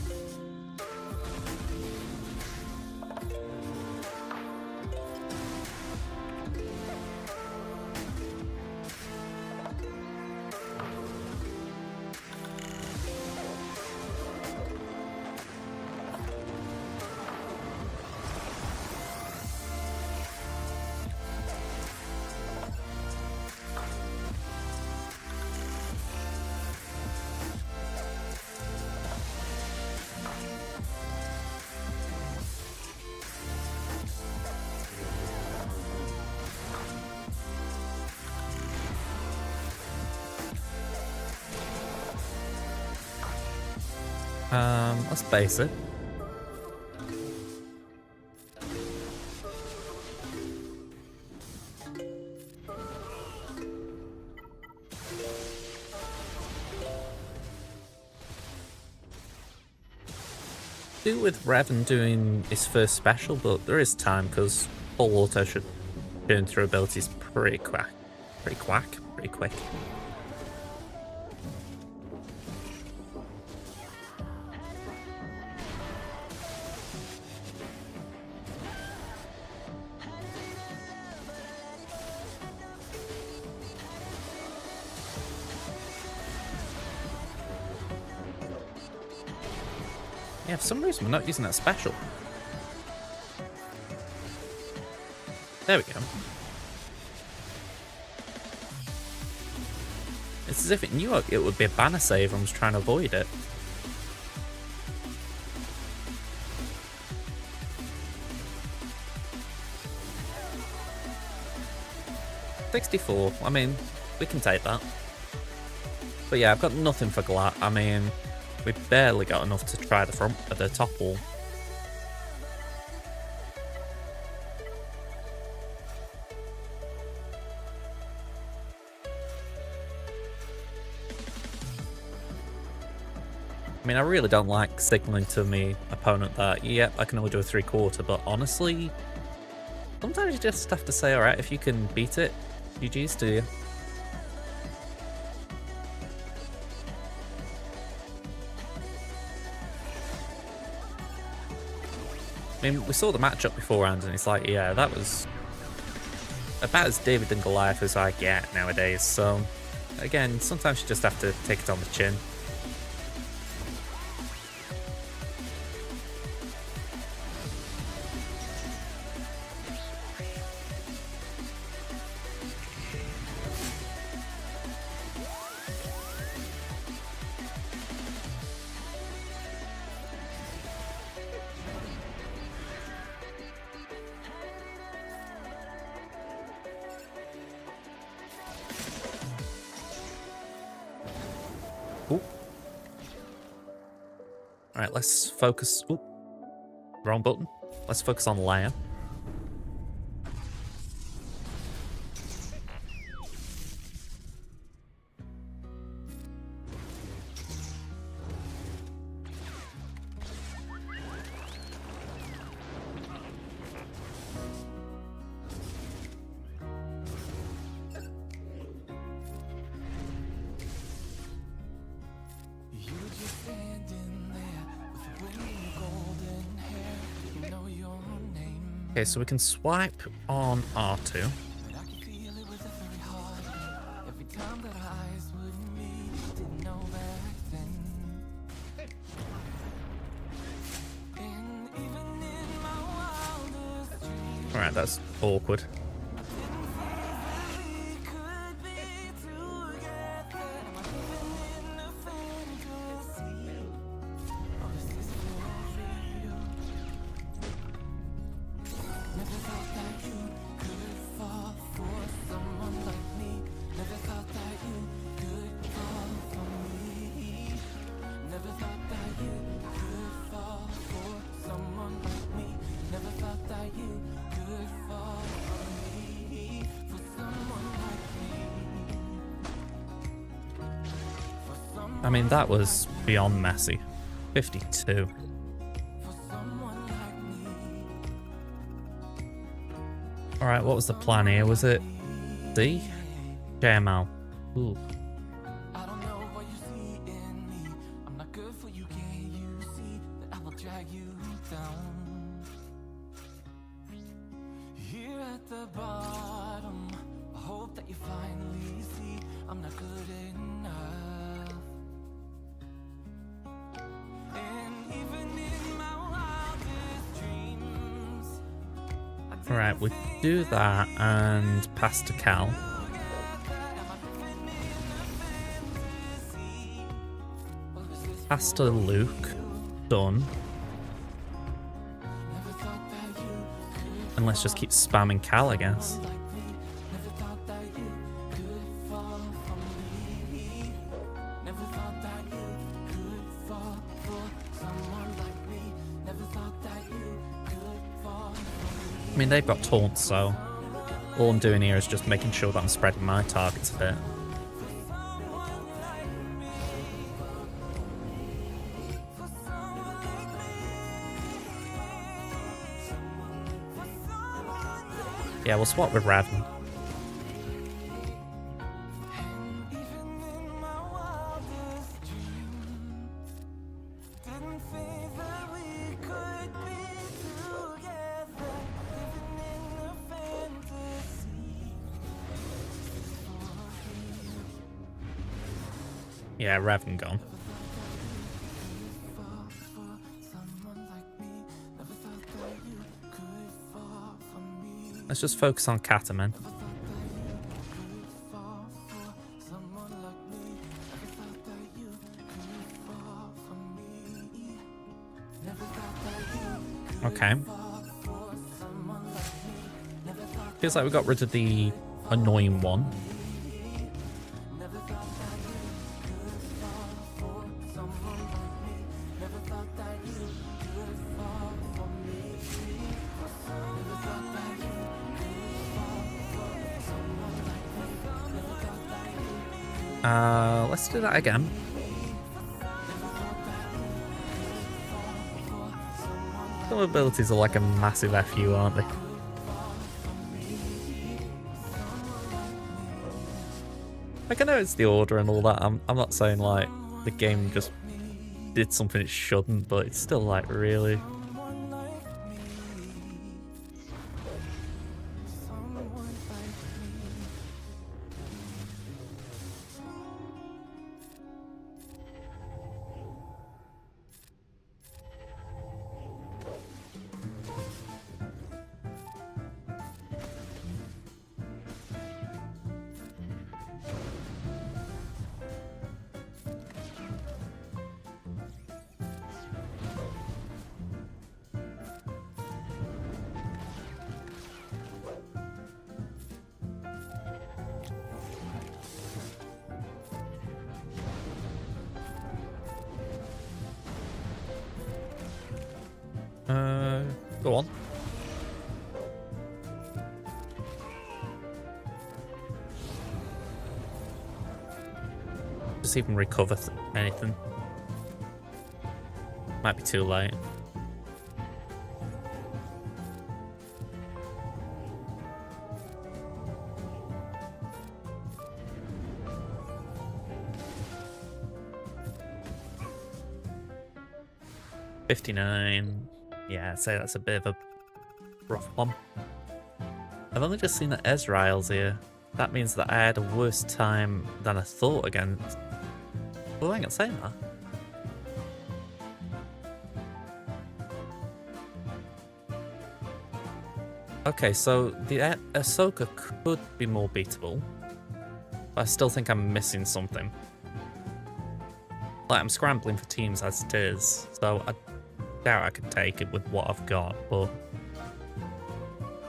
Let's base it. Do with Revan doing his first special, but there is time because full auto should burn through abilities pretty quick. Pretty quick. Yeah, for some reason we're not using that special. There we go. It's as if it knew it would be a banner save and was trying to avoid it. $64. I mean, we can take that. But yeah, I've got nothing for Glat. I mean, we barely got enough to try the front of the top wall. I mean, I really don't like signaling to my opponent that, yep, I can only do a 3/4, but honestly, sometimes you just have to say, alright, if you can beat it, GG's to you. I mean, we saw the matchup beforehand, and it's like, yeah, that was about as David and Goliath as I get nowadays, so again, sometimes you just have to take it on the chin. Ooh. Alright, let's focus. Ooh. Wrong button. Let's focus on Leia. You just standing there with winning golden hair. You know your name. Okay, so we can swipe on R2. And I can feel it with a very heart. Every time that our eyes would meet, didn't know back then. And even in my wildest dreams, Alright, that's awkward. we could be together. Am I living in a fantasy? Oh, is this for real? Never thought that you could fall for someone like me. Never thought that you could fall for me. Never thought that you could fall for someone like me. Never thought that you could fall for me. For someone like me. For someone, I mean, that was beyond messy. 52. for someone like me. Alright, what was the plan here? Was it D? JML. Ooh. I don't know what you see in me. I'm not good for you, can't you see that I will drag you down? Here at the bottom, I hope that you finally see I'm not good enough. And even in my wildest dreams, Alright, we do that and pass to Cal. Pass to Luke. Done. And let's just keep spamming Cal, I guess. never thought that you could fall for me. Never thought that you could fall for someone like me. Never thought that you could fall for me. I mean, they've got taunts, so all I'm doing here is just making sure that I'm spreading my targets a bit. Yeah, we'll swap with Raven. Even in my wildest dreams, didn't think that we could be together. Living in a fantasy. Yeah, Raven gone. Fall for someone like me. Never thought that you could fall for me. Let's just focus on Cataman. Never thought that you could fall for someone like me. Never thought that you could fall for me. Never thought that you Okay. could fall for someone like me. Never thought Feels like we got rid of the annoying one. never thought that you could fall for someone like me. Never thought that you could fall for me. Never thought that you could fall for someone like me. Never thought that you Let's do that again. Some abilities are like a massive FU, aren't they? Like, I know it's the order and all that. I'm not saying like the game just did something it shouldn't, but it's still like really. someone like me. Someone like me. Go on. Just even recover anything. Might be too late. $59. Yeah, I'd say that's a bit of a rough one. I've only just seen that Ezreal's here. That means that I had a worse time than I thought against. Oh, hang on, saying that. Okay, so the Ahsoka could be more beatable, but I still think I'm missing something. Like, I'm scrambling for teams as it is, so I doubt I could take it with what I've got, but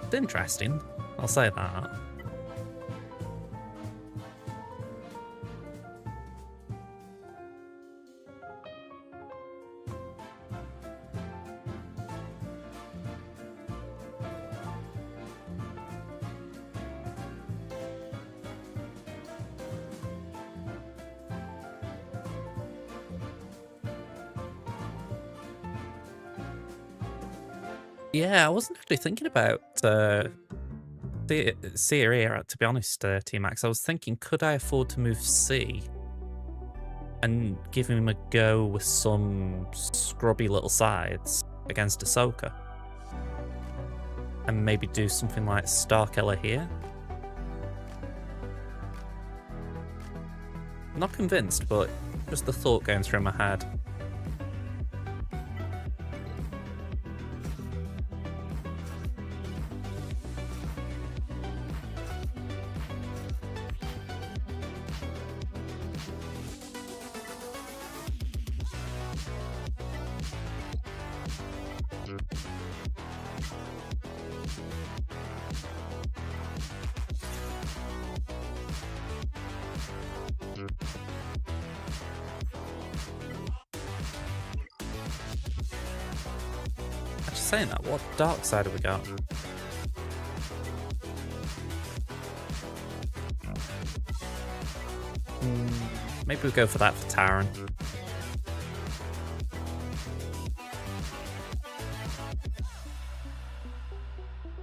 it's interesting, I'll say that. Yeah, I wasn't actually thinking about Seer here, to be honest, T-Max. I was thinking, could I afford to move C and give him a go with some scrubby little sides against Ahsoka? And maybe do something like Starkiller here? Not convinced, but just the thought going through my head. Actually, saying that, what dark side have we got? Maybe we go for that for Taran.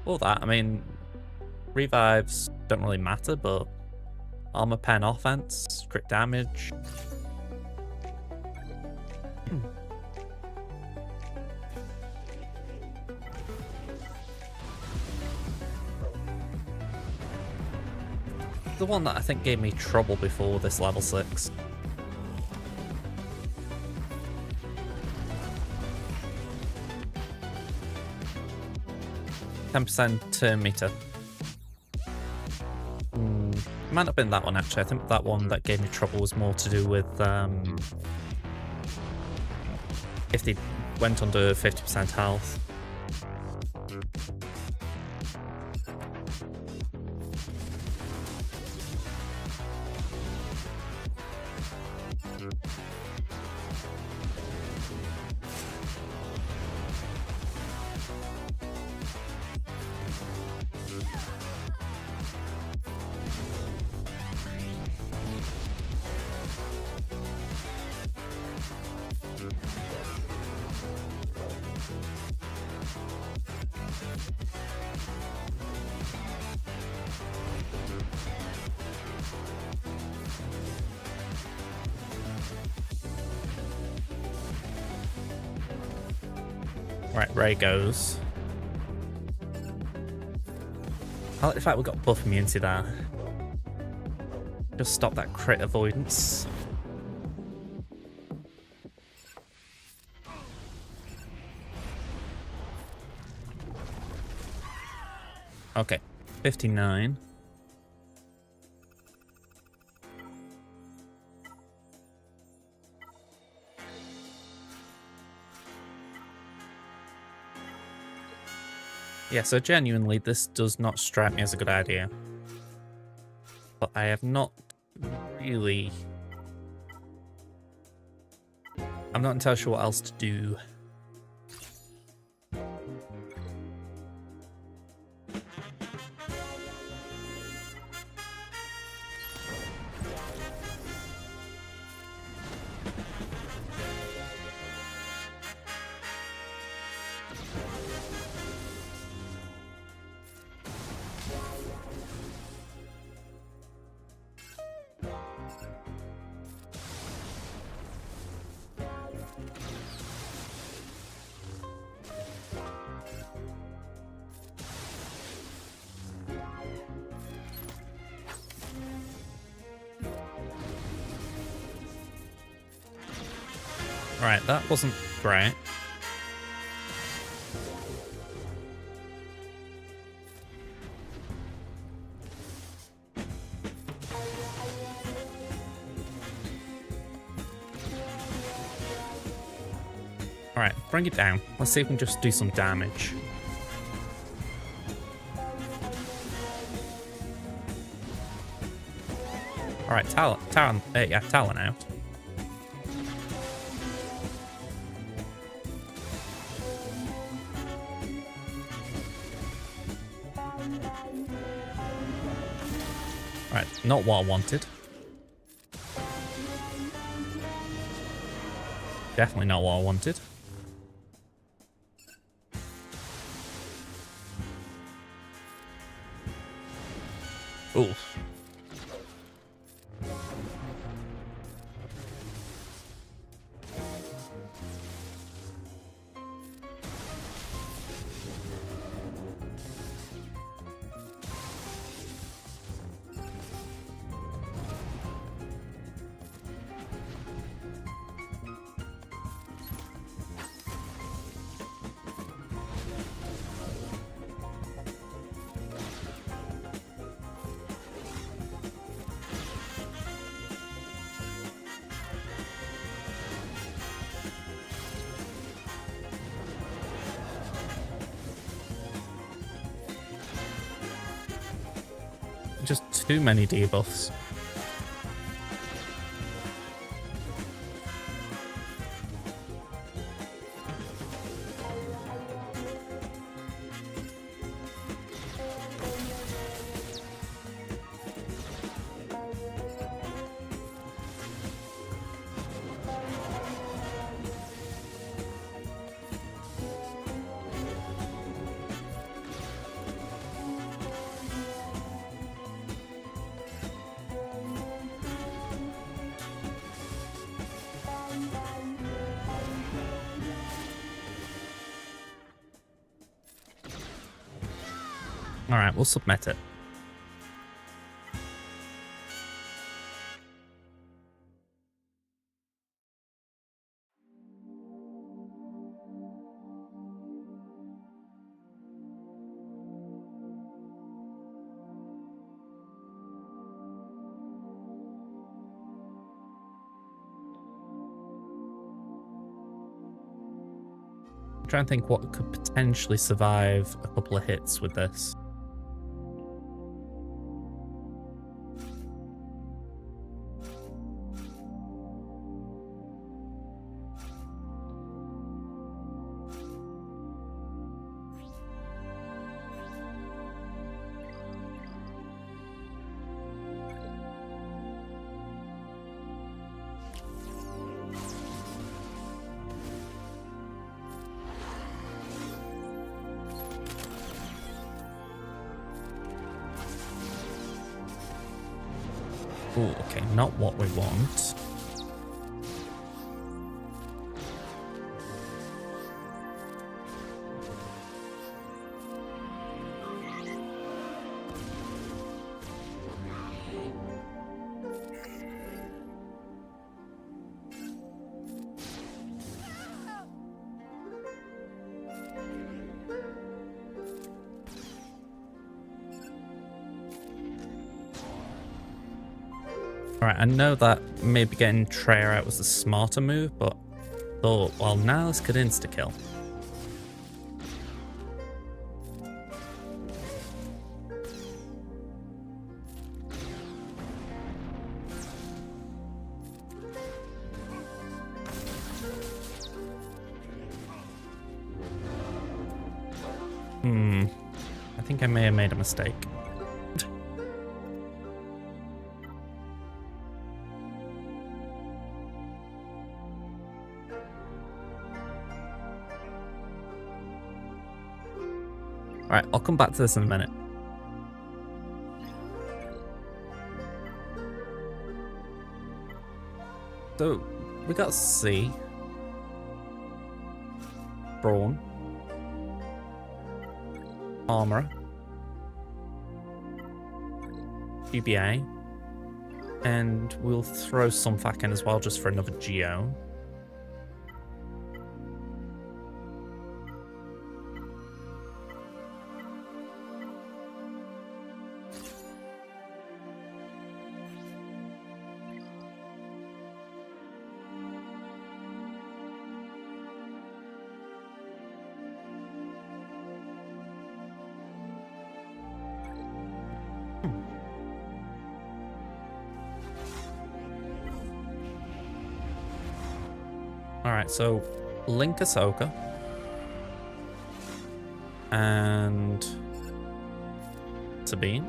All that, I mean, revives don't really matter, but armor pen offense, crit damage. The one that I think gave me trouble before this level 6. %10% meter. Might not have been that one actually. I think that one that gave me trouble was more to do with if they went under 50% health. Right, Ray goes. I like the fact we got buff immunity there. Just stop that crit avoidance. Okay, 59. Yeah, so genuinely, this does not strike me as a good idea. But I have not really... I'm not entirely sure what else to do. Alright, that wasn't great. Alright, bring it down. Let's see if we can just do some damage. Alright, Talon out. Alright, not what I wanted. Definitely not what I wanted. Oof. Just too many debuffs. Alright, we'll submit it. I'm trying to think what could potentially survive a couple of hits with this. Oh, okay, not what we want. Alright, I know that maybe getting Treya out was the smarter move, but thought, well, now this could insta-kill. I think I may have made a mistake. Alright, I'll come back to this in a minute. So, we got C. Brawn. Armor. GBA. And we'll throw Sunfac in as well, just for another Geo. Alright, so Link Ahsoka. And Sabine.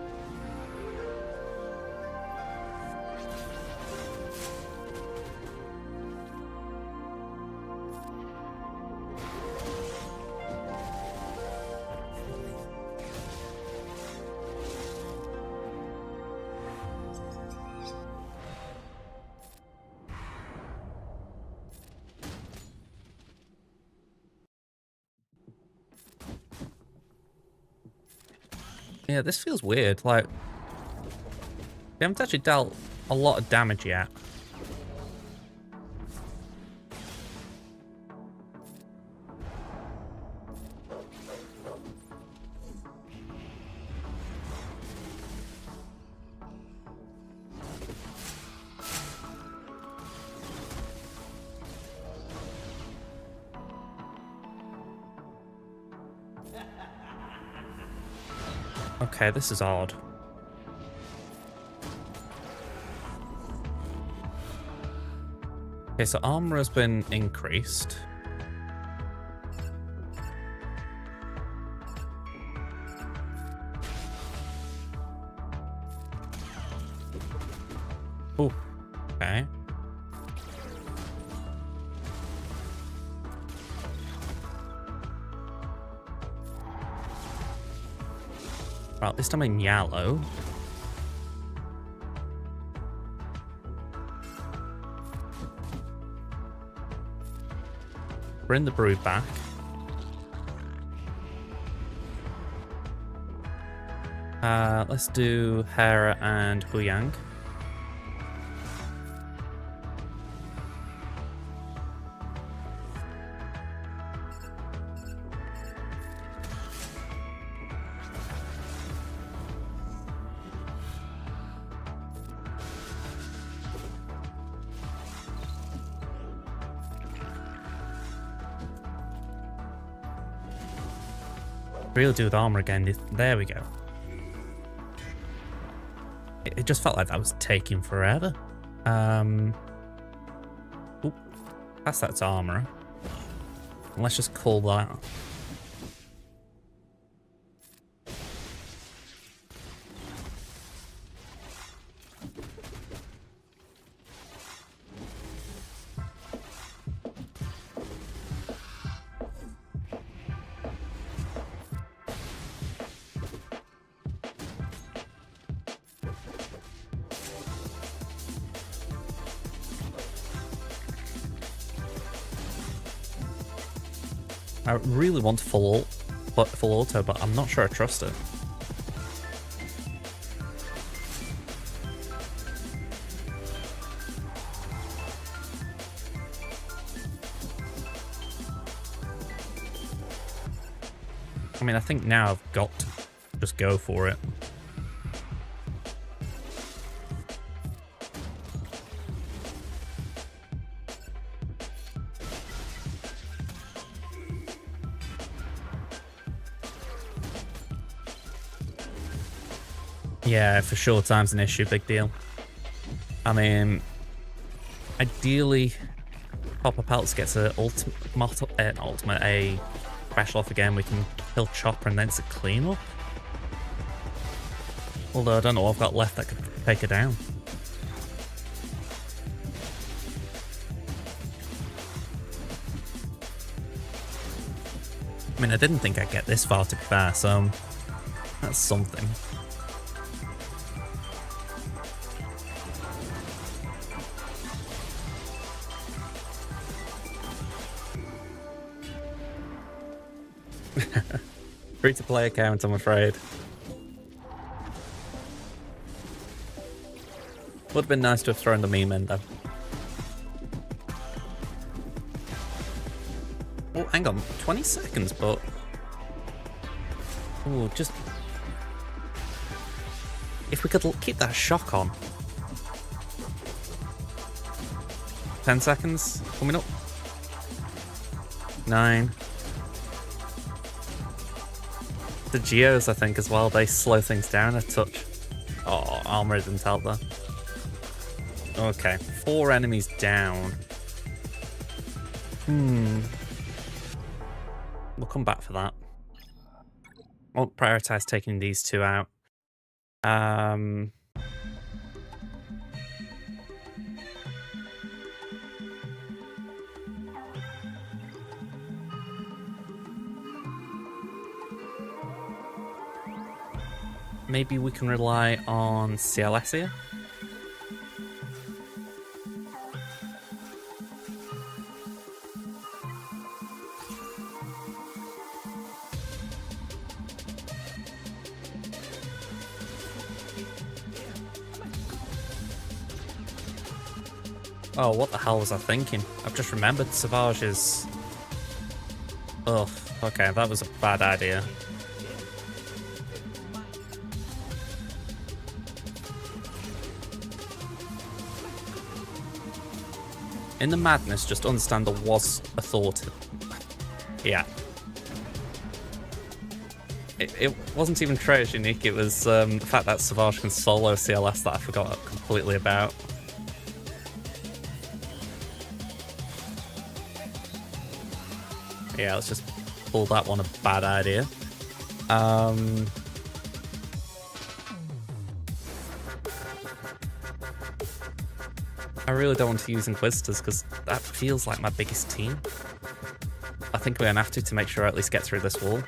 Yeah, this feels weird. Like, they haven't actually dealt a lot of damage yet. Okay, this is odd. Okay, so armor has been increased. Oh, okay. Well, this time in yellow. Bring the brood back. Let's do Hera and Huyang. Really do with armor again. There we go. It just felt like that was taking forever. Oop, that's armor. And let's just call that. I really want full auto, but I'm not sure I trust it. I mean, I think now I've got to just go for it. Yeah, for sure, time's an issue, big deal. I mean, ideally, Papa Pelts gets a special off again. We can kill Chopper and then it's a cleanup. Although I don't know what I've got left that could take her down. I mean, I didn't think I'd get this far, to be fair, so that's something. Free-to-play account, I'm afraid. Would have been nice to have thrown the meme in, though. Oh, hang on. 20 seconds, but... Oh, just... If we could keep that shock on. 10 seconds. Coming up. 9. The Geos, I think, as well. They slow things down a touch. Oh, armor didn't help there. Okay, 4 enemies down. We'll come back for that. Won't prioritize taking these 2 out. Maybe we can rely on CLS here. Oh, what the hell was I thinking? I've just remembered Savage is... Ugh, okay, that was a bad idea. In the madness, just understand there was a thought. Yeah. It wasn't even Trash unique, it was the fact that Savage can solo CLS that I forgot completely about. Yeah, let's just pull that one a bad idea. I really don't want to use Inquisitors because that feels like my biggest team. I think we're going to have to make sure I at least get through this wall.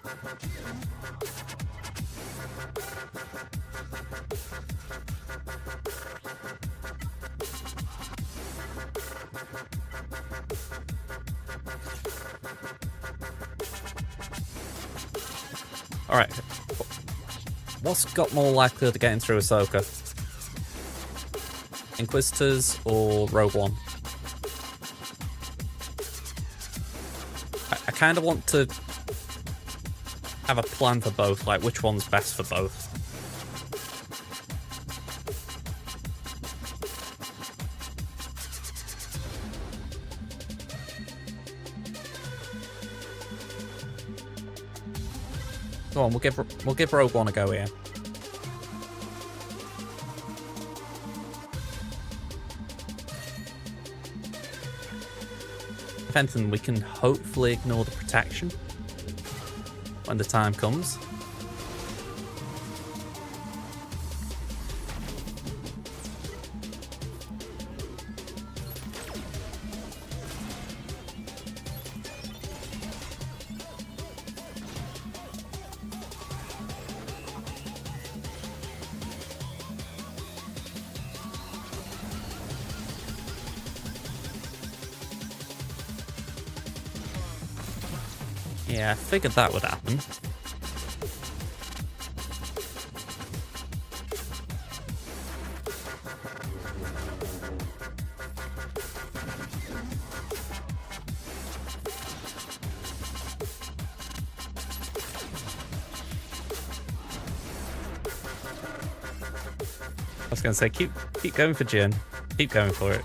Alright. What's got more likelihood of getting through Ahsoka? Inquisitors or Rogue One? I kind of want to have a plan for both, like which one's best for both. Go on, we'll give Rogue One a go here. If anything, we can hopefully ignore the protection when the time comes. Yeah, I figured that would happen. I was going to say, keep going for Jin. Keep going for it.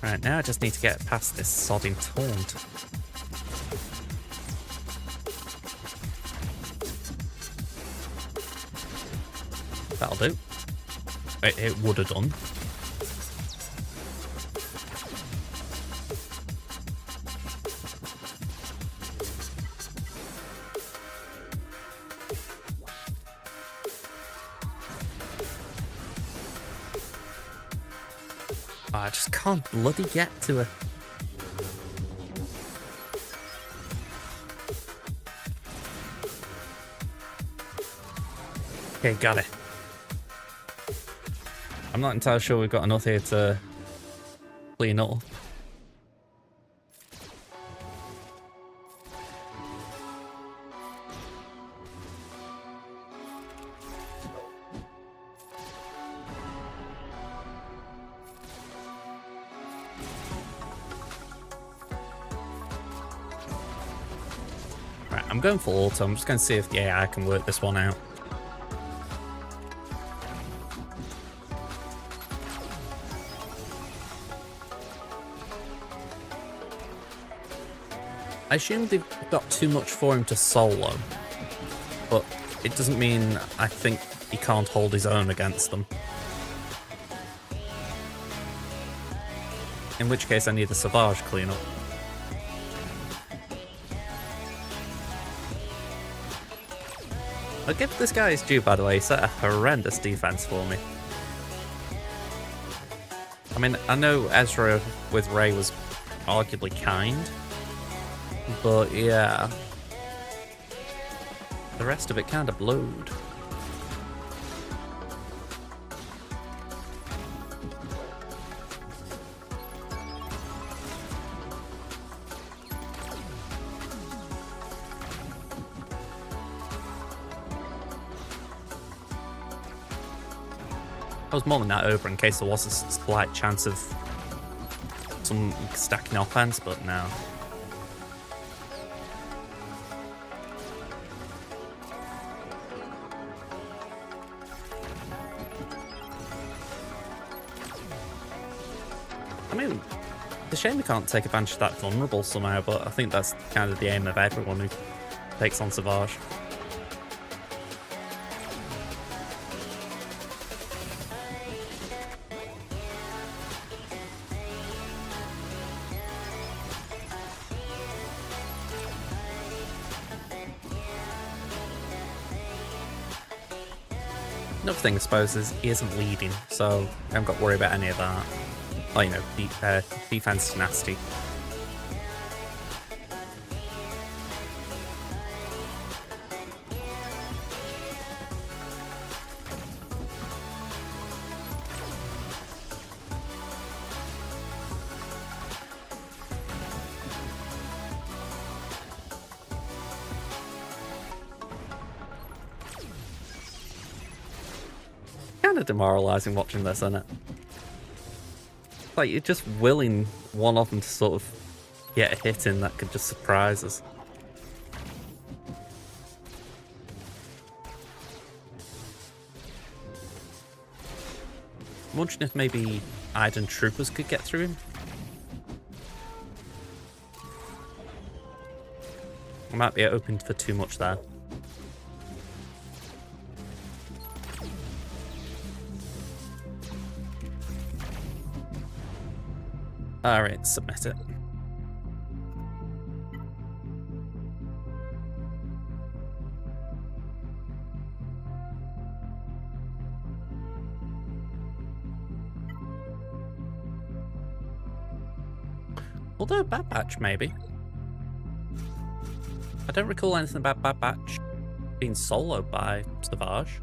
Right, now I just need to get past this sodding taunt. That'll do. It would have done. I just can't bloody get to her. Okay, got it. I'm not entirely sure we've got enough here to clean up. Right, I'm going for auto. I'm just going to see if the AI can work this one out. I assume they've got too much for him to solo, but it doesn't mean I think he can't hold his own against them. In which case I need a Savage cleanup. I'll give this guy his due, by the way. He set a horrendous defense for me. I mean, I know Ezra with Ray was arguably kind, but yeah, the rest of it kind of blowed. I was mulling that over in case there was a slight chance of some stacking offense, but no. I mean, it's a shame we can't take advantage of that vulnerable somehow, but I think that's kind of the aim of everyone who takes on Savage. Another thing, I suppose, is he isn't leading, so I haven't got to worry about any of that. Oh, you know, defense nasty. Kind of demoralizing watching this, isn't it? Like, you're just willing one of them to sort of get a hit in that could just surprise us. I'm wondering if maybe Iden Troopers could get through him. I might be open for too much there. Alright, submit it. Although Bad Batch, maybe. I don't recall anything about Bad Batch being soloed by Savage.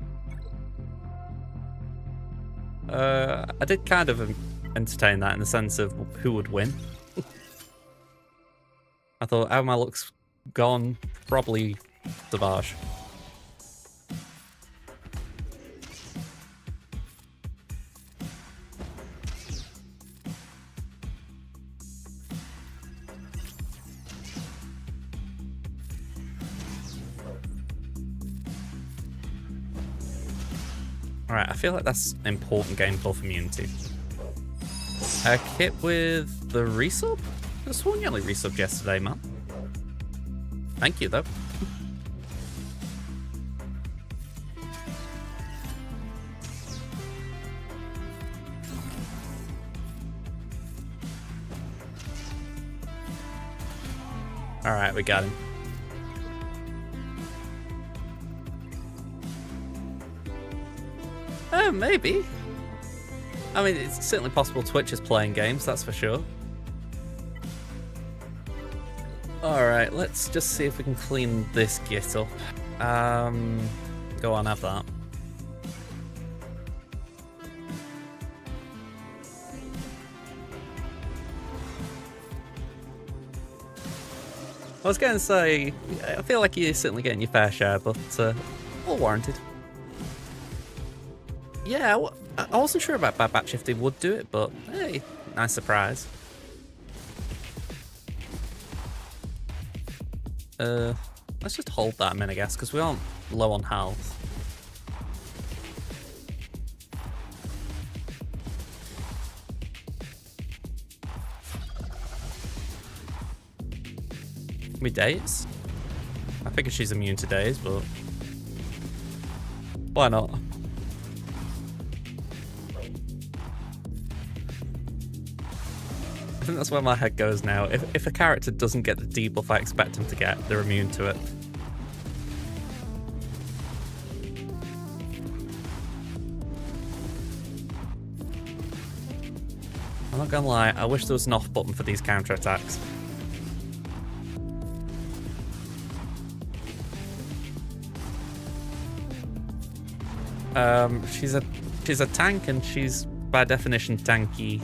I did kind of entertain that in the sense of who would win. I thought, how my looks gone? Probably Savage. Alright, I feel like that's an important game for Immunity. A kit with the resub? I sworn you only resubbed yesterday, man. Thank you, though. Alright, we got him. Oh, maybe. I mean, it's certainly possible Twitch is playing games, that's for sure. Alright, let's just see if we can clean this git up. Go on, have that. I was going to say, I feel like you're certainly getting your fair share, but all warranted. Yeah, I wasn't sure about Bad Batch if they would do it, but hey, nice surprise. Let's just hold that a minute, I guess, because we aren't low on health. Me daze? I figure she's immune to daze, but why not? I think that's where my head goes now. If a character doesn't get the debuff I expect them to get, they're immune to it. I'm not gonna lie, I wish there was an off button for these counterattacks. She's a tank, and she's by definition tanky.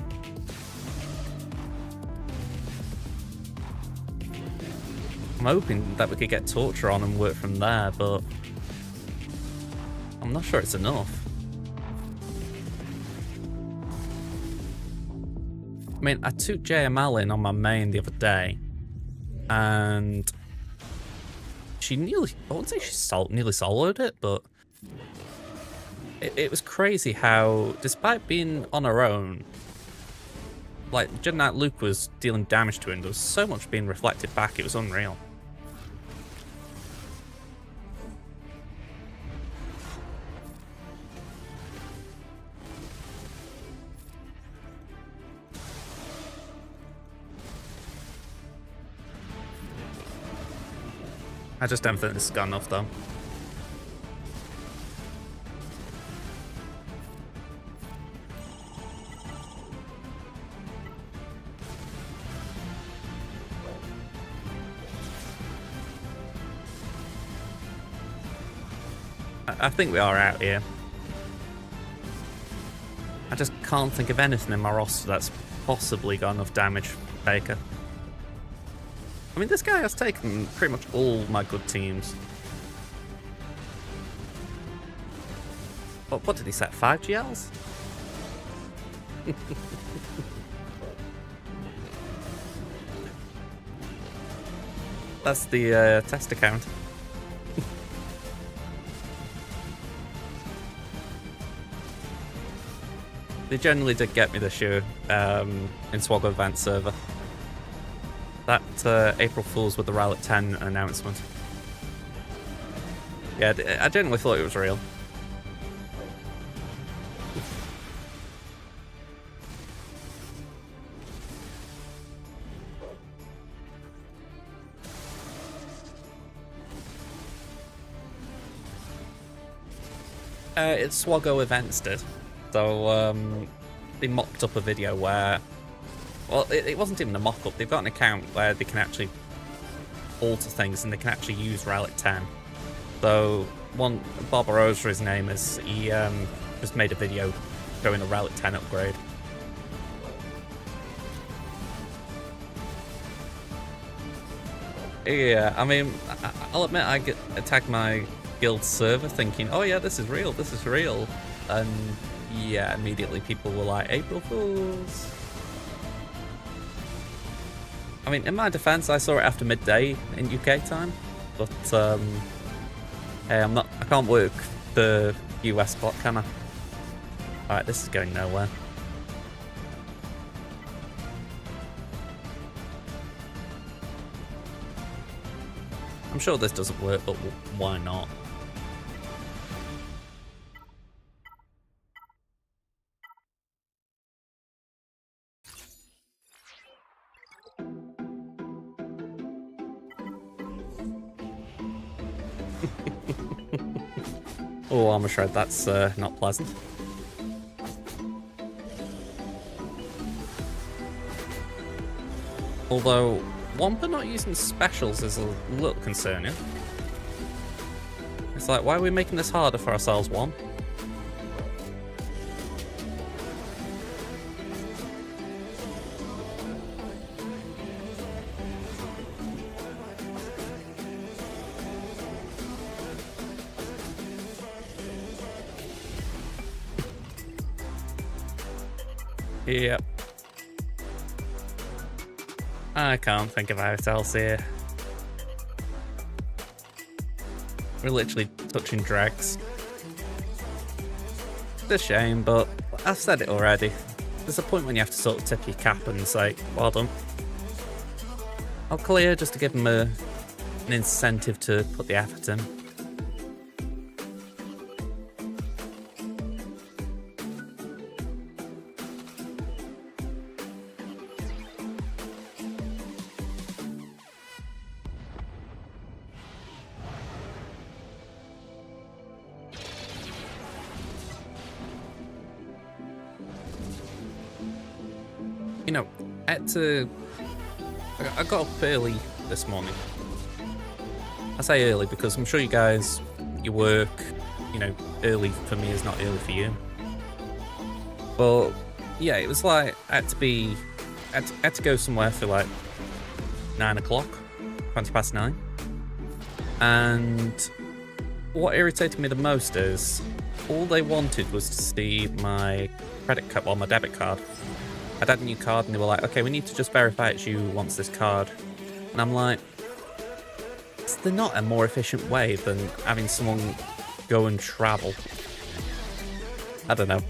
I'm hoping that we could get Torture on and work from there, but I'm not sure it's enough. I mean, I took JML in on my main the other day, and she nearly, I wouldn't say she nearly soloed it, but it was crazy how, despite being on her own, like, Jedi Knight Luke was dealing damage to her, and there was so much being reflected back, it was unreal. I just don't think this has got enough, though. I think we are out here. I just can't think of anything in my roster that's possibly got enough damage for Baker. I mean, this guy has taken pretty much all my good teams. What did he set? 5 GLs? That's the test account. They generally did get me this year in Swaggo Advanced server. That April Fool's with the Rowlet 10 announcement. Yeah, I genuinely thought it was real. It's Swaggo Events did. So they mocked up a video where, well, it wasn't even a mock-up. They've got an account where they can actually alter things and they can actually use Rowlet 10. So one, Barbarossa, his name is, he just made a video showing a Rowlet 10 upgrade. Yeah, I mean, I'll admit I attacked my guild server thinking, oh yeah, this is real, and yeah, immediately people were like, April Fools. I mean, in my defense, I saw it after midday in UK time, but hey, I can't work the US clock, can I? Alright, this is going nowhere. I'm sure this doesn't work, but why not? Oh, Armor Shred, that's not pleasant. Although, Wampa not using specials is a little concerning. It's like, why are we making this harder for ourselves, Wom? Yep. I can't think of hotels here. We're literally touching dregs. It's a shame, but I've said it already. There's a point when you have to sort of tip your cap and say, well done. I'll clear just to give them an incentive to put the effort in. You know, I got up early this morning. I say early because I'm sure you guys, you work, you know, early for me is not early for you. But yeah, it was like I had to go somewhere for like 9 o'clock, 20 past 9. And what irritated me the most is all they wanted was to see my credit card, well, my debit card. I'd had a new card and they were like, okay, we need to just verify it's you who wants this card. And I'm like, is there not a more efficient way than having someone go and travel? I don't know.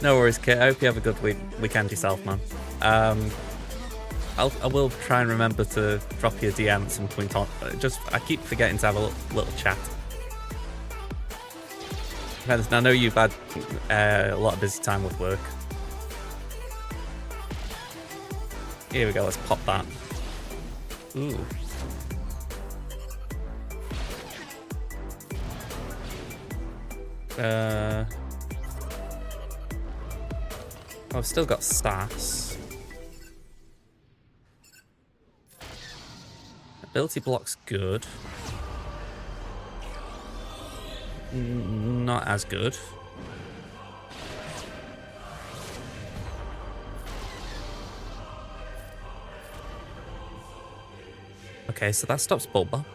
No worries, Kit. I hope you have a good weekend yourself, man. I will try and remember to drop you a DM at some point on. I keep forgetting to have a little chat. I know you've had a lot of busy time with work. Here we go, let's pop that. Ooh. I've still got stats. Ability block's good. Not as good. Okay, so that stops Bulba.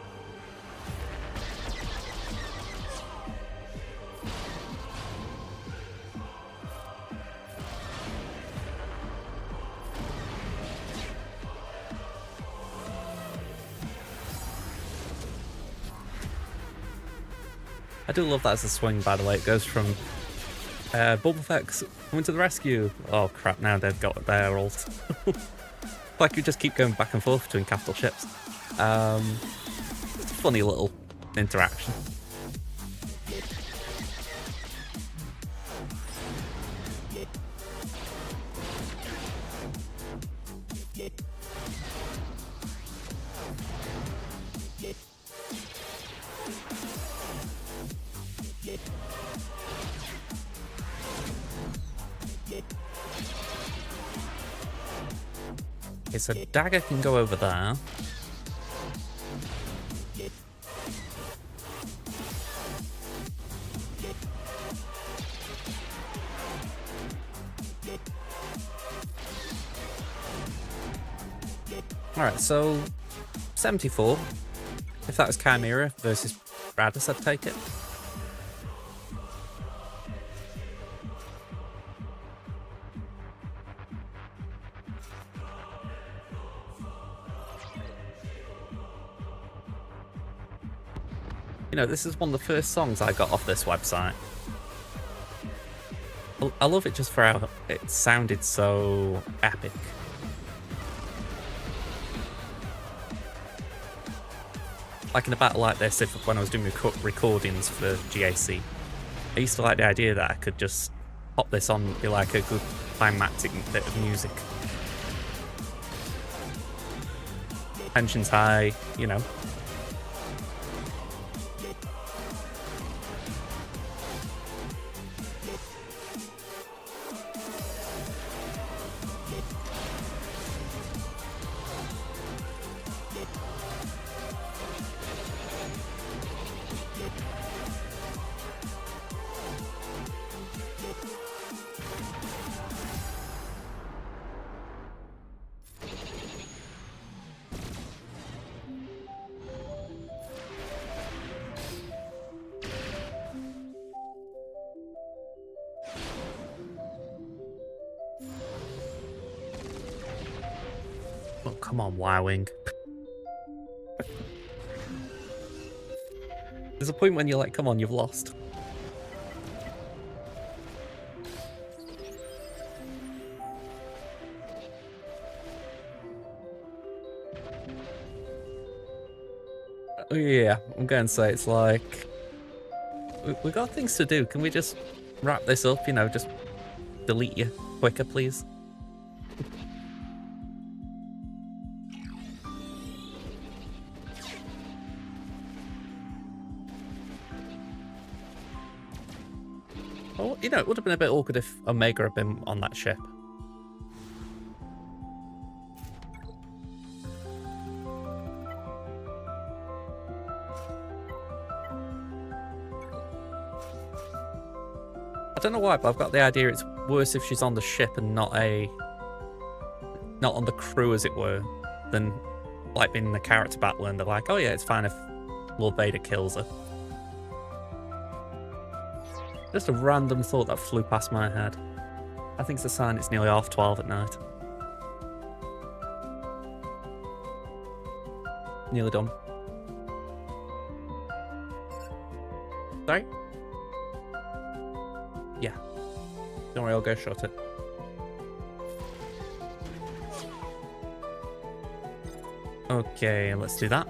I do love that as a swing, by the way. It goes from Bulbafex coming to the rescue. Oh crap, now they've got their ult. Like you just keep going back and forth between capital ships. It's a funny little interaction. Okay, so dagger can go over there. Alright, so 74. If that was Chimera versus Radis, I'd take it. You know, this is one of the first songs I got off this website. I love it just for how it sounded so epic. Like in a battle like this, when I was doing recordings for GAC, I used to like the idea that I could just pop this on and be like a good climactic bit of music. Tension's high, you know. Oh, come on, wowing. There's a point when you're like, come on, you've lost. Yeah, I'm going to say it's like... we got things to do. Can we just wrap this up? You know, just delete you quicker, please? Oh, you know, it would have been a bit awkward if Omega had been on that ship. I don't know why, but I've got the idea it's worse if she's on the ship and not on the crew, as it were, than like being in the character battle and they're like, oh yeah, it's fine if Lord Vader kills her. Just a random thought that flew past my head. I think it's a sign it's nearly 12:30 at night. Nearly done. Sorry? Yeah. Don't worry, I'll go shut it. Okay, let's do that.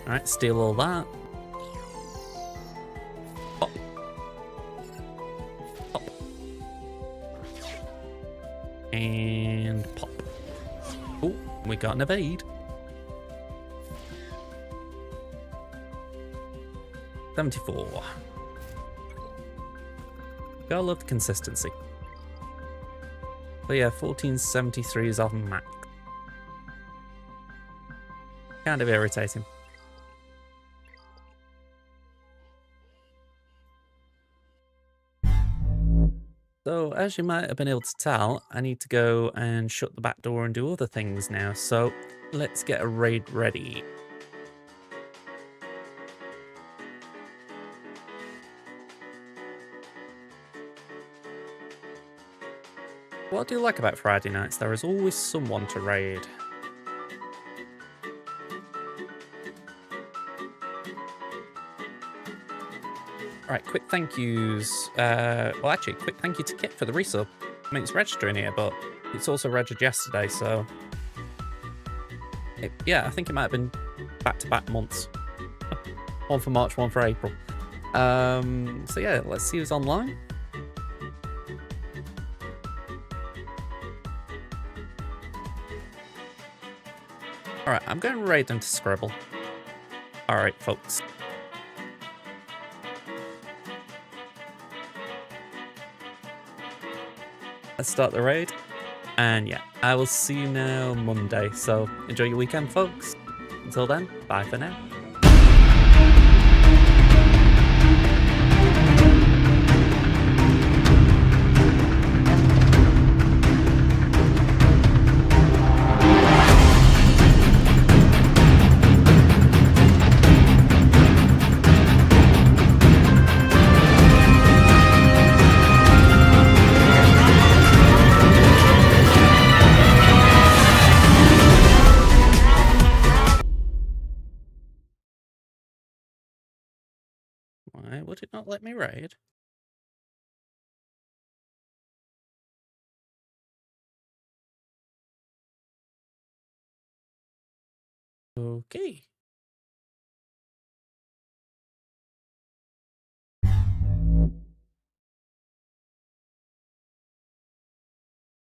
Alright, steal all that. Pop. Pop. And pop. Oh, we got an evade. 74. Gotta love the consistency. But yeah, 1473 is off max. Kind of irritating. So, as you might have been able to tell, I need to go and shut the back door and do other things now. So, let's get a raid ready. What I do like about Friday nights, there is always someone to raid. Alright, quick thank yous. Well, actually, quick thank you to Kit for the resub. I mean, it's registering here, but it's also registered yesterday, so... yeah, I think it might have been back-to-back months. One for March, one for April. So yeah, let's see who's online. Alright, I'm going to raid them to Scribble. Alright, folks. Let's start the raid. And yeah, I will see you now Monday. So enjoy your weekend, folks. Until then, bye for now. Why would it not let me raid? Okay.